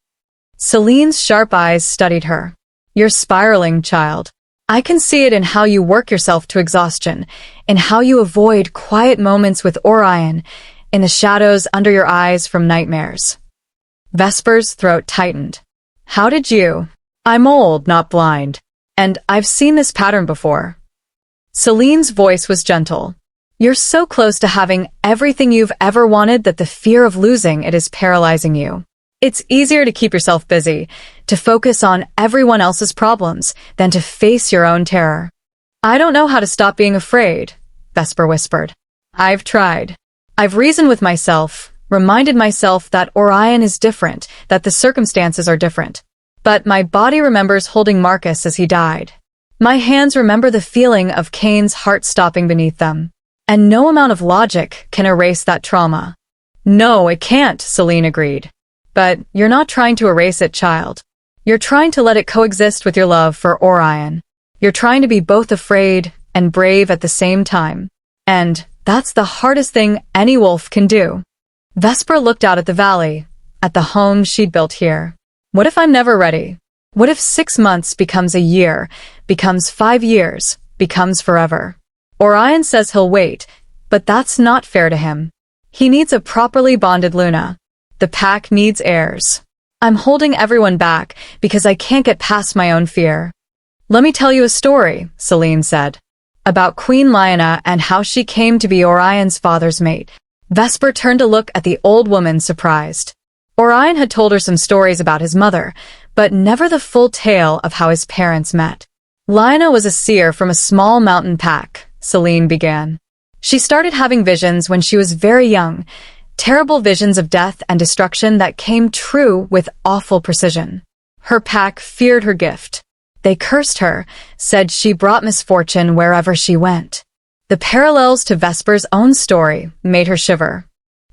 Celine's sharp eyes studied her. "You're spiraling, child. I can see it in how you work yourself to exhaustion, in how you avoid quiet moments with Orion, in the shadows under your eyes from nightmares." Vesper's throat tightened. "How did you?" "I'm old, not blind. And I've seen this pattern before." Celine's voice was gentle. "You're so close to having everything you've ever wanted that the fear of losing it is paralyzing you. It's easier to keep yourself busy, to focus on everyone else's problems, than to face your own terror." "I don't know how to stop being afraid," Vesper whispered. "I've tried. I've reasoned with myself, reminded myself that Orion is different, that the circumstances are different. But my body remembers holding Marcus as he died. My hands remember the feeling of Cain's heart stopping beneath them. And no amount of logic can erase that trauma." "No, it can't," Celine agreed. "But you're not trying to erase it, child. You're trying to let it coexist with your love for Orion. You're trying to be both afraid and brave at the same time. And that's the hardest thing any wolf can do." Vesper looked out at the valley, at the home she'd built here. "What if I'm never ready? What if 6 months becomes a year, becomes 5 years, becomes forever? Orion says he'll wait, but that's not fair to him. He needs a properly bonded Luna. The pack needs heirs. I'm holding everyone back because I can't get past my own fear. Let me tell you a story, Selene said, about Queen Lyanna and how she came to be Orion's father's mate. Vesper turned to look at the old woman, surprised. Orion had told her some stories about his mother, but never the full tale of how his parents met. Lyanna was a seer from a small mountain pack, Selene began. She started having visions when she was very young, terrible visions of death and destruction that came true with awful precision. Her pack feared her gift. They cursed her, said she brought misfortune wherever she went. The parallels to Vesper's own story made her shiver.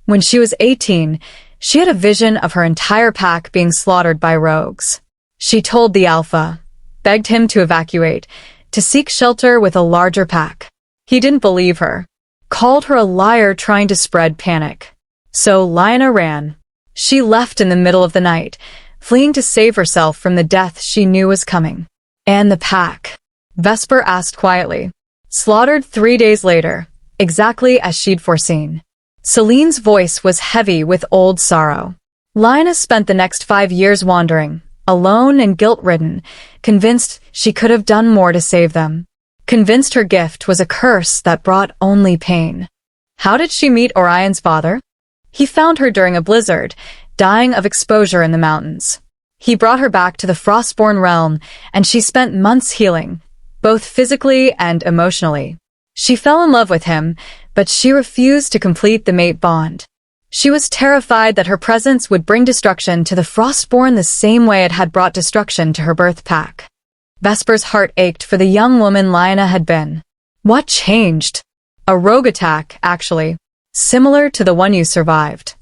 When she was 18, she had a vision of her entire pack being slaughtered by rogues. She told the Alpha, begged him to evacuate, to seek shelter with a larger pack. He didn't believe her, called her a liar trying to spread panic. So Lyanna ran. She left in the middle of the night, fleeing to save herself from the death she knew was coming. And the pack? Vesper asked quietly. Slaughtered 3 days later, exactly as she'd foreseen. Selene's voice was heavy with old sorrow. Lyanna spent the next 5 years wandering, alone and guilt-ridden, convinced she could have done more to save them. Convinced her gift was a curse that brought only pain. How did she meet Orion's father? He found her during a blizzard, dying of exposure in the mountains. He brought her back to the Frostborne realm, and she spent months healing, both physically and emotionally. She fell in love with him, but she refused to complete the mate bond. She was terrified that her presence would bring destruction to the Frostborne the same way it had brought destruction to her birth pack. Vesper's heart ached for the young woman Lyanna had been. What changed? A rogue attack, actually, similar to the one you survived.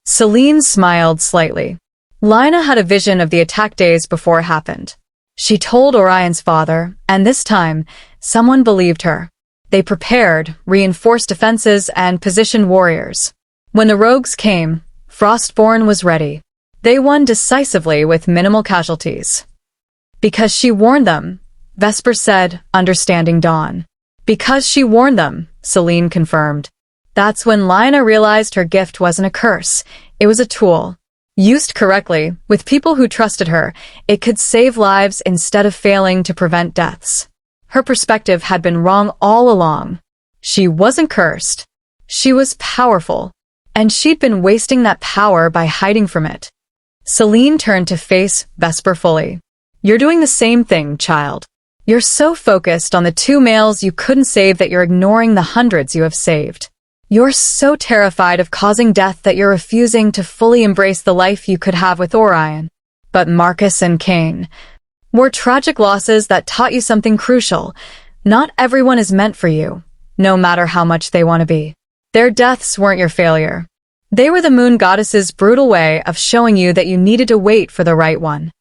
Selene smiled slightly. Lyanna had a vision of the attack days before it happened. She told Orion's father, and this time, someone believed her. They prepared, reinforced defenses, and positioned warriors. When the rogues came, Frostborne was ready. They won decisively with minimal casualties. Because she warned them, Vesper said, understanding Dawn. Because she warned them, Selene confirmed. That's when Lyanna realized her gift wasn't a curse, it was a tool. Used correctly, with people who trusted her, it could save lives instead of failing to prevent deaths. Her perspective had been wrong all along. She wasn't cursed. She was powerful. And she'd been wasting that power by hiding from it. Selene turned to face Vesper fully. You're doing the same thing, child. You're so focused on the 2 males you couldn't save that you're ignoring the hundreds you have saved. You're so terrified of causing death that you're refusing to fully embrace the life you could have with Orion. But Marcus and Cain were tragic losses that taught you something crucial. Not everyone is meant for you, no matter how much they want to be. Their deaths weren't your failure. They were the moon goddess's brutal way of showing you that you needed to wait for the right one.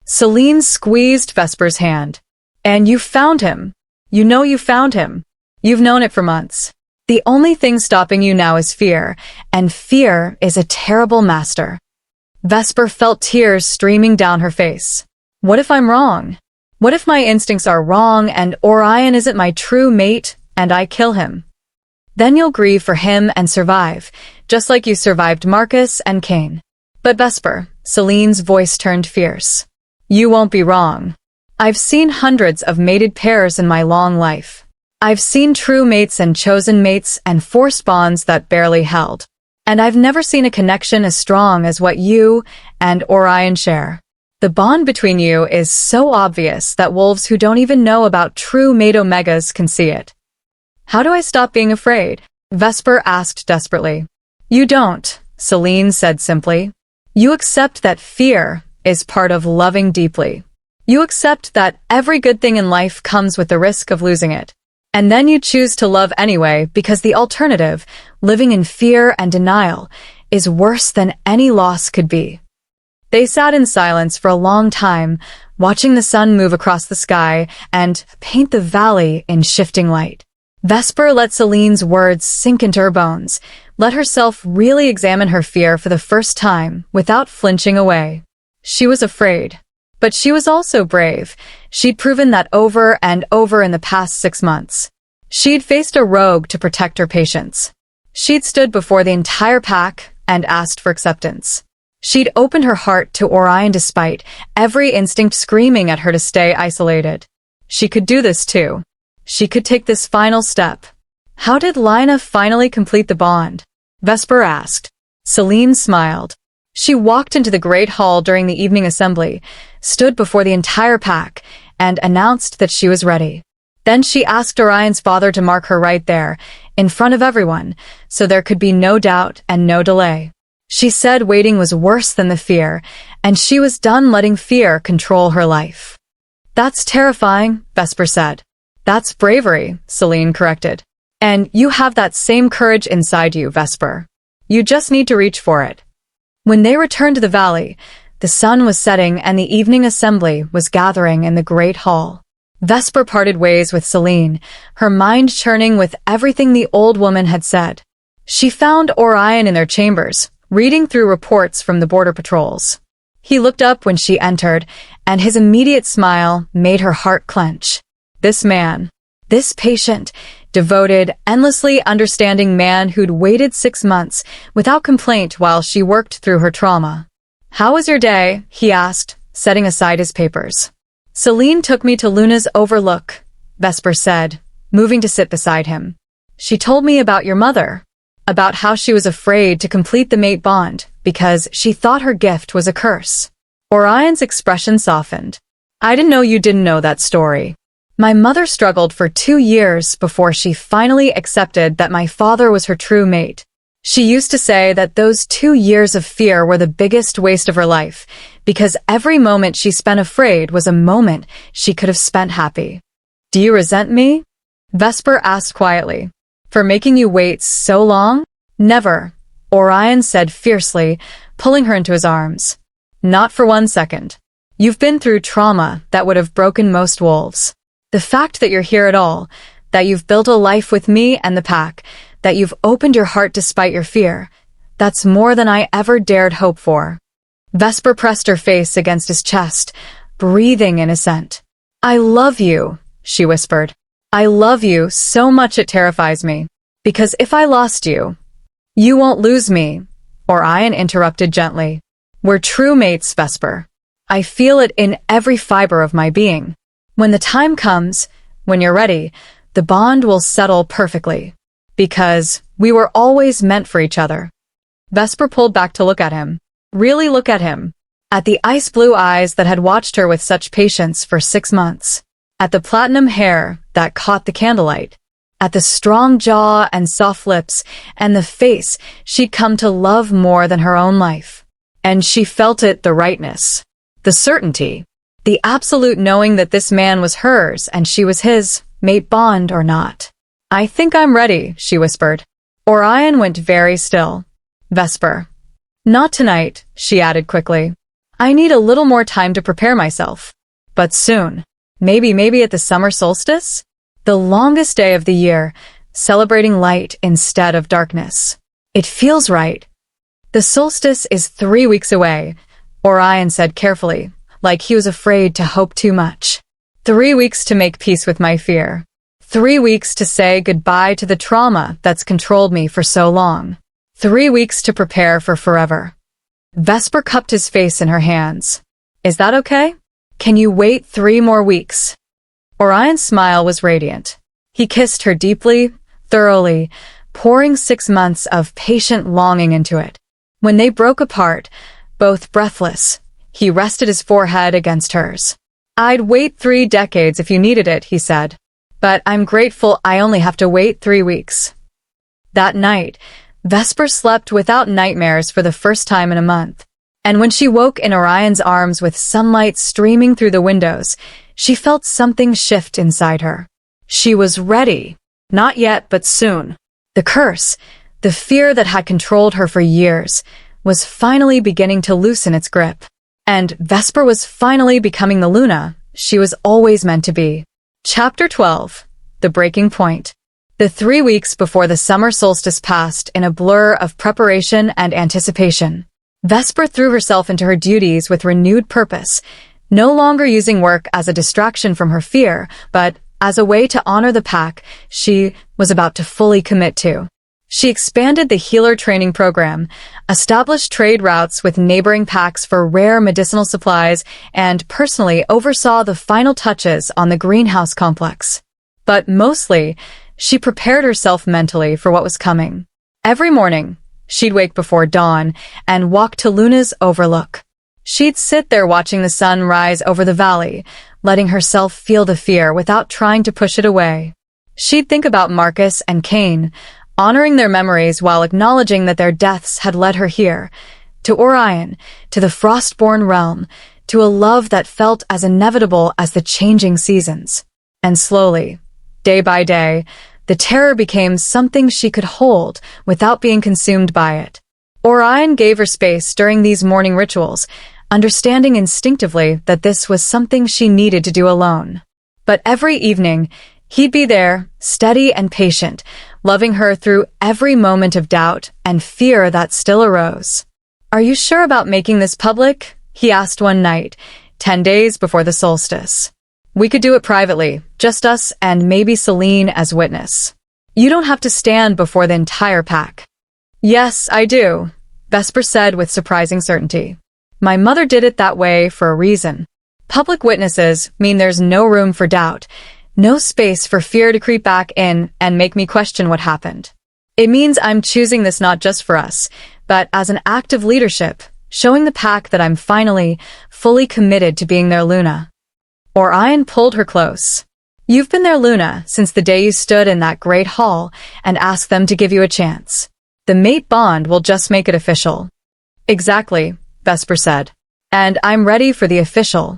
Selene squeezed Vesper's hand. And you found him. You know you found him. You've known it for months. The only thing stopping you now is fear, and fear is a terrible master. Vesper felt tears streaming down her face. What if I'm wrong? What if my instincts are wrong and Orion isn't my true mate and I kill him? Then you'll grieve for him and survive, just like you survived Marcus and Cain. But Vesper, Selene's voice turned fierce. You won't be wrong. I've seen hundreds of mated pairs in my long life. I've seen true mates and chosen mates and forced bonds that barely held. And I've never seen a connection as strong as what you and Orion share. The bond between you is so obvious that wolves who don't even know about true mate omegas can see it. How do I stop being afraid? Vesper asked desperately. You don't, Selene said simply. You accept that fear is part of loving deeply. You accept that every good thing in life comes with the risk of losing it. And then you choose to love anyway because the alternative, living in fear and denial, is worse than any loss could be. They sat in silence for a long time, watching the sun move across the sky and paint the valley in shifting light. Vesper let Selene's words sink into her bones, let herself really examine her fear for the first time without flinching away. She was afraid. But she was also brave. She'd proven that over and over in the past 6 months. She'd faced a rogue to protect her patients. She'd stood before the entire pack and asked for acceptance. She'd opened her heart to Orion despite every instinct screaming at her to stay isolated. She could do this too. She could take this final step. How did Lina finally complete the bond? Vesper asked. Celine smiled. She walked into the great hall during the evening assembly, stood before the entire pack, and announced that she was ready. Then she asked Orion's father to mark her right there, in front of everyone, so there could be no doubt and no delay. She said waiting was worse than the fear, and she was done letting fear control her life. That's terrifying, Vesper said. That's bravery, Celine corrected. And you have that same courage inside you, Vesper. You just need to reach for it. When they returned to the valley, the sun was setting and the evening assembly was gathering in the great hall. Vesper parted ways with Celine, her mind churning with everything the old woman had said. She found Orion in their chambers, reading through reports from the border patrols. He looked up when she entered, and his immediate smile made her heart clench. This man, this patient, devoted, endlessly understanding man who'd waited 6 months without complaint while she worked through her trauma. How was your day? He asked, setting aside his papers. Celine took me to Luna's overlook, Vesper said, moving to sit beside him. She told me about your mother, about how she was afraid to complete the mate bond because she thought her gift was a curse. Orion's expression softened. I didn't know you didn't know that story. My mother struggled for 2 years before she finally accepted that my father was her true mate. She used to say that those 2 years of fear were the biggest waste of her life, because every moment she spent afraid was a moment she could have spent happy. Do you resent me? Vesper asked quietly. For making you wait so long? Never, Orion said fiercely, pulling her into his arms. Not for 1 second. You've been through trauma that would have broken most wolves. The fact that you're here at all, that you've built a life with me and the pack, that you've opened your heart despite your fear, that's more than I ever dared hope for. Vesper pressed her face against his chest, breathing in assent. I love you, she whispered. I love you so much it terrifies me. Because if I lost you, you won't lose me, Orion interrupted gently. We're true mates, Vesper. I feel it in every fiber of my being. When the time comes, when you're ready, the bond will settle perfectly. Because we were always meant for each other. Vesper pulled back to look at him. Really look at him. At the ice blue eyes that had watched her with such patience for 6 months. At the platinum hair that caught the candlelight. At the strong jaw and soft lips and the face she'd come to love more than her own life. And she felt it, the rightness. The certainty. The absolute knowing that this man was hers and she was his, mate bond or not. I think I'm ready, she whispered. Orion went very still. Vesper. Not tonight, she added quickly. I need a little more time to prepare myself. But soon. Maybe at the summer solstice? The longest day of the year, celebrating light instead of darkness. It feels right. The solstice is 3 weeks away, Orion said carefully, like he was afraid to hope too much. 3 weeks to make peace with my fear. 3 weeks to say goodbye to the trauma that's controlled me for so long. 3 weeks to prepare for forever. Vesper cupped his face in her hands. Is that okay? Can you wait 3 more weeks? Orion's smile was radiant. He kissed her deeply, thoroughly, pouring 6 months of patient longing into it. When they broke apart, both breathless, he rested his forehead against hers. I'd wait 3 decades if you needed it, he said. But I'm grateful I only have to wait 3 weeks. That night, Vesper slept without nightmares for the first time in a month. And when she woke in Orion's arms with sunlight streaming through the windows, she felt something shift inside her. She was ready. Not yet, but soon. The curse, the fear that had controlled her for years, was finally beginning to loosen its grip. And Vesper was finally becoming the Luna she was always meant to be. Chapter 12. The Breaking Point. The 3 weeks before the summer solstice passed in a blur of preparation and anticipation. Vesper threw herself into her duties with renewed purpose, no longer using work as a distraction from her fear, but as a way to honor the pack she was about to fully commit to. She expanded the healer training program, established trade routes with neighboring packs for rare medicinal supplies, and personally oversaw the final touches on the greenhouse complex. But mostly, she prepared herself mentally for what was coming. Every morning, she'd wake before dawn and walk to Luna's overlook. She'd sit there watching the sun rise over the valley, letting herself feel the fear without trying to push it away. She'd think about Marcus and Cain, honoring their memories while acknowledging that their deaths had led her here, to Orion, to the Frostborne realm, to a love that felt as inevitable as the changing seasons. And slowly, day by day, the terror became something she could hold without being consumed by it. Orion gave her space during these morning rituals, understanding instinctively that this was something she needed to do alone. But every evening, he'd be there, steady and patient, loving her through every moment of doubt and fear that still arose. "Are you sure about making this public?" he asked one night, 10 days before the solstice. "We could do it privately, just us and maybe Celine as witness. You don't have to stand before the entire pack." "Yes, I do," Vesper said with surprising certainty. "My mother did it that way for a reason. Public witnesses mean there's no room for doubt, no space for fear to creep back in and make me question what happened. It means I'm choosing this not just for us, but as an act of leadership, showing the pack that I'm finally, fully committed to being their Luna." Orion pulled her close. "You've been their Luna since the day you stood in that great hall and asked them to give you a chance. The mate bond will just make it official." "Exactly," Vesper said. "And I'm ready for the official."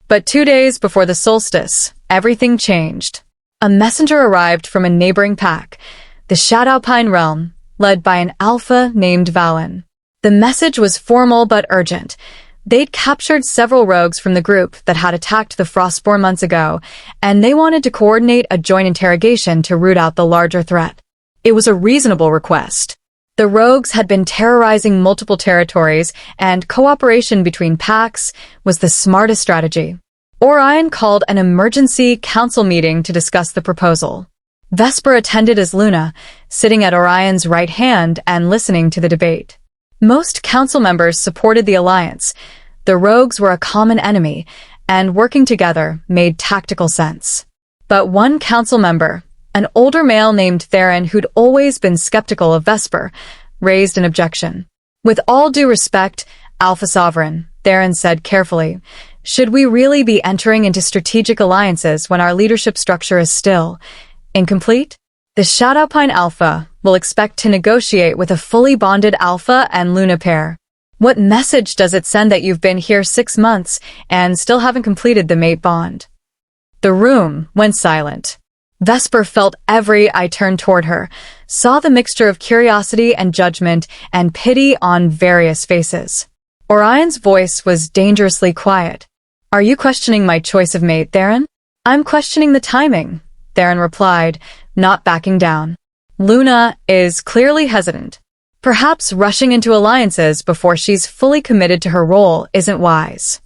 But 2 days before the solstice, everything changed. A messenger arrived from a neighboring pack, the Shadowpine realm, led by an alpha named Valen. The message was formal but urgent. They'd captured several rogues from the group that had attacked the Frostborne months ago, and they wanted to coordinate a joint interrogation to root out the larger threat. It was a reasonable request. The rogues had been terrorizing multiple territories, and cooperation between packs was the smartest strategy. Orion called an emergency council meeting to discuss the proposal. Vesper attended as Luna, sitting at Orion's right hand and listening to the debate. Most council members supported the alliance. The rogues were a common enemy, and working together made tactical sense. But one council member, an older male named Theron who'd always been skeptical of Vesper, raised an objection. "With all due respect, Alpha Sovereign," Theron said carefully, "should we really be entering into strategic alliances when our leadership structure is still incomplete? The Shadowpine Alpha will expect to negotiate with a fully bonded Alpha and Luna pair. What message does it send that you've been here 6 months and still haven't completed the mate bond?" The room went silent. Vesper felt every eye turn toward her, saw the mixture of curiosity and judgment and pity on various faces. Orion's voice was dangerously quiet. "Are you questioning my choice of mate, Theron?" "I'm questioning the timing," Theron replied, not backing down. "Luna is clearly hesitant. Perhaps rushing into alliances before she's fully committed to her role isn't wise."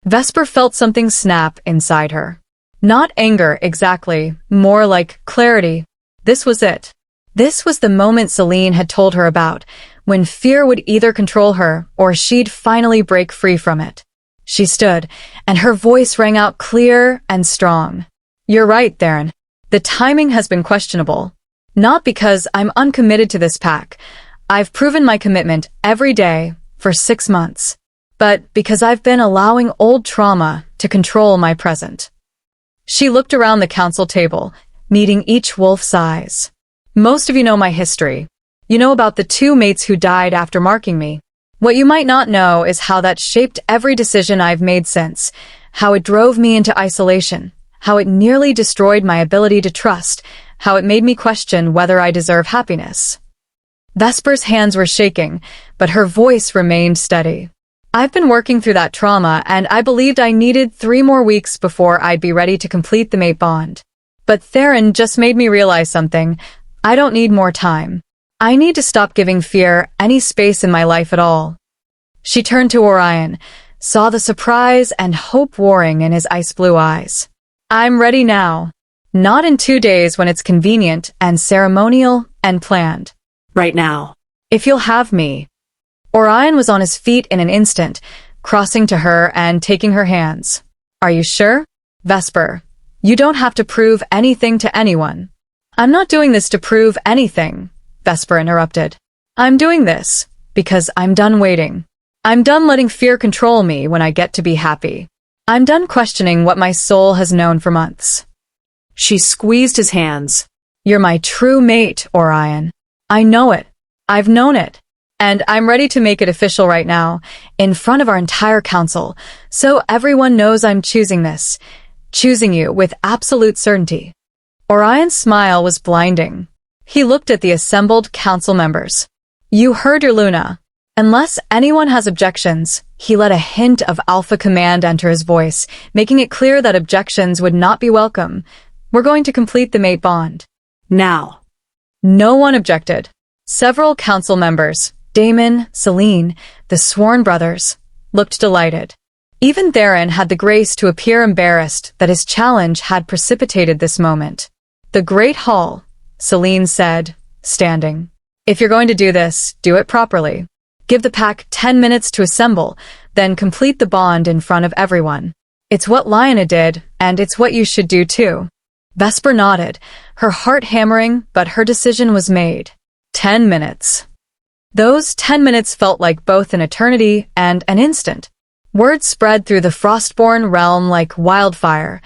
Vesper felt something snap inside her. Not anger, exactly, more like clarity. This was it. This was the moment Celine had told her about, when fear would either control her or she'd finally break free from it. She stood, and her voice rang out clear and strong. "You're right, Theron. The timing has been questionable. Not because I'm uncommitted to this pack. I've proven my commitment every day for 6 months. But because I've been allowing old trauma to control my present." She looked around the council table, meeting each wolf's eyes. "Most of you know my history. You know about the 2 mates who died after marking me. What you might not know is how that shaped every decision I've made since, how it drove me into isolation, how it nearly destroyed my ability to trust, how it made me question whether I deserve happiness." Vesper's hands were shaking, but her voice remained steady. "I've been working through that trauma, and I believed I needed 3 more weeks before I'd be ready to complete the mate bond. But Theron just made me realize something. I don't need more time. I need to stop giving fear any space in my life at all." She turned to Orion, saw the surprise and hope warring in his ice-blue eyes. I'm ready now. Not in 2 days when it's convenient and ceremonial and planned. Right now. If you'll have me. Orion was on his feet in an instant, crossing to her and taking her hands. Are you sure? Vesper, you don't have to prove anything to anyone. I'm not doing this to prove anything, Vesper interrupted. I'm doing this because I'm done waiting. I'm done letting fear control me when I get to be happy. I'm done questioning what my soul has known for months. She squeezed his hands. You're my true mate, Orion. I know it. I've known it. And I'm ready to make it official right now, in front of our entire council, so everyone knows I'm choosing this. Choosing you with absolute certainty. Orion's smile was blinding. He looked at the assembled council members. You heard your Luna. Unless anyone has objections, he let a hint of alpha command enter his voice, making it clear that objections would not be welcome. We're going to complete the mate bond. Now. No one objected. Several council members, Damon, Celine, the sworn brothers, looked delighted. Even Theron had the grace to appear embarrassed that his challenge had precipitated this moment. The Great Hall, Celine said, standing. If you're going to do this, do it properly. Give the pack 10 minutes to assemble, then complete the bond in front of everyone. It's what Lyanna did, and it's what you should do too. Vesper nodded, her heart hammering, but her decision was made. 10 minutes. Those 10 minutes felt like both an eternity and an instant. Word spread through the Frostborne realm like wildfire.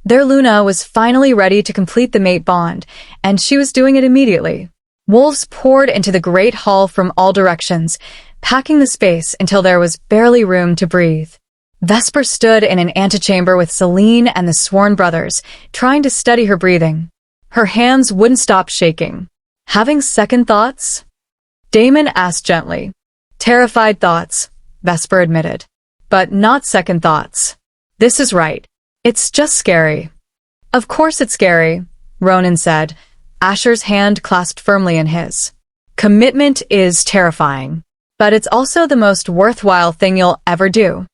Their Luna was finally ready to complete the mate bond, and she was doing it immediately. Wolves poured into the great hall from all directions, packing the space until there was barely room to breathe. Vesper stood in an antechamber with Celine and the sworn brothers, trying to steady her breathing. Her hands wouldn't stop shaking. Having second thoughts? Damon asked gently. Terrified thoughts, Vesper admitted. But not second thoughts. This is right. It's just scary. Of course it's scary, Ronan said, Asher's hand clasped firmly in his. Commitment is terrifying, but it's also the most worthwhile thing you'll ever do.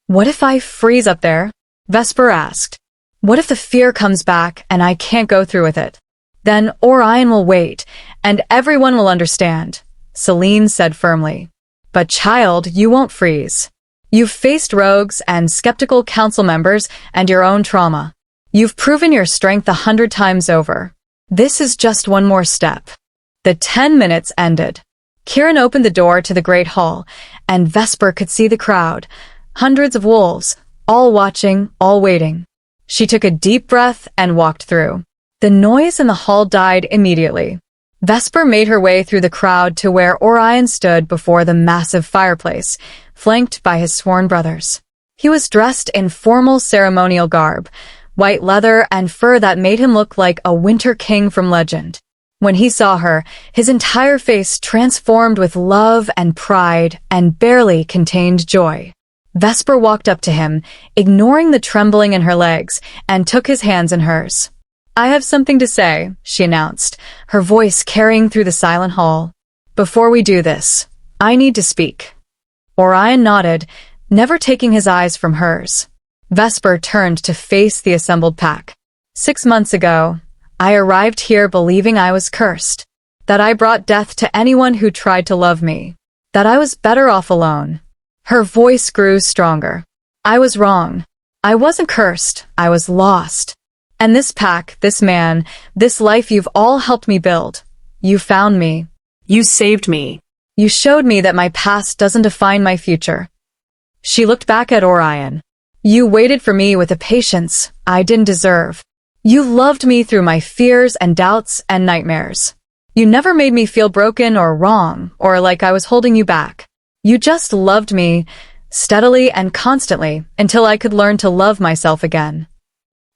What if I freeze up there? Vesper asked. What if the fear comes back and I can't go through with it? Then Orion will wait, and everyone will understand, Celine said firmly. But child, you won't freeze. You've faced rogues and skeptical council members and your own trauma. You've proven your strength 100 times over. This is just one more step. The 10 minutes ended. Kieran opened the door to the Great Hall, and Vesper could see the crowd. Hundreds of wolves, all watching, all waiting. She took a deep breath and walked through. The noise in the hall died immediately. Vesper made her way through the crowd to where Orion stood before the massive fireplace, flanked by his sworn brothers. He was dressed in formal ceremonial garb, white leather and fur that made him look like a winter king from legend. When he saw her, his entire face transformed with love and pride and barely contained joy. Vesper walked up to him, ignoring the trembling in her legs, and took his hands in hers. I have something to say, she announced, her voice carrying through the silent hall. Before we do this, I need to speak. Orion nodded, never taking his eyes from hers. Vesper turned to face the assembled pack. 6 months ago, I arrived here believing I was cursed, that I brought death to anyone who tried to love me, that I was better off alone. Her voice grew stronger. I was wrong. I wasn't cursed. I was lost. And this pack, this man, this life you've all helped me build. You found me. You saved me. You showed me that my past doesn't define my future. She looked back at Orion. You waited for me with a patience I didn't deserve. You loved me through my fears and doubts and nightmares. You never made me feel broken or wrong or like I was holding you back. You just loved me steadily and constantly until I could learn to love myself again.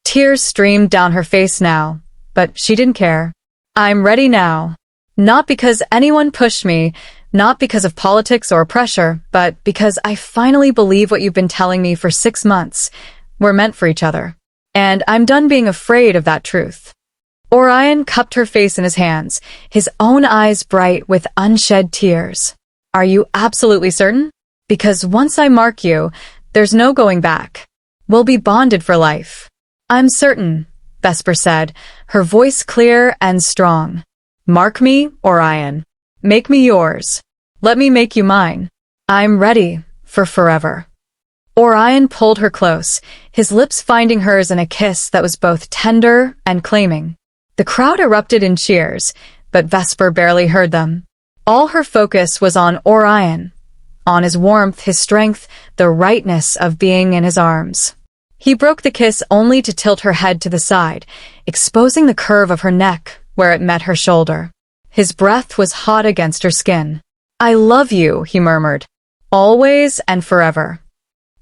Tears streamed down her face now, but she didn't care. I'm ready now. Not because anyone pushed me, not because of politics or pressure, but because I finally believe what you've been telling me for 6 months. We're meant for each other. And I'm done being afraid of that truth. Orion cupped her face in his hands, his own eyes bright with unshed tears. Are you absolutely certain? Because once I mark you, There's no going back. We'll be bonded for life. I'm certain, Vesper said, her voice clear and strong. Mark me, Orion. Make me yours. Let me make you mine. I'm ready for forever. Orion pulled her close, his lips finding hers in a kiss that was both tender and claiming. The crowd erupted in cheers, but Vesper barely heard them. All her focus was on Orion, on his warmth, his strength, the rightness of being in his arms. He broke the kiss only to tilt her head to the side, exposing the curve of her neck where it met her shoulder. His breath was hot against her skin. I love you, he murmured. Always and forever.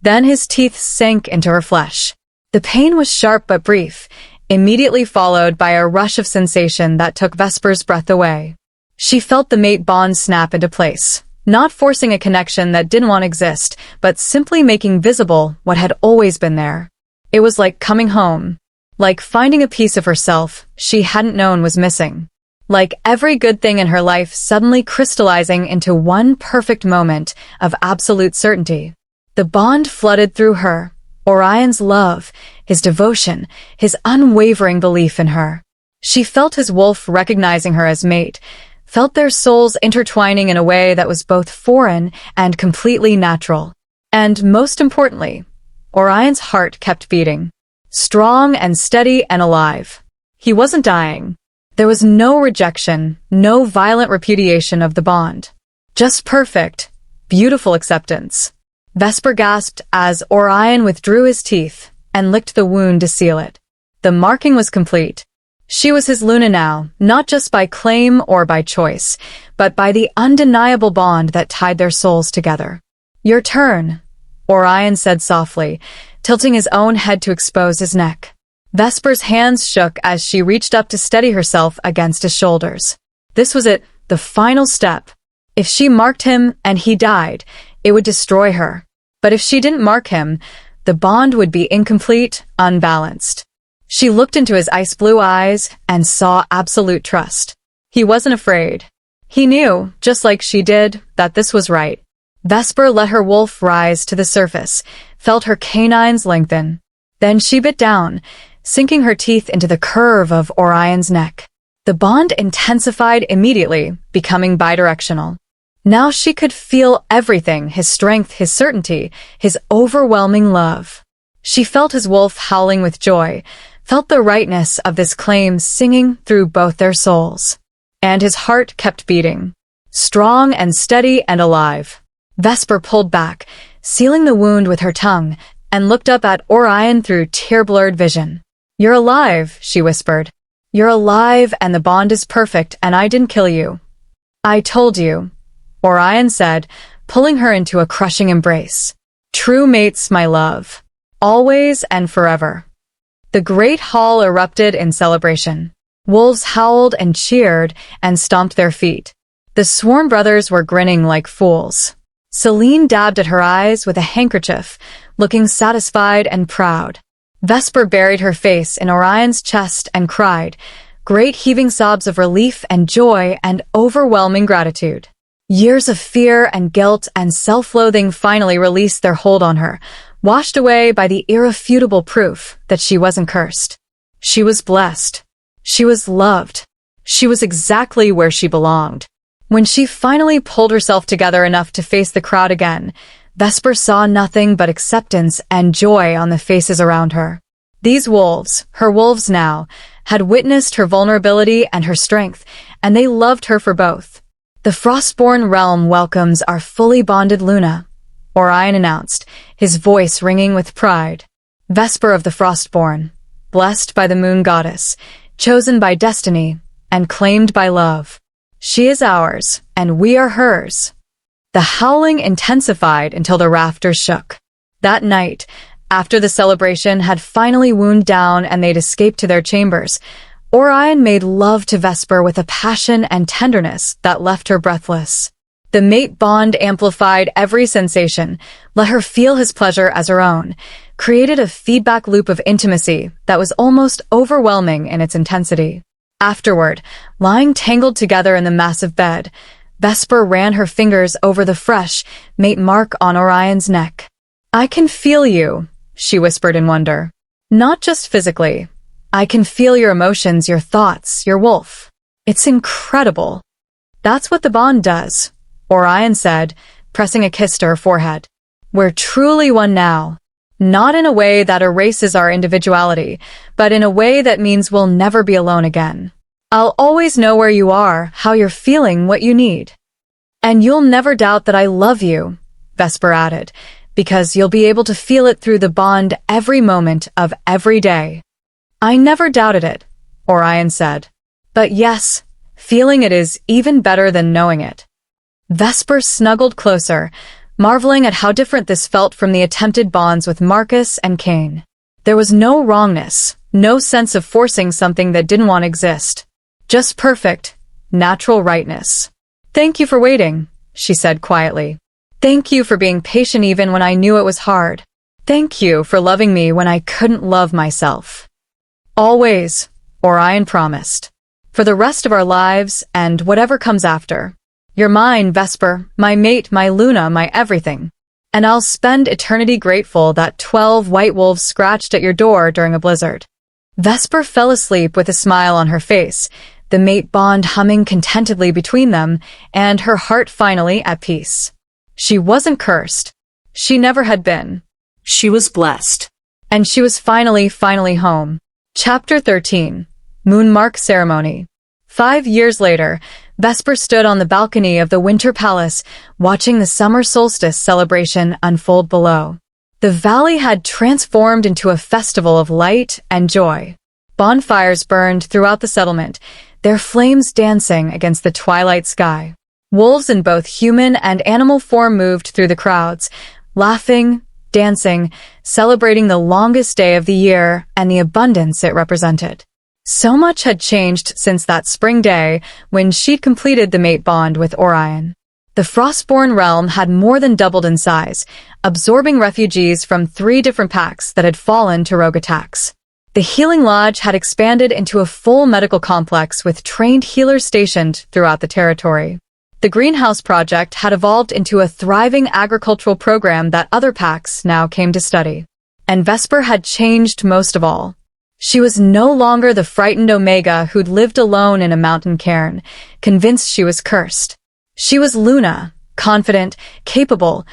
Then his teeth sank into her flesh. The pain was sharp but brief, immediately followed by a rush of sensation that took Vesper's breath away. She felt the mate bond snap into place, not forcing a connection that didn't want to exist, but simply making visible what had always been there. It was like coming home, like finding a piece of herself she hadn't known was missing, like every good thing in her life suddenly crystallizing into one perfect moment of absolute certainty. The bond flooded through her, Orion's love, his devotion, his unwavering belief in her. She felt his wolf recognizing her as mate, felt their souls intertwining in a way that was both foreign and completely natural. And most importantly, Orion's heart kept beating, strong and steady and alive. He wasn't dying. There was no rejection, no violent repudiation of the bond. Just perfect, beautiful acceptance. Vesper gasped as Orion withdrew his teeth and licked the wound to seal it. The marking was complete. She was his Luna now, not just by claim or by choice, but by the undeniable bond that tied their souls together. Your turn, Orion said softly, tilting his own head to expose his neck. Vesper's hands shook as she reached up to steady herself against his shoulders. This was it, the final step. If she marked him and he died, it would destroy her. But if she didn't mark him, the bond would be incomplete, unbalanced. She looked into his ice-blue eyes and saw absolute trust. He wasn't afraid. He knew, just like she did, that this was right. Vesper let her wolf rise to the surface, felt her canines lengthen. Then she bit down, sinking her teeth into the curve of Orion's neck. The bond intensified immediately, becoming bidirectional. Now she could feel everything, his strength, his certainty, his overwhelming love. She felt his wolf howling with joy, felt the rightness of this claim singing through both their souls. And his heart kept beating, strong and steady and alive. Vesper pulled back, sealing the wound with her tongue, and looked up at Orion through tear-blurred vision. You're alive, she whispered. You're alive and the bond is perfect and I didn't kill you. I told you, Orion said, pulling her into a crushing embrace. True mates, my love. Always and forever. The great hall erupted in celebration. Wolves howled and cheered and stomped their feet. The sworn brothers were grinning like fools. Celine dabbed at her eyes with a handkerchief, looking satisfied and proud. Vesper buried her face in Orion's chest and cried, great heaving sobs of relief and joy and overwhelming gratitude. Years of fear and guilt and self-loathing finally released their hold on her, washed away by the irrefutable proof that she wasn't cursed. She was blessed. She was loved. She was exactly where she belonged. When she finally pulled herself together enough to face the crowd again, Vesper saw nothing but acceptance and joy on the faces around her. These wolves, her wolves now, had witnessed her vulnerability and her strength, and they loved her for both. The Frostborne realm welcomes our fully bonded Luna, Orion announced, his voice ringing with pride. Vesper of the Frostborne, blessed by the moon goddess, chosen by destiny, and claimed by love. She is ours, and we are hers. The howling intensified until the rafters shook. That night, after the celebration had finally wound down and they'd escaped to their chambers, Orion made love to Vesper with a passion and tenderness that left her breathless. The mate bond amplified every sensation, let her feel his pleasure as her own, created a feedback loop of intimacy that was almost overwhelming in its intensity. Afterward, lying tangled together in the massive bed, Vesper ran her fingers over the fresh, mate mark on Orion's neck. I can feel you, she whispered in wonder. Not just physically. I can feel your emotions, your thoughts, your wolf. It's incredible. That's what the bond does, Orion said, pressing a kiss to her forehead. We're truly one now. Not in a way that erases our individuality, but in a way that means we'll never be alone again. I'll always know where you are, how you're feeling, what you need. And you'll never doubt that I love you, Vesper added, because you'll be able to feel it through the bond every moment of every day. I never doubted it, Orion said. But yes, feeling it is even better than knowing it. Vesper snuggled closer, marveling at how different this felt from the attempted bonds with Marcus and Cain. There was no wrongness, no sense of forcing something that didn't want to exist. Just perfect, natural rightness. Thank you for waiting, she said quietly. Thank you for being patient even when I knew it was hard. Thank you for loving me when I couldn't love myself. Always, Orion promised. For the rest of our lives and whatever comes after. You're mine, Vesper, my mate, my Luna, my everything. And I'll spend eternity grateful that 12 white wolves scratched at your door during a blizzard. Vesper fell asleep with a smile on her face, the mate bond humming contentedly between them, and her heart finally at peace. She wasn't cursed. She never had been. She was blessed. And she was finally home. Chapter 13. Moonmark Ceremony. 5 years later, Vesper stood on the balcony of the Winter Palace, watching the summer solstice celebration unfold below. The valley had transformed into a festival of light and joy. Bonfires burned throughout the settlement, their flames dancing against the twilight sky. Wolves in both human and animal form moved through the crowds, laughing, dancing, celebrating the longest day of the year and the abundance it represented. So much had changed since that spring day when she'd completed the mate bond with Orion. The Frostborne realm had more than doubled in size, absorbing refugees from 3 different packs that had fallen to rogue attacks. The Healing Lodge had expanded into a full medical complex with trained healers stationed throughout the territory. The Greenhouse Project had evolved into a thriving agricultural program that other packs now came to study. And Vesper had changed most of all. She was no longer the frightened Omega who'd lived alone in a mountain cairn, convinced she was cursed. She was Luna, confident, capable,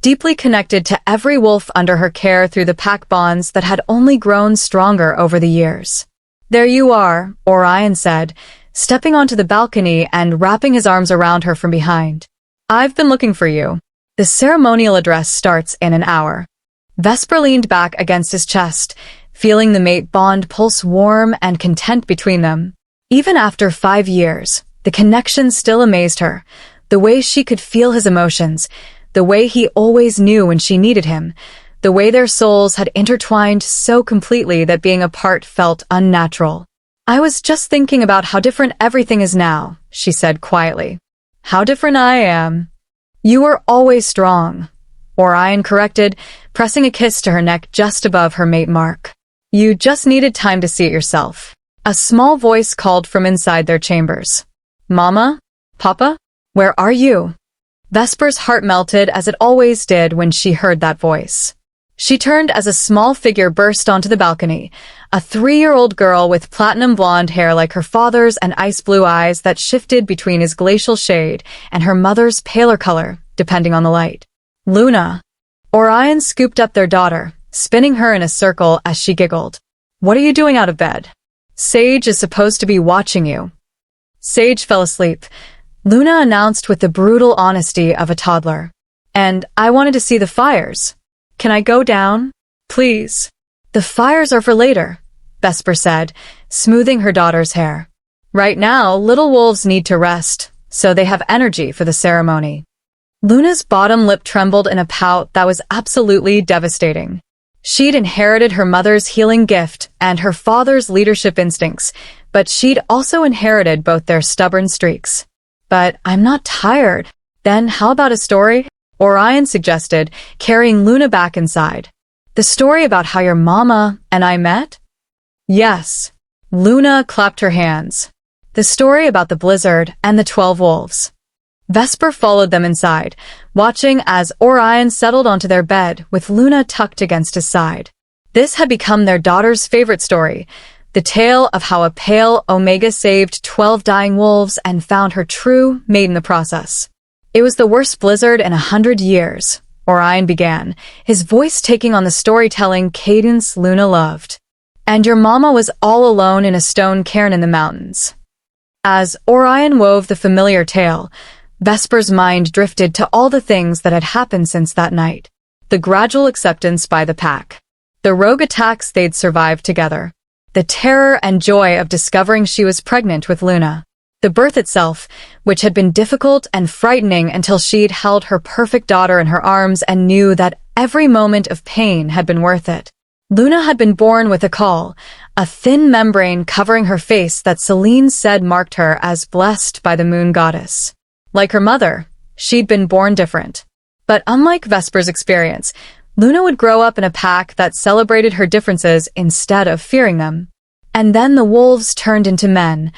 deeply connected to every wolf under her care through the pack bonds that had only grown stronger over the years. There you are, Orion said, stepping onto the balcony and wrapping his arms around her from behind. I've been looking for you. The ceremonial address starts in an hour. Vesper leaned back against his chest, feeling the mate bond pulse warm and content between them. Even after 5 years, the connection still amazed her. The way she could feel his emotions, the way he always knew when she needed him, the way their souls had intertwined so completely that being apart felt unnatural. I was just thinking about how different everything is now, she said quietly. How different I am. You were always strong, Orion corrected, pressing a kiss to her neck just above her mate mark. You just needed time to see it yourself. A small voice called from inside their chambers. Mama? Papa? Where are you? Vesper's heart melted as it always did when she heard that voice. She turned as a small figure burst onto the balcony, a 3-year-old girl with platinum blonde hair like her father's and ice blue eyes that shifted between his glacial shade and her mother's paler color, depending on the light. Luna. Orion scooped up their daughter, spinning her in a circle as she giggled. What are you doing out of bed? Sage is supposed to be watching you. Sage fell asleep, Luna announced with the brutal honesty of a toddler. And I wanted to see the fires. Can I go down? Please. The fires are for later, Vesper said, smoothing her daughter's hair. Right now, little wolves need to rest, so they have energy for the ceremony. Luna's bottom lip trembled in a pout that was absolutely devastating. She'd inherited her mother's healing gift and her father's leadership instincts, but she'd also inherited both their stubborn streaks. But I'm not tired. Then how about a story? Orion suggested, carrying Luna back inside. The story about how your mama and I met? Yes. Luna clapped her hands. The story about the blizzard and the 12 wolves. Vesper followed them inside, watching as Orion settled onto their bed with Luna tucked against his side. This had become their daughter's favorite story, the tale of how a pale Omega saved 12 dying wolves and found her true mate in the process. It was the worst blizzard in 100 years, Orion began, his voice taking on the storytelling cadence Luna loved. And your mama was all alone in a stone cairn in the mountains. As Orion wove the familiar tale, Vesper's mind drifted to all the things that had happened since that night. The gradual acceptance by the pack. The rogue attacks they'd survived together. The terror and joy of discovering she was pregnant with Luna. The birth itself, which had been difficult and frightening until she'd held her perfect daughter in her arms and knew that every moment of pain had been worth it. Luna had been born with a caul, a thin membrane covering her face that Selene said marked her as blessed by the moon goddess. Like her mother, she'd been born different. But unlike Vesper's experience, Luna would grow up in a pack that celebrated her differences instead of fearing them. And then the wolves turned into men.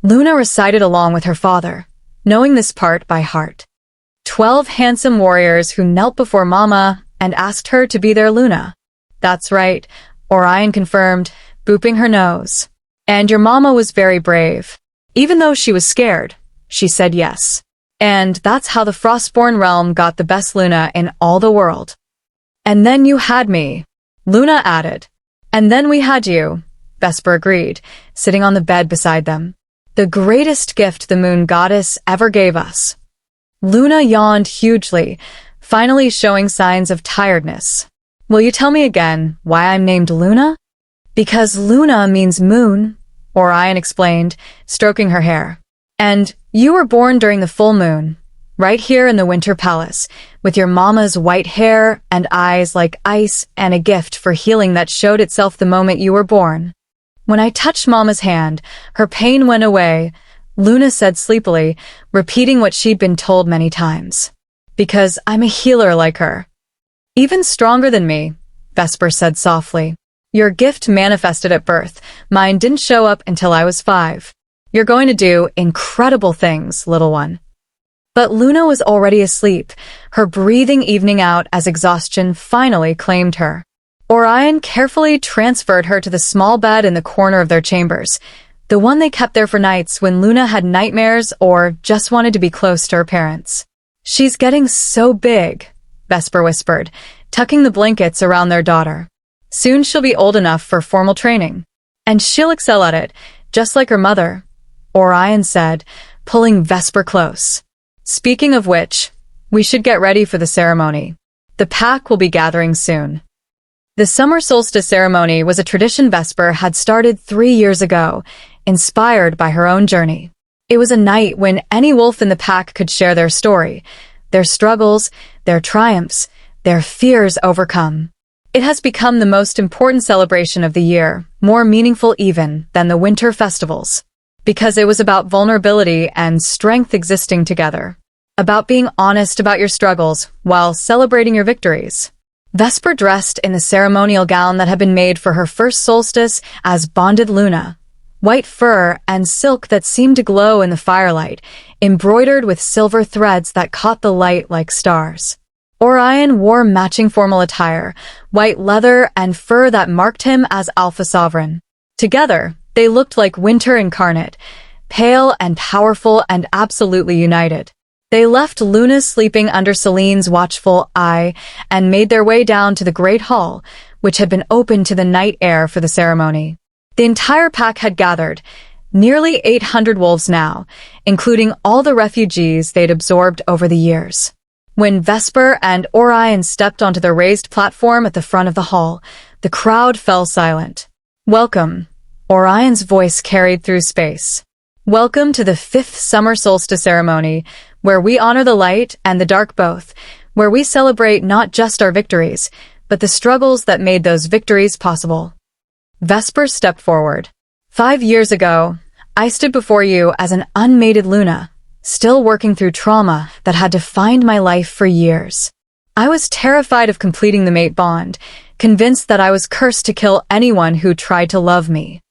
Luna recited along with her father, knowing this part by heart. 12 handsome warriors who knelt before Mama and asked her to be their Luna. That's right, Orion confirmed, booping her nose. And your mama was very brave. Even though she was scared, she said yes. And that's how the Frostborne realm got the best Luna in all the world. And then you had me, Luna added. And then we had you, Vesper agreed, sitting on the bed beside them. The greatest gift the moon goddess ever gave us. Luna yawned hugely, finally showing signs of tiredness. Will you tell me again why I'm named Luna? Because Luna means moon, Orion explained, stroking her hair. And you were born during the full moon, right here in the Winter Palace, with your mama's white hair and eyes like ice and a gift for healing that showed itself the moment you were born. When I touched Mama's hand, her pain went away, Luna said sleepily, repeating what she'd been told many times. Because I'm a healer like her. Even stronger than me, Vesper said softly. Your gift manifested at birth. Mine didn't show up until I was 5. You're going to do incredible things, little one. But Luna was already asleep, her breathing evening out as exhaustion finally claimed her. Orion carefully transferred her to the small bed in the corner of their chambers, the one they kept there for nights when Luna had nightmares or just wanted to be close to her parents. She's getting so big, Vesper whispered, tucking the blankets around their daughter. Soon she'll be old enough for formal training. And she'll excel at it, just like her mother, Orion said, pulling Vesper close. Speaking of which, we should get ready for the ceremony. The pack will be gathering soon. The summer solstice ceremony was a tradition Vesper had started 3 years ago, inspired by her own journey. It was a night when any wolf in the pack could share their story, their struggles, their triumphs, their fears overcome. It has become the most important celebration of the year, more meaningful even than the winter festivals. Because it was about vulnerability and strength existing together. About being honest about your struggles while celebrating your victories. Vesper dressed in the ceremonial gown that had been made for her first solstice as bonded Luna. White fur and silk that seemed to glow in the firelight, embroidered with silver threads that caught the light like stars. Orion wore matching formal attire, white leather and fur that marked him as Alpha Sovereign. Together, they looked like winter incarnate, pale and powerful and absolutely united. They left Luna sleeping under Selene's watchful eye and made their way down to the Great Hall, which had been open to the night air for the ceremony. The entire pack had gathered, nearly 800 wolves now, including all the refugees they'd absorbed over the years. When Vesper and Orion stepped onto the raised platform at the front of the hall, the crowd fell silent. Welcome, Orion's voice carried through space. Welcome to the 5th summer solstice ceremony, where we honor the light and the dark both, where we celebrate not just our victories, but the struggles that made those victories possible. Vesper stepped forward. 5 years ago, I stood before you as an unmated Luna, still working through trauma that had defined my life for years. I was terrified of completing the mate bond, convinced that I was cursed to kill anyone who tried to love me.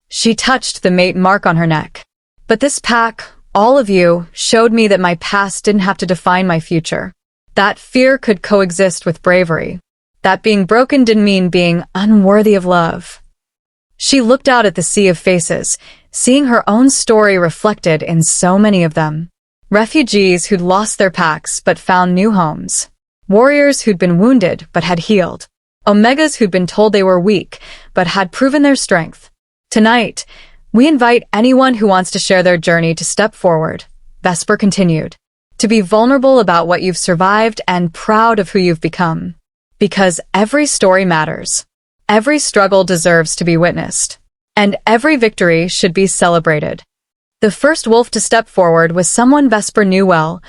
She touched the mate mark on her neck. But this pack, all of you showed me that my past didn't have to define my future. That fear could coexist with bravery. That being broken didn't mean being unworthy of love. She looked out at the sea of faces, seeing her own story reflected in so many of them. Refugees who'd lost their packs but found new homes. Warriors who'd been wounded but had healed. Omegas who'd been told they were weak but had proven their strength. Tonight, we invite anyone who wants to share their journey to step forward, Vesper continued, to be vulnerable about what you've survived and proud of who you've become. Because every story matters. Every struggle deserves to be witnessed. And every victory should be celebrated. The first wolf to step forward was someone Vesper knew well,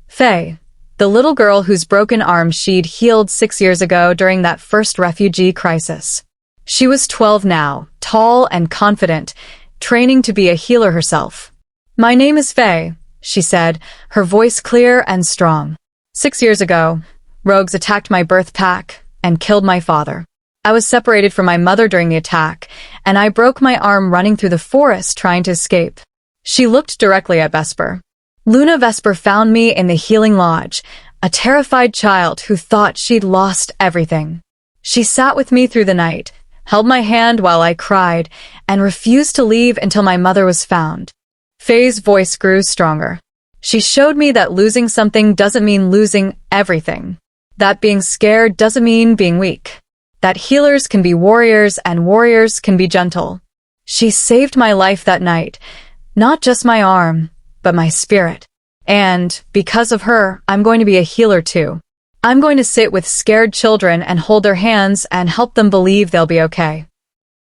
Faye, the little girl whose broken arm she'd healed 6 years ago during that first refugee crisis. She was 12 now, tall and confident, training to be a healer herself. "My name is Faye," she said, her voice clear and strong. 6 years ago, rogues attacked my birth pack and killed my father. I was separated from my mother during the attack, and I broke my arm running through the forest trying to escape. She looked directly at Vesper. Luna Vesper found me in the healing lodge, a terrified child who thought she'd lost everything. She sat with me through the night, held my hand while I cried, and refused to leave until my mother was found. Faye's voice grew stronger. She showed me that losing something doesn't mean losing everything. That being scared doesn't mean being weak. That healers can be warriors and warriors can be gentle. She saved my life that night, not just my arm, but my spirit. And because of her, I'm going to be a healer too. I'm going to sit with scared children and hold their hands and help them believe they'll be okay.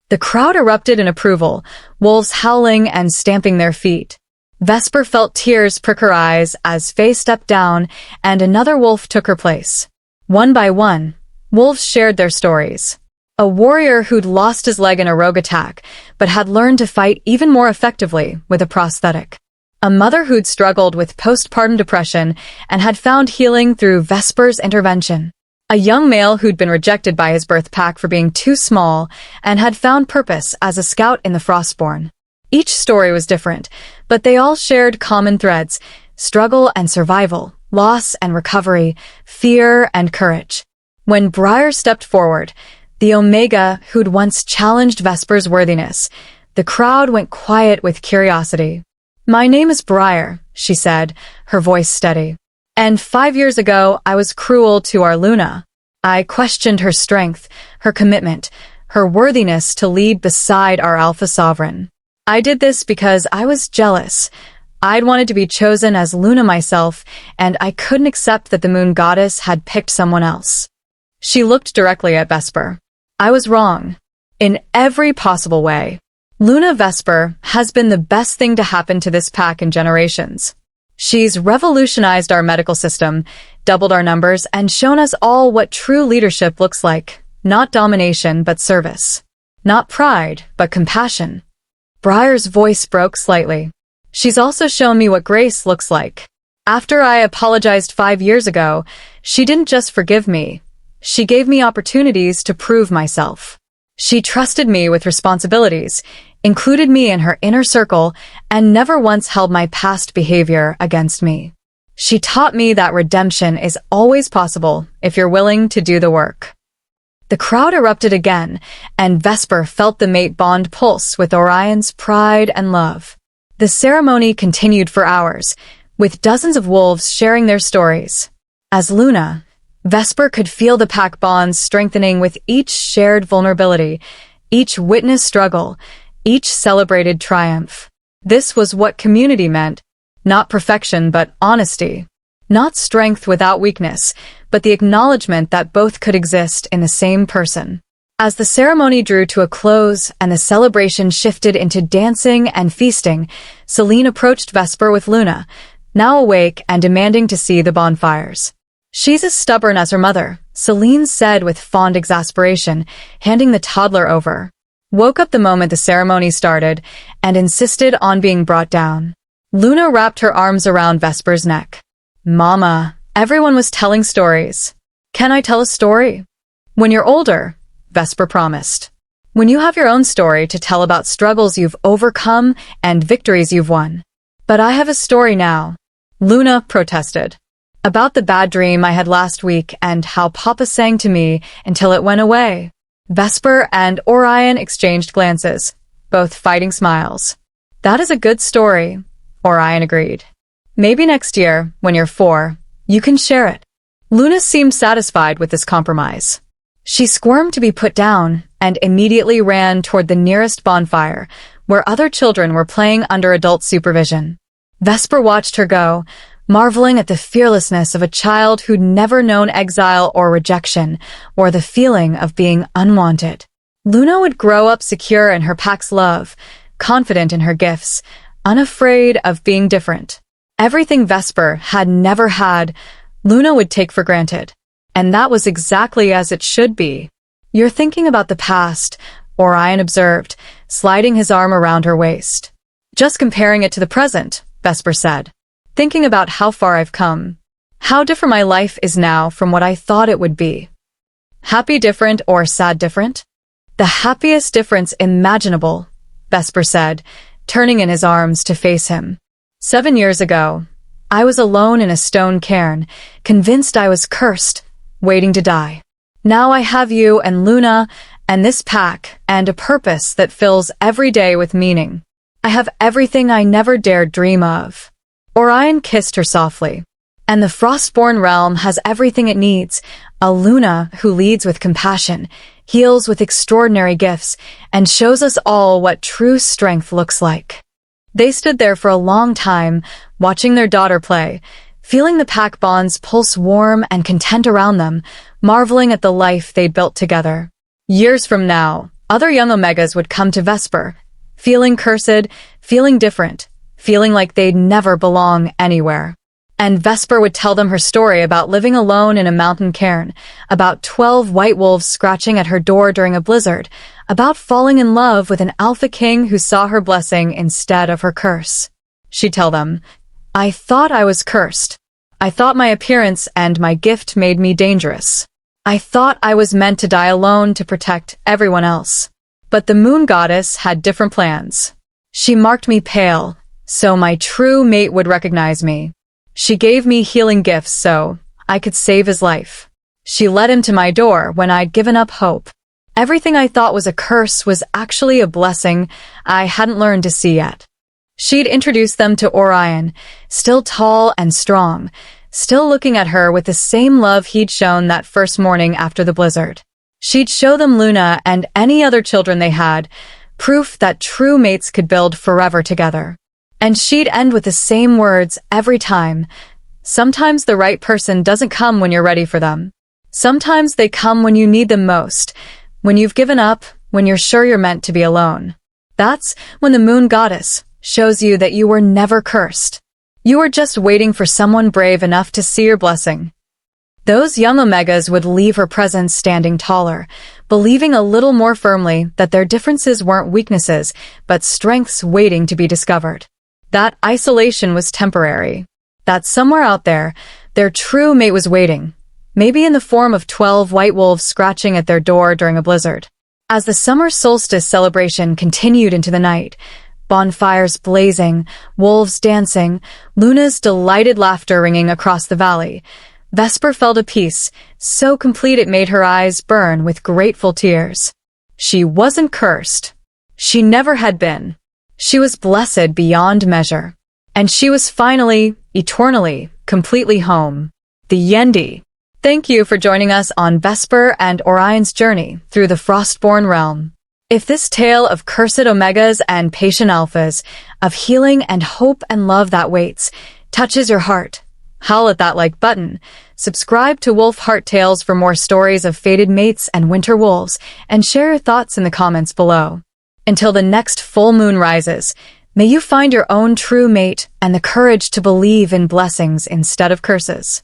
The crowd erupted in approval, wolves howling and stamping their feet. Vesper felt tears prick her eyes as Faye stepped down and another wolf took her place. One by one, wolves shared their stories. A warrior who'd lost his leg in a rogue attack, but had learned to fight even more effectively with a prosthetic. A mother who'd struggled with postpartum depression and had found healing through Vesper's intervention. A young male who'd been rejected by his birth pack for being too small and had found purpose as a scout in the Frostborne. Each story was different, but they all shared common threads: struggle and survival, loss and recovery, fear and courage. When Briar stepped forward, the Omega who'd once challenged Vesper's worthiness, the crowd went quiet with curiosity. "My name is Briar," she said, her voice steady. "And 5 years ago, I was cruel to our Luna. I questioned her strength, her commitment, her worthiness to lead beside our Alpha Sovereign. I did this because I was jealous. I'd wanted to be chosen as Luna myself, and I couldn't accept that the Moon Goddess had picked someone else." She looked directly at Vesper. "I was wrong. In every possible way. Luna Vesper has been the best thing to happen to this pack in generations. She's revolutionized our medical system, doubled our numbers, and shown us all what true leadership looks like. Not domination, but service. Not pride, but compassion." Briar's voice broke slightly. "She's also shown me what grace looks like. After I apologized 5 years ago, she didn't just forgive me. She gave me opportunities to prove myself. She trusted me with responsibilities, included me in her inner circle, and never once held my past behavior against me. She taught me that redemption is always possible if you're willing to do the work." The crowd erupted again, and Vesper felt the mate bond pulse with Orion's pride and love. The ceremony continued for hours, with dozens of wolves sharing their stories. As Luna, Vesper could feel the pack bonds strengthening with each shared vulnerability, each witnessed struggle, each celebrated triumph. This was what community meant, not perfection but honesty. Not strength without weakness, but the acknowledgement that both could exist in the same person. As the ceremony drew to a close and the celebration shifted into dancing and feasting, Celine approached Vesper with Luna, now awake and demanding to see the bonfires. "She's as stubborn as her mother," Celine said with fond exasperation, handing the toddler over. Woke up the moment the ceremony started and insisted on being brought down. Luna wrapped her arms around Vesper's neck. "Mama, everyone was telling stories. Can I tell a story?" "When you're older," Vesper promised. "When you have your own story to tell about struggles you've overcome and victories you've won." But I have a story now. Luna protested. About the bad dream I had last week and how Papa sang to me until it went away. Vesper and Orion exchanged glances, both fighting smiles. That is a good story, Orion agreed. Maybe next year, when you're 4, you can share it. Luna seemed satisfied with this compromise. She squirmed to be put down and immediately ran toward the nearest bonfire, where other children were playing under adult supervision. Vesper watched her go, marveling at the fearlessness of a child who'd never known exile or rejection, or the feeling of being unwanted. Luna would grow up secure in her pack's love, confident in her gifts, unafraid of being different. Everything Vesper had never had, Luna would take for granted. And that was exactly as it should be. You're thinking about the past, Orion observed, sliding his arm around her waist. Just comparing it to the present, Vesper said. Thinking about how far I've come. How different my life is now from what I thought it would be. Happy different or sad different? The happiest difference imaginable, Vesper said, turning in his arms to face him. 7 years ago, I was alone in a stone cairn, convinced I was cursed, waiting to die. Now I have you and Luna and this pack and a purpose that fills every day with meaning. I have everything I never dared dream of. Orion kissed her softly. And the Frostborne realm has everything it needs, a Luna who leads with compassion, heals with extraordinary gifts, and shows us all what true strength looks like. They stood there for a long time, watching their daughter play, feeling the pack bonds pulse warm and content around them, marveling at the life they'd built together. Years from now, other young Omegas would come to Vesper, feeling cursed, feeling different, feeling like they'd never belong anywhere. And Vesper would tell them her story about living alone in a mountain cairn, about 12 white wolves scratching at her door during a blizzard, about falling in love with an alpha king who saw her blessing instead of her curse. She'd tell them, I thought I was cursed. I thought my appearance and my gift made me dangerous. I thought I was meant to die alone to protect everyone else. But the moon goddess had different plans. She marked me pale, so my true mate would recognize me. She gave me healing gifts so I could save his life. She led him to my door when I'd given up hope. Everything I thought was a curse was actually a blessing I hadn't learned to see yet. She'd introduced them to Orion, still tall and strong, still looking at her with the same love he'd shown that first morning after the blizzard. She'd show them Luna and any other children they had, proof that true mates could build forever together. And she'd end with the same words every time. Sometimes the right person doesn't come when you're ready for them. Sometimes they come when you need them most, when you've given up, when you're sure you're meant to be alone. That's when the moon goddess shows you that you were never cursed. You were just waiting for someone brave enough to see your blessing. Those young Omegas would leave her presence standing taller, believing a little more firmly that their differences weren't weaknesses, but strengths waiting to be discovered. That isolation was temporary. That somewhere out there, their true mate was waiting, maybe in the form of 12 white wolves scratching at their door during a blizzard. As the summer solstice celebration continued into the night, bonfires blazing, wolves dancing, Luna's delighted laughter ringing across the valley, Vesper felt a peace, so complete it made her eyes burn with grateful tears. She wasn't cursed. She never had been. She was blessed beyond measure. And she was finally, eternally, completely home. The Yendi. Thank you for joining us on Vesper and Orion's journey through the Frostborne realm. If this tale of cursed Omegas and patient Alphas, of healing and hope and love that waits, touches your heart, howl at that like button, subscribe to Wolf Heart Tales for more stories of fated mates and winter wolves, and share your thoughts in the comments below. Until the next full moon rises, may you find your own true mate and the courage to believe in blessings instead of curses.